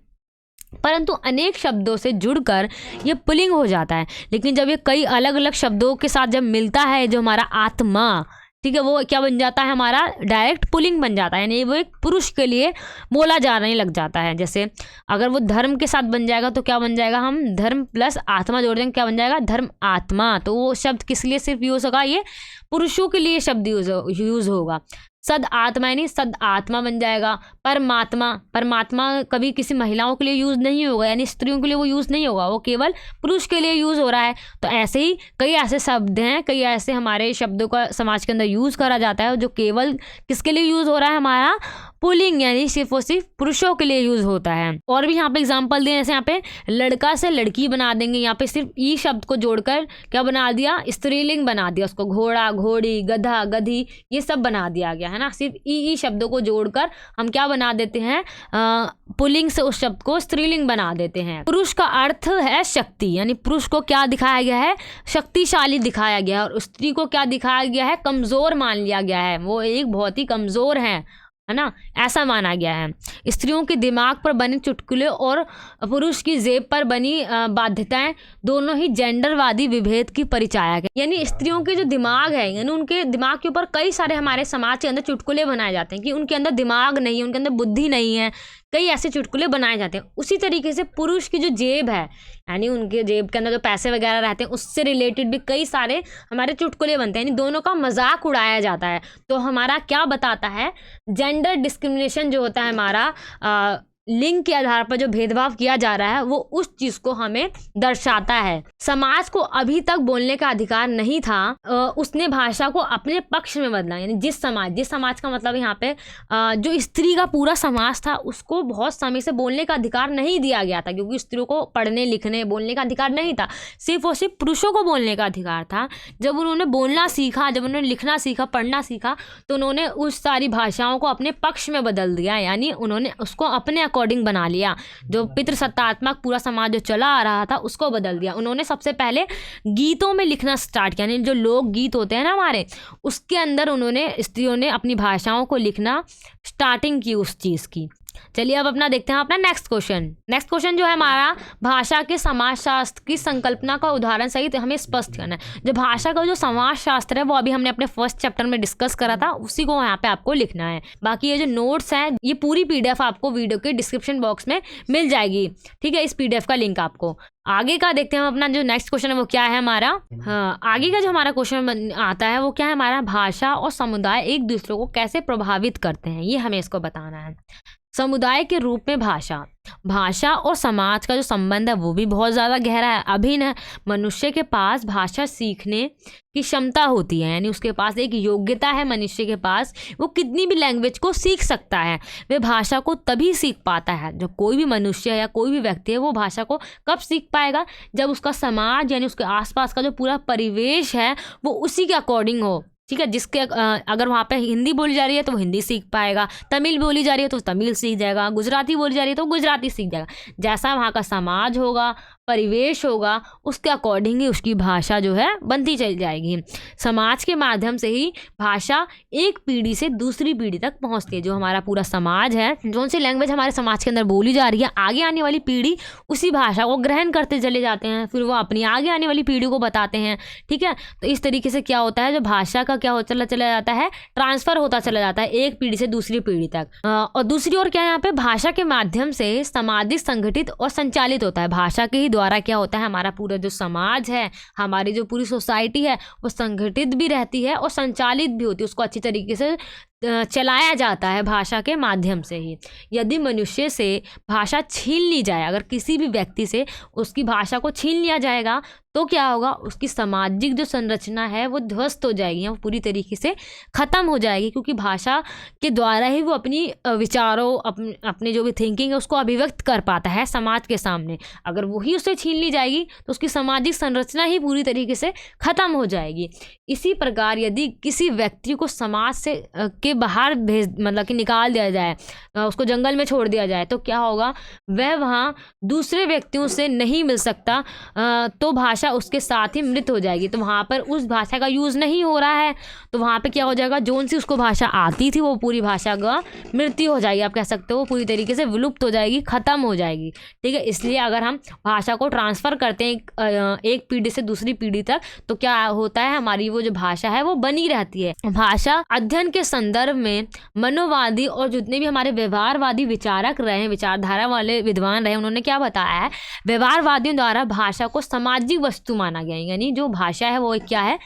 परंतु अनेक शब्दों से जुड़कर ये पुल्लिंग हो जाता है। लेकिन जब ये कई अलग अलग शब्दों के साथ जब मिलता है, जो हमारा आत्मा, ठीक है, वो क्या बन जाता है, हमारा डायरेक्ट पुल्लिंग बन जाता है, यानी वो एक पुरुष के लिए बोला जाने लग जाता है। जैसे अगर वो धर्म के साथ बन जाएगा तो क्या बन जाएगा, हम धर्म प्लस आत्मा जोड़ देंगे, क्या बन जाएगा, धर्म आत्मा। तो वो शब्द किस लिए सिर्फ यूज़ होगा, ये पुरुषों के लिए शब्द यूज़ होगा। सद आत्मा यानी सद आत्मा बन जाएगा। परमात्मा कभी किसी महिलाओं के लिए यूज़ नहीं होगा, यानी स्त्रियों के लिए वो यूज़ नहीं होगा, वो केवल पुरुष के लिए यूज़ हो रहा है। तो ऐसे ही कई ऐसे शब्द हैं, कई ऐसे हमारे शब्दों का समाज के अंदर यूज़ करा जाता है जो केवल किसके लिए यूज़ हो रहा है, हमारा पुल्लिंग, यानी सिर्फ और सिर्फ पुरुषों के लिए यूज़ होता है। और भी यहाँ पे एग्जाम्पल दिए, जैसे यहाँ पे लड़का से लड़की बना देंगे, यहाँ पे सिर्फ ई शब्द को जोड़कर क्या बना दिया, स्त्रीलिंग बना दिया उसको, घोड़ा घोड़ी गधा गधी ये सब बना दिया गया है ना। सिर्फ ई शब्दों को जोड़कर हम क्या बना देते हैं, पुल्लिंग से उस शब्द को स्त्रीलिंग बना देते हैं। पुरुष का अर्थ है शक्ति, यानी पुरुष को क्या दिखाया गया है, शक्तिशाली दिखाया गया है, और स्त्री को क्या दिखाया गया है, कमज़ोर मान लिया गया है, वो एक बहुत ही कमज़ोर है ना, ऐसा माना गया है। स्त्रियों के दिमाग पर बने चुटकुले और पुरुष की जेब पर बनी बाध्यताएं दोनों ही जेंडरवादी विभेद की परिचायक है। यानी स्त्रियों के जो दिमाग है, यानी उनके दिमाग के ऊपर कई सारे हमारे समाज के अंदर चुटकुले बनाए जाते हैं कि उनके अंदर दिमाग नहीं है, उनके अंदर बुद्धि नहीं है, कई ऐसे चुटकुले बनाए जाते हैं। उसी तरीके से पुरुष की जो जेब है, यानी उनके जेब के अंदर जो पैसे वगैरह रहते हैं, उससे रिलेटेड भी कई सारे हमारे चुटकुले बनते हैं, यानी दोनों का मजाक उड़ाया जाता है। तो हमारा क्या बताता है, जेंडर डिस्क्रिमिनेशन जो होता है हमारा, लिंग के आधार पर जो भेदभाव किया जा रहा है, वो उस चीज़ को हमें दर्शाता है। समाज को अभी तक बोलने का अधिकार नहीं था, उसने भाषा को अपने पक्ष में बदला। यानी जिस समाज का मतलब यहाँ पे जो स्त्री का पूरा समाज था, उसको बहुत समय से बोलने का अधिकार नहीं दिया गया था, क्योंकि स्त्रियों को पढ़ने लिखने बोलने का अधिकार नहीं था, सिर्फ और सिर्फ पुरुषों को बोलने का अधिकार था। जब उन्होंने बोलना सीखा, जब उन्होंने लिखना सीखा, पढ़ना सीखा, तो उन्होंने उस सारी भाषाओं को अपने पक्ष में बदल दिया, यानी उन्होंने उसको अपने अकॉर्डिंग बना लिया। जो पितृसत्तात्मक पूरा समाज जो चला आ रहा था उसको बदल दिया। उन्होंने सबसे पहले गीतों में लिखना स्टार्ट किया, यानी जो लोक गीत होते हैं ना हमारे, उसके अंदर उन्होंने स्त्रियों ने अपनी भाषाओं को लिखना स्टार्टिंग की उस चीज़ की। चलिए अब अपना देखते हैं अपना नेक्स्ट क्वेश्चन जो है हमारा, भाषा के समाजशास्त्र की संकल्पना का उदाहरण सहित हमें स्पष्ट करना है। जो भाषा का जो समाजशास्त्र है वो अभी हमने अपने फर्स्ट चैप्टर में डिस्कस करा था, उसी को यहाँ पे आपको लिखना है। बाकी ये जो नोट्स हैं ये पूरी PDF आपको वीडियो के डिस्क्रिप्शन बॉक्स में मिल जाएगी, ठीक है, इस PDF का लिंक आपको। आगे का देखते हैं हम अपना जो नेक्स्ट क्वेश्चन है वो क्या है हमारा। हाँ, आगे का जो हमारा क्वेश्चन आता है वो क्या है हमारा, भाषा और समुदाय एक दूसरे को कैसे प्रभावित करते हैं, ये हमें इसको बताना है। समुदाय के रूप में भाषा और समाज का जो संबंध है वो भी बहुत ज़्यादा गहरा है, अभिन्न है। मनुष्य के पास भाषा सीखने की क्षमता होती है, यानी उसके पास एक योग्यता है मनुष्य के पास, वो कितनी भी लैंग्वेज को सीख सकता है। वे भाषा को तभी सीख पाता है जब कोई भी मनुष्य या कोई भी व्यक्ति है वो भाषा को कब सीख पाएगा, जब उसका समाज यानी उसके आसपास का जो पूरा परिवेश है वो उसी के अकॉर्डिंग हो, ठीक है। जिसके अगर वहाँ पे हिंदी बोली जा रही है तो वो हिंदी सीख पाएगा, तमिल बोली जा रही है तो तमिल सीख जाएगा, गुजराती बोली जा रही है तो गुजराती सीख जाएगा। जैसा वहाँ का समाज होगा, परिवेश होगा, उसके अकॉर्डिंग ही उसकी भाषा जो है बनती चली जाएगी। समाज के माध्यम से ही भाषा एक पीढ़ी से दूसरी पीढ़ी तक पहुँचती है। जो हमारा पूरा समाज है, जो सी लैंग्वेज हमारे समाज के अंदर बोली जा रही है, आगे आने वाली पीढ़ी उसी भाषा को ग्रहण करते चले जाते हैं, फिर वो अपनी आगे आने वाली पीढ़ी को बताते हैं, ठीक है। तो इस तरीके से क्या होता है, जो भाषा का क्या चला जाता है, ट्रांसफर होता चला जाता है एक पीढ़ी से दूसरी पीढ़ी तक। और दूसरी ओर क्या है, यहाँ पे भाषा के माध्यम से सामाजिक संगठित और संचालित होता है। भाषा के ही द्वारा क्या होता है, हमारा पूरा जो समाज है, हमारी जो पूरी सोसाइटी है वो संगठित भी रहती है और संचालित भी होती है, उसको अच्छी तरीके से चलाया जाता है भाषा के माध्यम से ही। यदि मनुष्य से भाषा छीन ली जाए, अगर किसी भी व्यक्ति से उसकी भाषा को छीन लिया जाएगा तो क्या होगा, उसकी सामाजिक जो संरचना है वो ध्वस्त हो जाएगी, वो पूरी तरीके से ख़त्म हो जाएगी, क्योंकि भाषा के द्वारा ही वो अपनी विचारों अपने जो भी थिंकिंग है उसको अभिव्यक्त कर पाता है समाज के सामने। अगर वही उसे छीन ली जाएगी तो उसकी सामाजिक संरचना ही पूरी तरीके से ख़त्म हो जाएगी। इसी प्रकार यदि किसी व्यक्ति को समाज से के बाहर मतलब कि निकाल दिया जाए, उसको जंगल में छोड़ दिया जाए, तो क्या होगा, वह वहाँ दूसरे व्यक्तियों से नहीं मिल सकता, तो भाषा उसके साथ ही मृत हो जाएगी। तो वहाँ पर उस भाषा का यूज़ नहीं हो रहा है, तो वहाँ पे क्या हो जाएगा, जोन सी उसको भाषा आती थी वो पूरी भाषा का मृत्यु हो जाएगी, आप कह सकते हो, पूरी तरीके से विलुप्त हो जाएगी, ख़त्म हो जाएगी, ठीक है। इसलिए अगर हम भाषा को ट्रांसफ़र करते हैं एक पीढ़ी से दूसरी पीढ़ी तक, तो क्या होता है, हमारी वो जो भाषा है वो बनी रहती है। भाषा अध्ययन के संदर्भ में मनोवादी और जितने भी हमारे व्यवहारवादी विचारक रहे हैं, विचारधारा वाले विद्वान रहे, उन्होंने क्या बताया है, व्यवहारवादियों द्वारा भाषा को सामाजिक वस्तु माना गया, यानी जो भाषा है वो क्या है,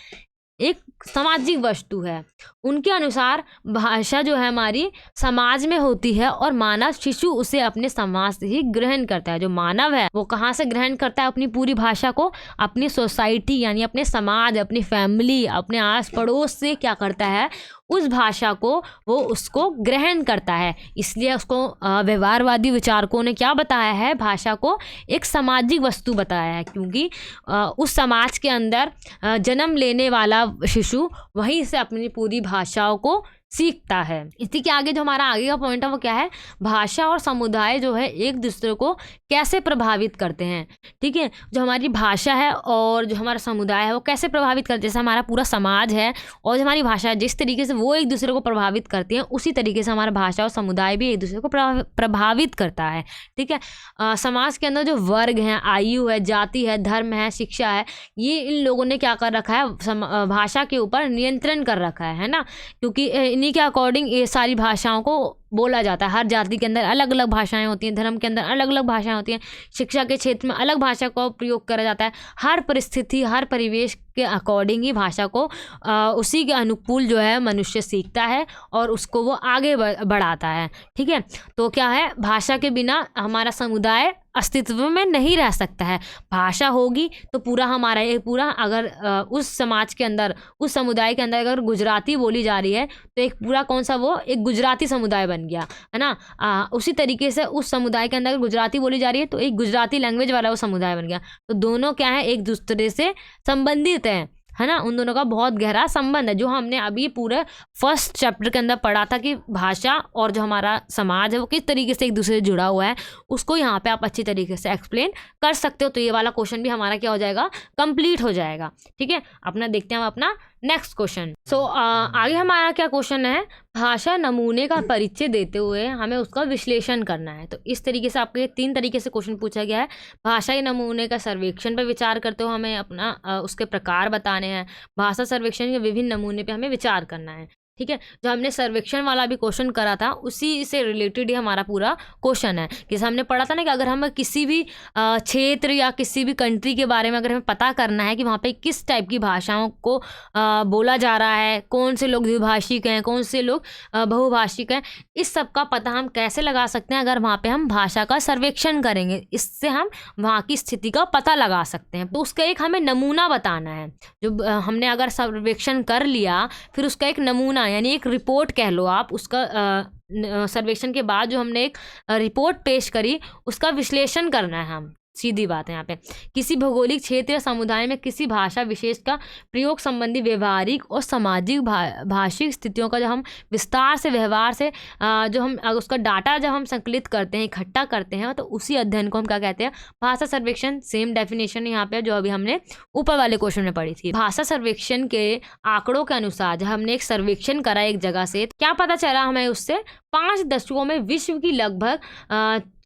एक सामाजिक वस्तु है। उनके अनुसार भाषा जो है हमारी समाज में होती है और मानव शिशु उसे अपने समाज से ही ग्रहण करता है। जो मानव है वो कहाँ से ग्रहण करता है अपनी पूरी भाषा को, अपनी सोसाइटी यानी अपने समाज, अपनी फैमिली, अपने आस पड़ोस से क्या करता है, उस भाषा को वो उसको ग्रहण करता है। इसलिए उसको व्यवहारवादी विचारकों ने क्या बताया है, भाषा को एक सामाजिक वस्तु बताया है, क्योंकि उस समाज के अंदर जन्म लेने वाला शिशु वहीं से अपनी पूरी भाषाओं को सीखता है। इसी के आगे जो हमारा आगे का पॉइंट है वो क्या है, भाषा और समुदाय जो है एक दूसरे को कैसे प्रभावित करते हैं, ठीक है। जो हमारी भाषा है और जो हमारा समुदाय है वो कैसे प्रभावित करते हैं, जैसे हमारा पूरा समाज है और जो हमारी भाषा है, जिस तरीके से वो एक दूसरे को प्रभावित करती हैं, उसी तरीके से हमारा भाषा और समुदाय भी एक दूसरे को प्रभावित करता है, ठीक है। समाज के अंदर जो वर्ग हैं, आयु है, जाति है, धर्म है, शिक्षा है, ये इन लोगों ने क्या कर रखा है, भाषा के ऊपर नियंत्रण कर रखा है ना, क्योंकि इन्हीं के अकॉर्डिंग ये सारी भाषाओं को बोला जाता है। हर जाति के अंदर अलग अलग भाषाएं होती हैं, धर्म के अंदर अलग अलग भाषाएं होती हैं, शिक्षा के क्षेत्र में अलग भाषा का प्रयोग करा जाता है। हर परिस्थिति, हर परिवेश के अकॉर्डिंग ही भाषा को उसी के अनुकूल जो है मनुष्य सीखता है और उसको वो आगे बढ़ाता है, ठीक है। तो क्या है, भाषा के बिना हमारा समुदाय अस्तित्व में नहीं रह सकता है। भाषा होगी तो पूरा हमारा ये पूरा, अगर उस समाज के अंदर, उस समुदाय के अंदर अगर गुजराती बोली जा रही है तो एक पूरा कौन सा, वो एक गुजराती समुदाय बन गया, है ना। उसी तरीके से उस समुदाय के अंदर गुजराती बोली जा रही है तो एक गुजराती लैंग्वेज वाला वो समुदाय बन गया। तो दोनों क्या है, एक दूसरे से संबंधित हैं, है ना। उन दोनों का बहुत गहरा संबंध है, जो हमने अभी पूरे फर्स्ट चैप्टर के अंदर पढ़ा था कि भाषा और जो हमारा समाज है वो किस तरीके से एक दूसरे से जुड़ा हुआ है, उसको यहाँ पे आप अच्छी तरीके से एक्सप्लेन कर सकते हो। तो ये वाला क्वेश्चन भी हमारा क्या हो जाएगा, कंप्लीट हो जाएगा, ठीक है। अपना देखते हैं हम अपना नेक्स्ट क्वेश्चन। सो आगे हमारा क्या क्वेश्चन है, भाषा नमूने का परिचय देते हुए हमें उसका विश्लेषण करना है। तो इस तरीके से आपके 3 तरीके से क्वेश्चन पूछा गया है। भाषाई नमूने का सर्वेक्षण पर विचार करते हुए हमें अपना उसके प्रकार बताने हैं। भाषा सर्वेक्षण के विभिन्न नमूने पे हमें विचार करना है। ठीक है, जो हमने सर्वेक्षण वाला भी क्वेश्चन करा था उसी से रिलेटेड ही हमारा पूरा क्वेश्चन है। जैसे हमने पढ़ा था ना कि अगर हम किसी भी क्षेत्र या किसी भी कंट्री के बारे में अगर हमें पता करना है कि वहाँ पे किस टाइप की भाषाओं को बोला जा रहा है, कौन से लोग द्विभाषिक हैं, कौन से लोग बहुभाषिक हैं, इस सब का पता हम कैसे लगा सकते हैं अगर वहाँ पे हम भाषा का सर्वेक्षण करेंगे। इससे हम वहाँ की स्थिति का पता लगा सकते हैं। तो उसका एक हमें नमूना बताना है। जो हमने अगर सर्वेक्षण कर लिया फिर उसका एक नमूना यानी एक रिपोर्ट कह लो आप, उसका सर्वेक्षण के बाद जो हमने एक रिपोर्ट पेश करी उसका विश्लेषण करना है। हम सीधी बात है यहाँ पे किसी भौगोलिक क्षेत्र या समुदाय में किसी भाषा विशेष का प्रयोग संबंधी व्यवहारिक और सामाजिक भाषिक स्थितियों का जब हम विस्तार से व्यवहार से जो हम उसका डाटा जब हम संकलित करते हैं, इकट्ठा करते हैं, तो उसी अध्ययन को हम क्या कहते हैं, भाषा सर्वेक्षण। सेम डेफिनेशन यहाँ पे जो अभी हमने ऊपर वाले क्वेश्चन में पढ़ी थी। भाषा सर्वेक्षण के आंकड़ों के अनुसार जब हमने एक सर्वेक्षण करा एक जगह से, क्या पता चला हमें उससे 5 दशकों में विश्व की लगभग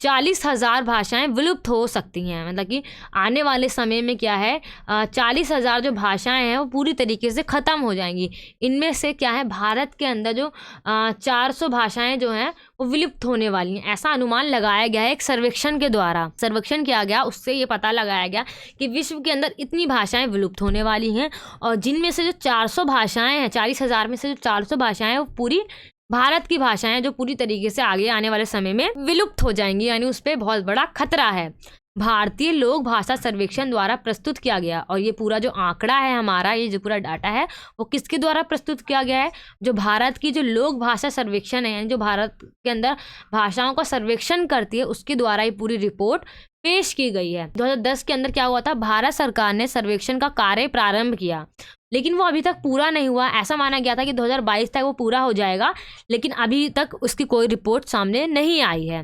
40,000 भाषाएं विलुप्त हो सकती हैं। मतलब कि आने वाले समय में क्या है 40,000 जो भाषाएं हैं वो पूरी तरीके से ख़त्म हो जाएंगी। इनमें से क्या है भारत के अंदर जो 400 भाषाएं जो हैं वो विलुप्त होने वाली हैं, ऐसा अनुमान लगाया गया है एक सर्वेक्षण के द्वारा। सर्वेक्षण किया गया, उससे ये पता लगाया गया कि विश्व के अंदर इतनी भाषाएँ विलुप्त होने वाली हैं और जिनमें से जो 400 भाषाएँ हैं, 40,000 में से जो 400 भाषाएँ हैं वो पूरी भारत की भाषाएं जो पूरी तरीके से आगे आने वाले समय में विलुप्त हो जाएंगी, यानी उस पर बहुत बड़ा खतरा है। भारतीय लोक भाषा सर्वेक्षण द्वारा प्रस्तुत किया गया और ये पूरा जो आंकड़ा है हमारा, ये जो पूरा डाटा है वो किसके द्वारा प्रस्तुत किया गया है, जो भारत की जो लोक भाषा सर्वेक्षण है, यानी जो भारत के अंदर भाषाओं का सर्वेक्षण करती है उसके द्वारा ये पूरी रिपोर्ट पेश की गई है। 2010 के अंदर क्या हुआ था, भारत सरकार ने सर्वेक्षण का कार्य प्रारंभ किया लेकिन वो अभी तक पूरा नहीं हुआ। ऐसा माना गया था कि 2022 तक वो पूरा हो जाएगा, लेकिन अभी तक उसकी कोई रिपोर्ट सामने नहीं आई है।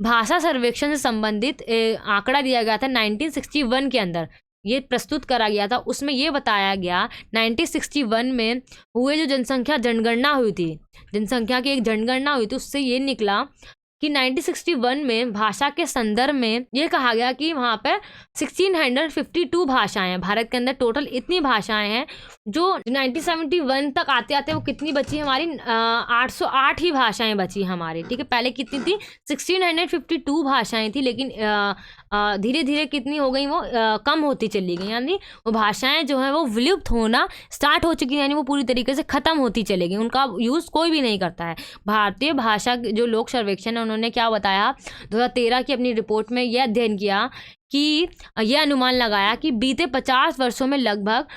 भाषा सर्वेक्षण से संबंधित आंकड़ा दिया गया था 1961 के अंदर, ये प्रस्तुत करा गया था। उसमें ये बताया गया 1961 में हुए जो जनसंख्या जनगणना हुई थी, जनसंख्या की एक जनगणना हुई थी, उससे ये निकला कि 1961 में भाषा के संदर्भ में ये कहा गया कि वहाँ पे 1652 भाषाएं हैं। भारत के अंदर टोटल इतनी भाषाएं हैं। जो 1971 तक आते आते वो कितनी बची हमारी 808 ही भाषाएं बची हमारी। ठीक है, पहले कितनी थी 1652 भाषाएं थी, लेकिन धीरे धीरे कितनी हो गई वो कम होती चली गई, यानी वो भाषाएं जो है वो विलुप्त होना स्टार्ट हो चुकी हैं, यानी वो पूरी तरीके से ख़त्म होती चली गई, उनका यूज़ कोई भी नहीं करता है। भारतीय भाषा जो लोक सर्वेक्षण है उन्होंने क्या बताया 2013 की अपनी रिपोर्ट में यह अध्ययन किया कि यह अनुमान लगाया कि बीते 50 वर्षों में लगभग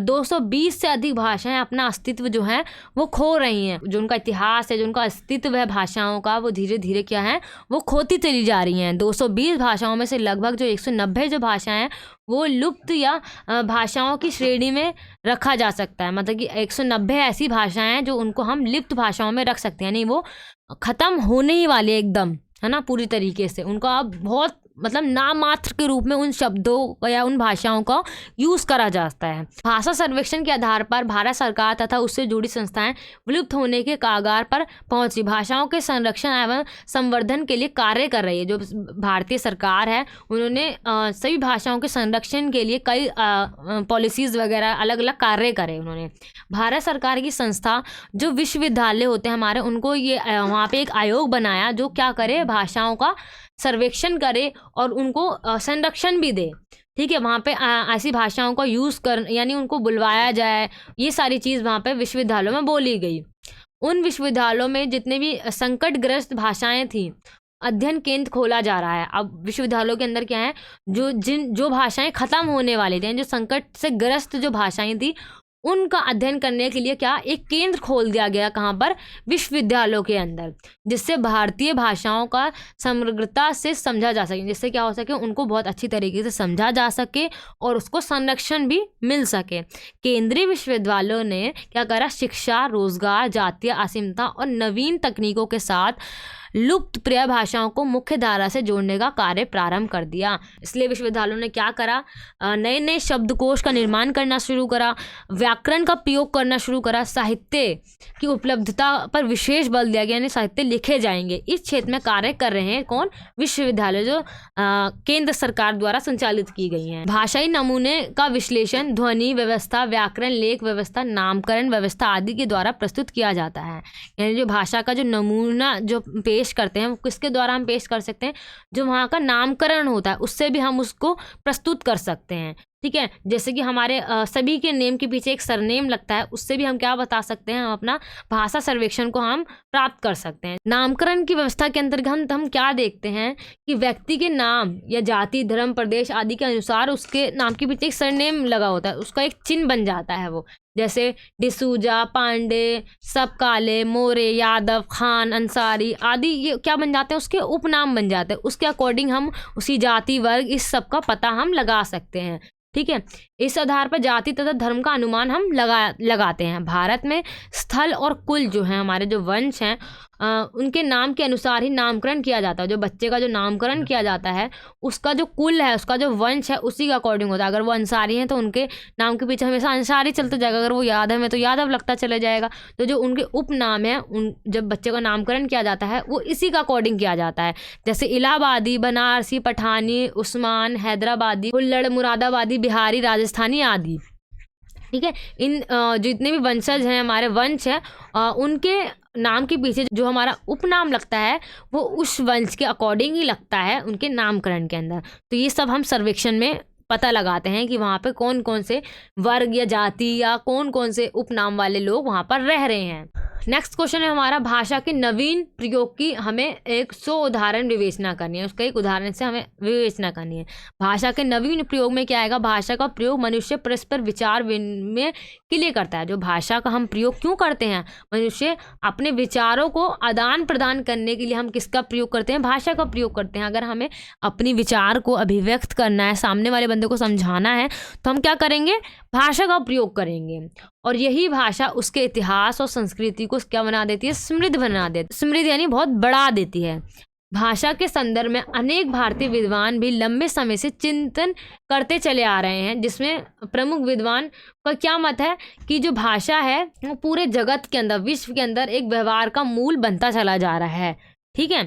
220 से अधिक भाषाएं अपना अस्तित्व जो है वो खो रही हैं। जो उनका इतिहास है, जो उनका अस्तित्व है भाषाओं का, वो धीरे धीरे क्या है वो खोती चली जा रही हैं। 220 भाषाओं में से लगभग जो 190 जो भाषाएं हैं वो लुप्त या भाषाओं की श्रेणी में रखा जा सकता है। मतलब कि 190 ऐसी भाषाएं हैं जो उनको हम लिप्त भाषाओं में रख सकते हैं, यानी वो ख़त्म होने ही वाली एकदम, है ना, पूरी तरीके से। उनका अब बहुत मतलब नाम मात्र के रूप में उन शब्दों या उन भाषाओं का यूज़ करा जाता है। भाषा सर्वेक्षण के आधार पर भारत सरकार तथा उससे जुड़ी संस्थाएं विलुप्त होने के कागार पर पहुंची भाषाओं के संरक्षण एवं संवर्धन के लिए कार्य कर रही है। जो भारतीय सरकार है उन्होंने सभी भाषाओं के संरक्षण के लिए कई पॉलिसीज़ वगैरह अलग अलग कार्य करे उन्होंने। भारत सरकार की संस्था जो विश्वविद्यालय होते हैं हमारे, उनको ये वहाँ पे एक आयोग बनाया जो क्या करे, भाषाओं का सर्वेक्षण करे और उनको संरक्षण भी दे। ठीक है, वहाँ पे ऐसी भाषाओं का यूज़ कर यानी उनको बुलवाया जाए, ये सारी चीज़ वहाँ पे विश्वविद्यालयों में बोली गई। उन विश्वविद्यालयों में जितने भी संकटग्रस्त भाषाएं थी, अध्ययन केंद्र खोला जा रहा है। अब विश्वविद्यालयों के अंदर क्या है, जो भाषाएं ख़त्म होने वाली थी, जो संकट से ग्रस्त जो भाषाएं थी, उनका अध्ययन करने के लिए क्या एक केंद्र खोल दिया गया, कहाँ पर, विश्वविद्यालयों के अंदर, जिससे भारतीय भाषाओं का समग्रता से समझा जा सके, जिससे क्या हो सके उनको बहुत अच्छी तरीके से समझा जा सके और उसको संरक्षण भी मिल सके। केंद्रीय विश्वविद्यालयों ने क्या करा, शिक्षा, रोजगार, जातीय असीमता और नवीन तकनीकों के साथ लुप्त प्रिय भाषाओं को मुख्य धारा से जोड़ने का कार्य प्रारंभ कर दिया। इसलिए विश्वविद्यालयों ने क्या करा, नए नए शब्दकोश का निर्माण करना शुरू करा, व्याकरण का प्रयोग करना शुरू करा, साहित्य की उपलब्धता पर विशेष बल दिया गया, यानी साहित्य लिखे जाएंगे। इस क्षेत्र में कार्य कर रहे हैं कौन, विश्वविद्यालय जो केंद्र सरकार द्वारा संचालित की गई हैं। भाषाई नमूने का विश्लेषण ध्वनि व्यवस्था, व्याकरण, लेख व्यवस्था, नामकरण व्यवस्था आदि के द्वारा प्रस्तुत किया जाता है। यानी जो भाषा का जो नमूना जो पेश करते हैं वो किसके द्वारा हम पेश कर सकते हैं, जो वहाँ का नामकरण होता है उससे भी हम उसको प्रस्तुत कर सकते हैं। ठीक है, जैसे कि हमारे सभी के नेम के पीछे एक सरनेम लगता है, उससे भी हम क्या बता सकते हैं, हम अपना भाषा सर्वेक्षण को हम प्राप्त कर सकते हैं। नामकरण की व्यवस्था के अंतर्गत हम क्या देखते हैं कि व्यक्ति के नाम या जाति, धर्म, प्रदेश आदि के अनुसार उसके नाम के पीछे एक सरनेम लगा होता है, उसका एक चिन्ह बन जाता है वो, जैसे डिसूजा, पांडे, सबकाले, मोरे, यादव, खान, अंसारी आदि, ये क्या बन जाते हैं, उसके उपनाम बन जाते हैं। उसके अकॉर्डिंग हम उसी जाति, वर्ग, इस सब का पता हम लगा सकते हैं। ठीक है, इस आधार पर जाति तथा धर्म का अनुमान हम लगाते हैं। भारत में स्थल और कुल जो है, हमारे जो वंश हैं, उनके नाम के अनुसार ही नामकरण किया जाता है। जो बच्चे का जो नामकरण किया जाता है उसका जो कुल है, उसका जो वंश है, उसी के अकॉर्डिंग होता है। अगर वो अंसारी हैं तो उनके नाम के पीछे हमेशा अंसारी चलता जाएगा, अगर वो यादव है तो यादव लगता चले जाएगा। तो जो उनके उपनाम है, जब बच्चे का नामकरण किया जाता है वो इसी का अकॉर्डिंग किया जाता है। जैसे इलाहाबादी, बनारसी, पठानी, उस्मान, हैदराबादी, हुल्लड़, मुरादाबादी, बिहारी, राजस्थानी आदि। ठीक है, इन जितने भी वंशज हैं, हमारे वंश हैं, उनके नाम के पीछे जो हमारा उपनाम लगता है वो उस वंश के अकॉर्डिंग ही लगता है उनके नामकरण के अंदर। तो ये सब हम सर्वेक्षण में पता लगाते हैं कि वहाँ पे कौन कौन से वर्ग या जाति या कौन कौन से उपनाम वाले लोग वहाँ पर रह रहे हैं। नेक्स्ट क्वेश्चन है हमारा, भाषा के नवीन प्रयोग की हमें 100 उदाहरण विवेचना करनी है। उसका एक उदाहरण से हमें विवेचना करनी है। भाषा के नवीन प्रयोग में क्या आएगा, भाषा का प्रयोग मनुष्य परस्पर विचार विनिमय के लिए करता है। जो भाषा का हम प्रयोग क्यों करते हैं, मनुष्य अपने विचारों को आदान प्रदान करने के लिए हम किसका प्रयोग करते हैं, भाषा का प्रयोग करते हैं। अगर हमें अपनी विचार को अभिव्यक्त करना है, सामने वाले बंदे को समझाना है, तो हम क्या करेंगे, भाषा का प्रयोग करेंगे। और यही भाषा उसके इतिहास और संस्कृति को क्या बना देती है, समृद्ध बना देती है। समृद्ध यानी बहुत बढ़ा देती है। भाषा के संदर्भ में अनेक भारतीय विद्वान भी लंबे समय से चिंतन करते चले आ रहे हैं, जिसमें प्रमुख विद्वान का क्या मत है कि जो भाषा है वो पूरे जगत के अंदर, विश्व के अंदर एक व्यवहार का मूल बनता चला जा रहा है। ठीक है,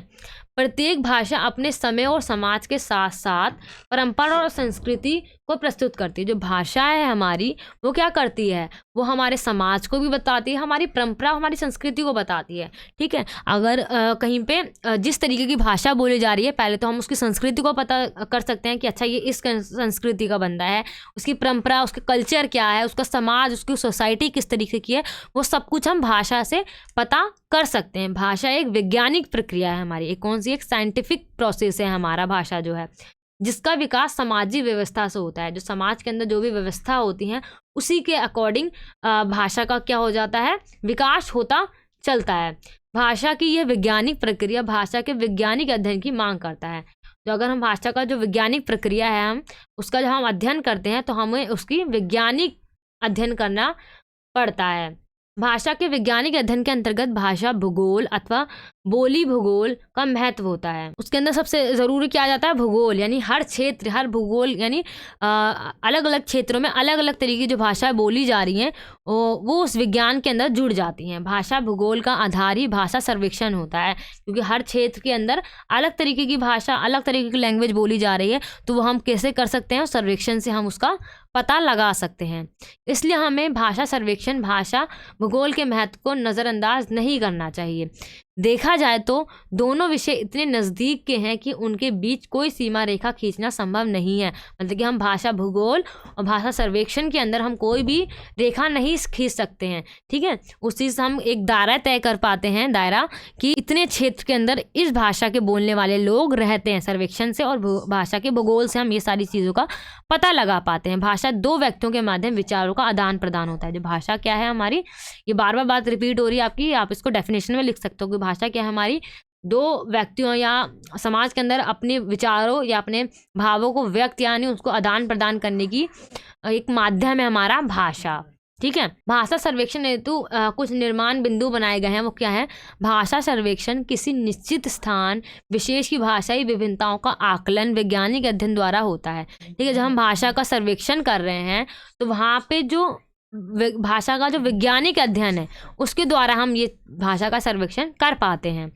प्रत्येक भाषा अपने समय और समाज के साथ साथ परंपरा और संस्कृति को प्रस्तुत करती है। जो भाषा है हमारी वो क्या करती है, वो हमारे समाज को भी बताती है, हमारी परंपरा, हमारी संस्कृति को बताती है। ठीक है, अगर कहीं पे जिस तरीके की भाषा बोली जा रही है, पहले तो हम उसकी संस्कृति को पता कर सकते हैं कि अच्छा ये इस संस्कृति का बंदा है, उसकी परंपरा, उसके कल्चर क्या है, उसका समाज, उसकी सोसाइटी किस तरीके की है, वो सब कुछ हम भाषा से पता कर सकते हैं। भाषा एक वैज्ञानिक प्रक्रिया है हमारी, एक कौन सी, एक साइंटिफिक प्रोसेस है हमारा भाषा जो है, जिसका विकास सामाजिक व्यवस्था से होता है। जो समाज के अंदर जो भी व्यवस्था होती हैं उसी के अकॉर्डिंग भाषा का क्या हो जाता है, विकास होता चलता है। भाषा की यह वैज्ञानिक प्रक्रिया भाषा के वैज्ञानिक अध्ययन की मांग करता है। तो अगर हम भाषा का जो वैज्ञानिक प्रक्रिया है, हम उसका जब हम अध्ययन करते हैं तो हमें उसकी वैज्ञानिक अध्ययन करना पड़ता है। भाषा के वैज्ञानिक अध्ययन के अंतर्गत भाषा भूगोल अथवा बोली भूगोल का महत्व होता है। उसके अंदर सबसे ज़रूरी क्या आ जाता है, भूगोल, यानी हर क्षेत्र, हर भूगोल, यानी अलग अलग क्षेत्रों में अलग अलग तरीके की जो भाषा बोली जा रही हैं वो उस विज्ञान के अंदर जुड़ जाती हैं। भाषा भूगोल का आधार ही भाषा सर्वेक्षण होता है, क्योंकि हर क्षेत्र के अंदर अलग तरीके की भाषा, अलग तरीके की लैंग्वेज बोली जा रही है, तो वो हम कैसे कर सकते हैं, सर्वेक्षण से हम उसका पता लगा सकते हैं। इसलिए हमें भाषा सर्वेक्षण, भाषा भूगोल के महत्व को नज़रअंदाज नहीं करना चाहिए। देखा जाए तो दोनों विषय इतने नज़दीक के हैं कि उनके बीच कोई सीमा रेखा खींचना संभव नहीं है। मतलब कि हम भाषा भूगोल और भाषा सर्वेक्षण के अंदर हम कोई भी रेखा नहीं खींच सकते हैं। ठीक है, उसी से हम एक दायरा तय कर पाते हैं, दायरा कि इतने क्षेत्र के अंदर इस भाषा के बोलने वाले लोग रहते हैं। सर्वेक्षण से और भाषा के भूगोल से हम ये सारी चीज़ों का पता लगा पाते हैं। भाषा दो व्यक्तियों के माध्यम विचारों का आदान प्रदान होता है। जो भाषा क्या है हमारी, ये बार बार बात रिपीट हो रही है आपकी, आप इसको डेफिनेशन में लिख सकते हो कि भाषा क्या है हमारी, दो व्यक्तियों या समाज के अंदर अपने विचारों या अपने भावों को व्यक्त यानी उसको आदान प्रदान करने की एक माध्यम है हमारा भाषा। ठीक है। भाषा सर्वेक्षण हेतु कुछ निर्माण बिंदु बनाए गए हैं। वो क्या है? भाषा सर्वेक्षण किसी निश्चित स्थान विशेष की भाषाई विभिन्नताओं का आकलन वैज्ञानिक अध्ययन द्वारा होता है। ठीक है, जब हम भाषा का सर्वेक्षण कर रहे हैं तो वहाँ पे जो भाषा का जो वैज्ञानिक अध्ययन है उसके द्वारा हम ये भाषा का सर्वेक्षण कर पाते हैं।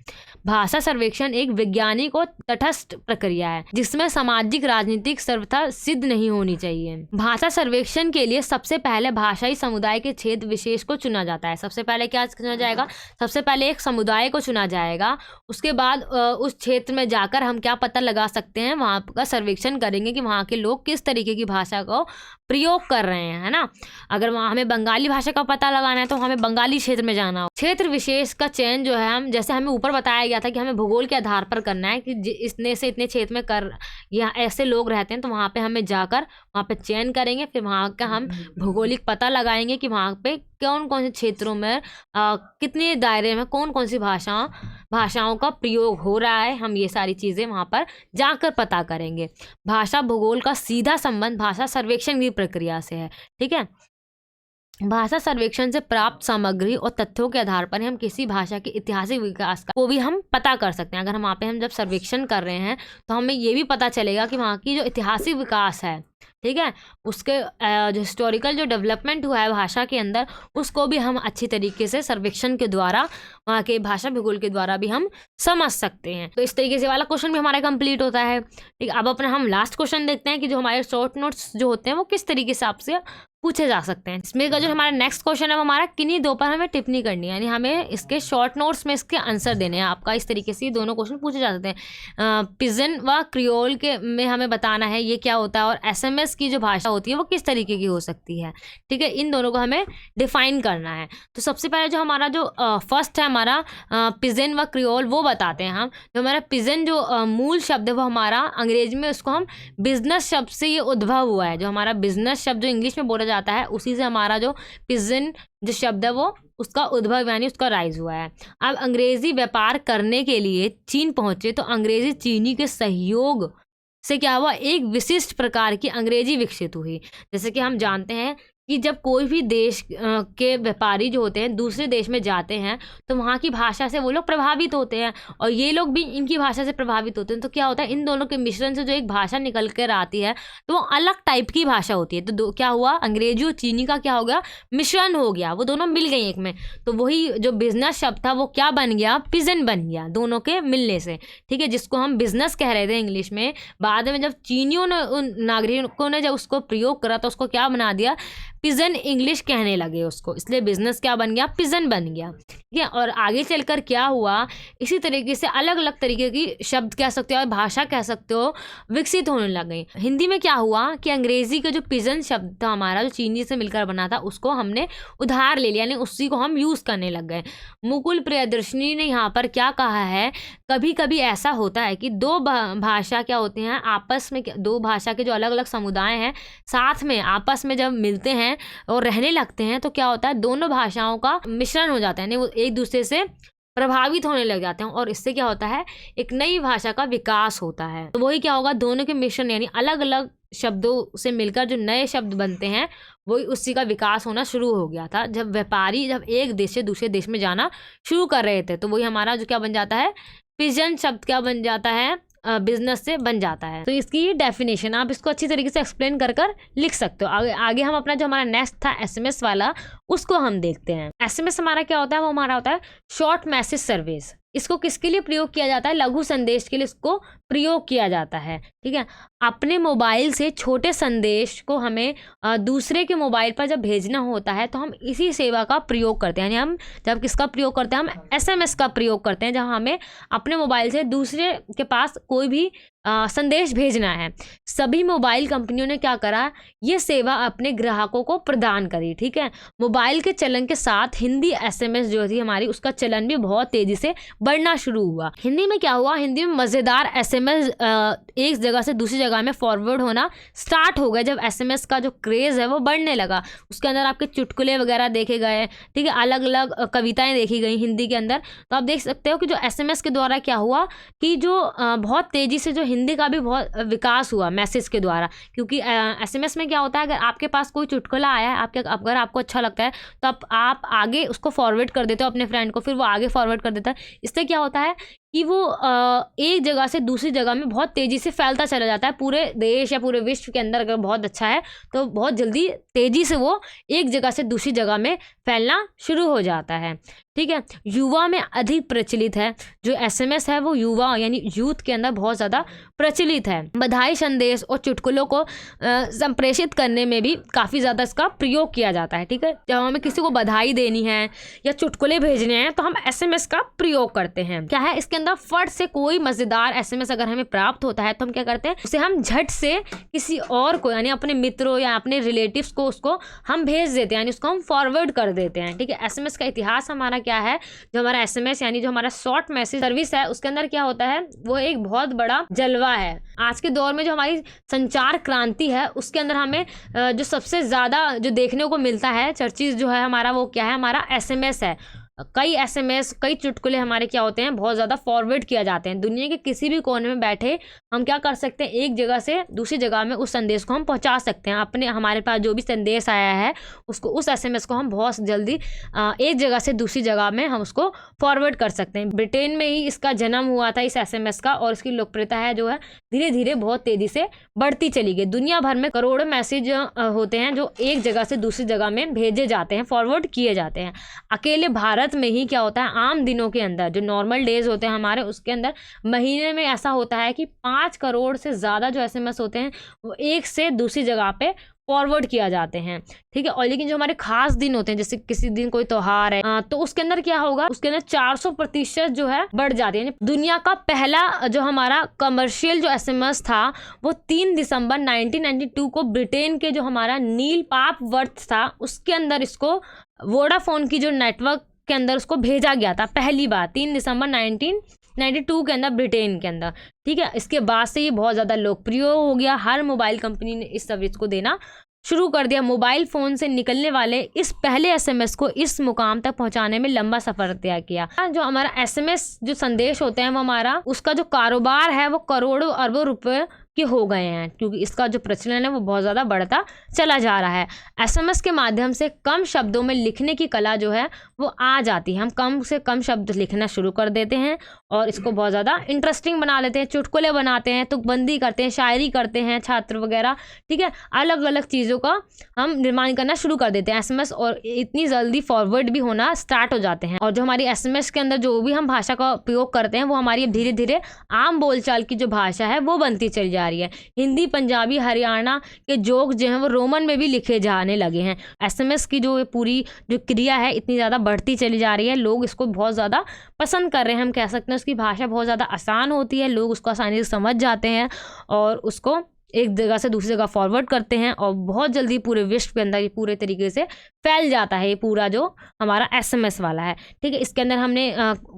भाषा सर्वेक्षण एक वैज्ञानिक और तटस्थ प्रक्रिया है जिसमें सामाजिक राजनीतिक सर्वथा सिद्ध नहीं होनी चाहिए। भाषा सर्वेक्षण के लिए सबसे पहले भाषाई समुदाय के क्षेत्र विशेष को चुना जाता है। सबसे पहले क्या चुना जाएगा? सबसे पहले एक समुदाय को चुना जाएगा। उसके बाद उस क्षेत्र में जाकर हम क्या पता लगा सकते हैं, वहाँ का सर्वेक्षण करेंगे कि वहाँ के लोग किस तरीके की भाषा को प्रयोग कर रहे हैं, है ना। अगर वहाँ हमें बंगाली भाषा का पता लगाना है तो हमें बंगाली क्षेत्र में जाना हो। क्षेत्र विशेष का चयन जो है, हम जैसे हमें ऊपर बताया गया था कि हमें भूगोल के आधार पर करना है कि इतने से इतने क्षेत्र में कर यहाँ ऐसे लोग रहते हैं, तो वहाँ पे हमें जाकर वहाँ पे चयन करेंगे। फिर वहाँ का हम भौगोलिक पता लगाएंगे कि वहाँ पे कौन कौन से क्षेत्रों में कितने दायरे में कौन कौन सी भाषाओं का प्रयोग हो रहा है। हम ये सारी चीज़ें वहाँ पर जाकर पता करेंगे। भाषा भूगोल का सीधा संबंध भाषा सर्वेक्षण की प्रक्रिया से है। ठीक है, भाषा सर्वेक्षण से प्राप्त सामग्री और तथ्यों के आधार पर हम किसी भाषा के ऐतिहासिक विकास को भी हम पता कर सकते हैं। अगर हम वहाँ पे हम जब सर्वेक्षण कर रहे हैं तो हमें ये भी पता चलेगा कि वहाँ की जो ऐतिहासिक विकास है, ठीक है, उसके जो हिस्टोरिकल जो डेवलपमेंट हुआ है भाषा के अंदर, उसको भी हम अच्छी तरीके से सर्वेक्षण के द्वारा, वहाँ के भाषा भूगोल के द्वारा भी हम समझ सकते हैं। तो इस तरीके से वाला क्वेश्चन भी हमारा कंप्लीट होता है। ठीक, अब अपना हम लास्ट क्वेश्चन देखते हैं कि जो हमारे शॉर्ट नोट्स जो होते हैं वो किस तरीके से आपसे पूछे जा सकते हैं। इसमें का जो हमारा नेक्स्ट क्वेश्चन है वो हमारा किन्हीं दो पर हमें टिप्पणी करनी है, यानी हमें इसके शॉर्ट नोट्स में इसके आंसर देने हैं। आपका इस तरीके से ये दोनों क्वेश्चन पूछे जा सकते हैं। पिजन व क्रियोल के में हमें बताना है ये क्या होता है, और एसएमएस की जो भाषा होती है वो किस तरीके की हो सकती है। ठीक है, इन दोनों को हमें डिफाइन करना है। तो सबसे पहले जो हमारा जो फर्स्ट है हमारा पिजन व क्रियोल, वो बताते हैं हम। जो हमारा पिजन जो मूल शब्द है वो हमारा अंग्रेजी में उसको हम बिजनेस शब्द से ये उद्भव हुआ है। जो हमारा बिजनेस शब्द जो इंग्लिश में बोला जाता है उसी से हमारा जो पिजन जो शब्द है वो उसका उद्भव यानी उसका राइज हुआ है। अब अंग्रेजी व्यापार करने के लिए चीन पहुंचे तो अंग्रेजी चीनी के सहयोग से क्या हुआ, एक विशिष्ट प्रकार की अंग्रेजी विकसित हुई। जैसे कि हम जानते हैं कि जब कोई भी देश के व्यापारी जो होते हैं दूसरे देश में जाते हैं तो वहाँ की भाषा से वो लोग प्रभावित होते हैं और ये लोग भी इनकी भाषा से प्रभावित होते हैं। तो क्या होता है, इन दोनों के मिश्रण से जो एक भाषा निकल कर आती है तो वो अलग टाइप की भाषा होती है। तो क्या हुआ, अंग्रेजी और चीनी का क्या हो गया, मिश्रण हो गया, वो दोनों मिल गई एक में। तो वही जो बिजनेस शब्द था वो क्या बन गया, पिजन बन गया दोनों के मिलने से। ठीक है, जिसको हम बिजनेस कह रहे थे इंग्लिश में, बाद में जब चीनियों ने उन नागरिकों ने जब उसको प्रयोग करा तो उसको क्या बना दिया, पिजन इंग्लिश कहने लगे उसको, इसलिए बिजनेस क्या बन गया, पिजन बन गया। ठीक है, और आगे चलकर क्या हुआ, इसी तरीके से अलग अलग तरीके की शब्द कह सकते हो और भाषा कह सकते हो विकसित होने लग गई। हिंदी में क्या हुआ कि अंग्रेजी का जो पिजन शब्द था हमारा जो चीनी से मिलकर बना था उसको हमने उधार ले लिया, यानी उसी को हम यूज़ करने लग गए। मुकुल प्रियदर्शनी ने यहाँ पर क्या कहा है, कभी कभी ऐसा होता है कि दो भाषा क्या होते हैं आपस में, दो भाषा के जो अलग अलग समुदाय हैं साथ में आपस में जब मिलते हैं और रहने लगते हैं तो क्या होता है, दोनों भाषाओं का मिश्रण हो जाता है, यानी वो एक दूसरे से प्रभावित होने लग जाते हैं और इससे क्या होता है, एक नई भाषा का विकास होता है। तो वही क्या होगा, दोनों के मिश्रण यानी अलग अलग शब्दों से मिलकर जो नए शब्द बनते हैं वही उसी का विकास होना शुरू हो गया था जब व्यापारी जब एक देश से दूसरे देश में जाना शुरू कर रहे थे। तो वही हमारा जो क्या बन जाता है, पिजन शब्द क्या बन जाता है, बिजनेस से बन जाता है। तो इसकी डेफिनेशन आप इसको अच्छी तरीके से एक्सप्लेन कर लिख सकते हो। आगे हम अपना जो हमारा नेक्स्ट था एसएमएस वाला उसको हम देखते हैं। एसएमएस हमारा क्या होता है, वो हमारा होता है शॉर्ट मैसेज सर्विस। इसको किसके लिए प्रयोग किया जाता है, लघु संदेश के लिए इसको प्रयोग किया जाता है। ठीक है, अपने मोबाइल से छोटे संदेश को हमें दूसरे के मोबाइल पर जब भेजना होता है तो हम इसी सेवा का प्रयोग करते हैं, यानी हम जब किसका प्रयोग करते हैं, हम एसएमएस का प्रयोग करते हैं, जहां हमें अपने मोबाइल से दूसरे के पास कोई भी संदेश भेजना है। सभी मोबाइल कंपनियों ने क्या करा, ये सेवा अपने ग्राहकों को प्रदान करी। ठीक है, मोबाइल के चलन के साथ हिंदी एसएमएस जो थी हमारी उसका चलन भी बहुत तेजी से बढ़ना शुरू हुआ। हिंदी में क्या हुआ, हिंदी में मज़ेदार एसएमएस एक जगह से दूसरी जगह में फॉरवर्ड होना स्टार्ट हो गया। जब एसएमएस का जो क्रेज़ है वो बढ़ने लगा, उसके अंदर आपके चुटकुले वगैरह देखे गए, ठीक है, अलग अलग कविताएं देखी गई हिंदी के अंदर। तो आप देख सकते हो कि जो एसएमएस के द्वारा क्या हुआ कि जो बहुत तेज़ी से जो हिंदी का भी बहुत विकास हुआ मैसेज के द्वारा, क्योंकि SMS में क्या होता है, अगर आपके पास कोई चुटकुला आया है, अगर आपको अच्छा लगता है तो आप आगे उसको फॉरवर्ड कर देते हो अपने फ्रेंड को, फिर वो आगे फॉरवर्ड कर देता है। इससे क्या होता है कि वो एक जगह से दूसरी जगह में बहुत तेज़ी से फैलता चला जाता है। पूरे देश या पूरे विश्व के अंदर अगर बहुत अच्छा है तो बहुत जल्दी तेज़ी से वो एक जगह से दूसरी जगह में फैलना शुरू हो जाता है। ठीक है, युवा में अधिक प्रचलित है। जो SMS है वो युवा यानी यूथ के अंदर बहुत ज़्यादा प्रचलित है। बधाई संदेश और चुटकुलों को संप्रेषित करने में भी काफ़ी ज़्यादा इसका प्रयोग किया जाता है। ठीक है, जब हमें किसी को बधाई देनी है या चुटकुले भेजने हैं तो हम SMS का प्रयोग करते हैं। क्या है, इसके अंदर फट से कोई मज़ेदार SMS अगर हमें प्राप्त होता है तो हम क्या करते हैं, उसे हम झट से किसी और को यानी अपने मित्रों या अपने रिलेटिव्स को उसको हम भेज देते हैं, यानी उसको हम फॉरवर्ड कर देते हैं। ठीक है, SMS का इतिहास हमारा क्या है, जो हमारा SMS यानी जो हमारा शॉर्ट मैसेज सर्विस है उसके अंदर क्या होता है, वो एक बहुत बड़ा जलवा है। आज के दौर में जो हमारी संचार क्रांति है उसके अंदर हमें जो सबसे ज़्यादा जो देखने को मिलता है चर्चित जो है हमारा, वो क्या है, हमारा SMS है। कई SMS कई चुटकुले हमारे क्या होते हैं, बहुत ज़्यादा फॉरवर्ड किया जाते हैं। दुनिया के किसी भी कोने में बैठे हम क्या कर सकते हैं, एक जगह से दूसरी जगह में उस संदेश को हम पहुंचा सकते हैं। अपने हमारे पास जो भी संदेश आया है उसको, उस SMS को हम बहुत जल्दी एक जगह से दूसरी जगह में हम उसको फॉरवर्ड कर सकते हैं। ब्रिटेन में ही इसका जन्म हुआ था इस SMS का, और इसकी लोकप्रियता है जो है धीरे धीरे बहुत तेज़ी से बढ़ती चली गई। दुनिया भर में करोड़ों मैसेज होते हैं जो एक जगह से दूसरी जगह में भेजे जाते हैं, फॉरवर्ड किए जाते हैं। अकेले भारत में ही क्या होता है, आम दिनों के अंदर जो नॉर्मल डेज होते हैं हमारे, उसके अंदर महीने में ऐसा होता है कि 5 करोड़ से ज़्यादा जो SMS होते हैं वो एक से दूसरी जगह पे फॉरवर्ड किया जाते हैं। ठीक है, और लेकिन जो हमारे खास दिन होते हैं, जैसे किसी दिन कोई त्योहार है तो उसके अंदर क्या होगा, उसके अंदर 400% जो है बढ़ जाती है। दुनिया का पहला जो हमारा कमर्शियल जो SMS था वो 3 दिसंबर 1992 को ब्रिटेन के जो हमारा नील पापवर्थ था उसके अंदर इसको वोडाफोन की जो नेटवर्क के अंदर उसको भेजा गया था पहली बार 3 दिसंबर 1992 के अंदर ब्रिटेन के अंदर। ठीक है, इसके बाद से ये बहुत ज़्यादा लोकप्रिय हो गया। हर मोबाइल कंपनी ने इस सर्विस को देना शुरू कर दिया। मोबाइल फ़ोन से निकलने वाले इस पहले SMS को इस मुकाम तक पहुंचाने में लंबा सफ़र तय किया। जो हमारा SMS जो संदेश होते हैं वो हमारा उसका जो कारोबार है वो करोड़ों अरबों रुपए के हो गए हैं, क्योंकि इसका जो प्रचलन है वो बहुत ज़्यादा बढ़ता चला जा रहा है। SMS के माध्यम से कम शब्दों में लिखने की कला जो है वो आ जाती है। हम कम से कम शब्द लिखना शुरू कर देते हैं और इसको बहुत ज़्यादा इंटरेस्टिंग बना लेते हैं। चुटकुले बनाते हैं, तुकबंदी करते हैं, शायरी करते हैं छात्र वगैरह। ठीक है, अलग अलग चीज़ों का हम निर्माण करना शुरू कर देते हैं SMS, और इतनी जल्दी फॉरवर्ड भी होना स्टार्ट हो जाते हैं। और जो हमारी SMS के अंदर जो भी हम भाषा का उपयोग करते हैं वो हमारी अब धीरे धीरे आम बोलचाल की जो भाषा है वो बनती चली जा रही है। हिंदी, पंजाबी, हरियाणा के जोक जो हैं वो रोमन में भी लिखे जाने लगे हैं। SMS की जो पूरी जो क्रिया है इतनी ज़्यादा बढ़ती चली जा रही है, लोग इसको बहुत ज़्यादा पसंद कर रहे हैं। हम कह सकते हैं उसकी भाषा बहुत ज़्यादा आसान होती है, लोग उसको आसानी से समझ जाते हैं और उसको एक जगह से दूसरी जगह फॉरवर्ड करते हैं और बहुत जल्दी पूरे विश्व के अंदर ये पूरे तरीके से फैल जाता है ये पूरा जो हमारा SMS वाला है। ठीक है, इसके अंदर हमने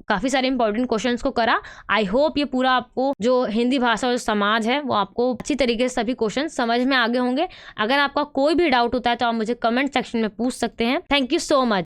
काफ़ी सारे इंपॉर्टेंट क्वेश्चंस को करा। आई होप ये पूरा आपको जो हिंदी भाषा और समाज है वो आपको अच्छी तरीके से सभी क्वेश्चन समझ में आ गए होंगे। अगर आपका कोई भी डाउट होता है तो आप मुझे कमेंट सेक्शन में पूछ सकते हैं। Thank you so much.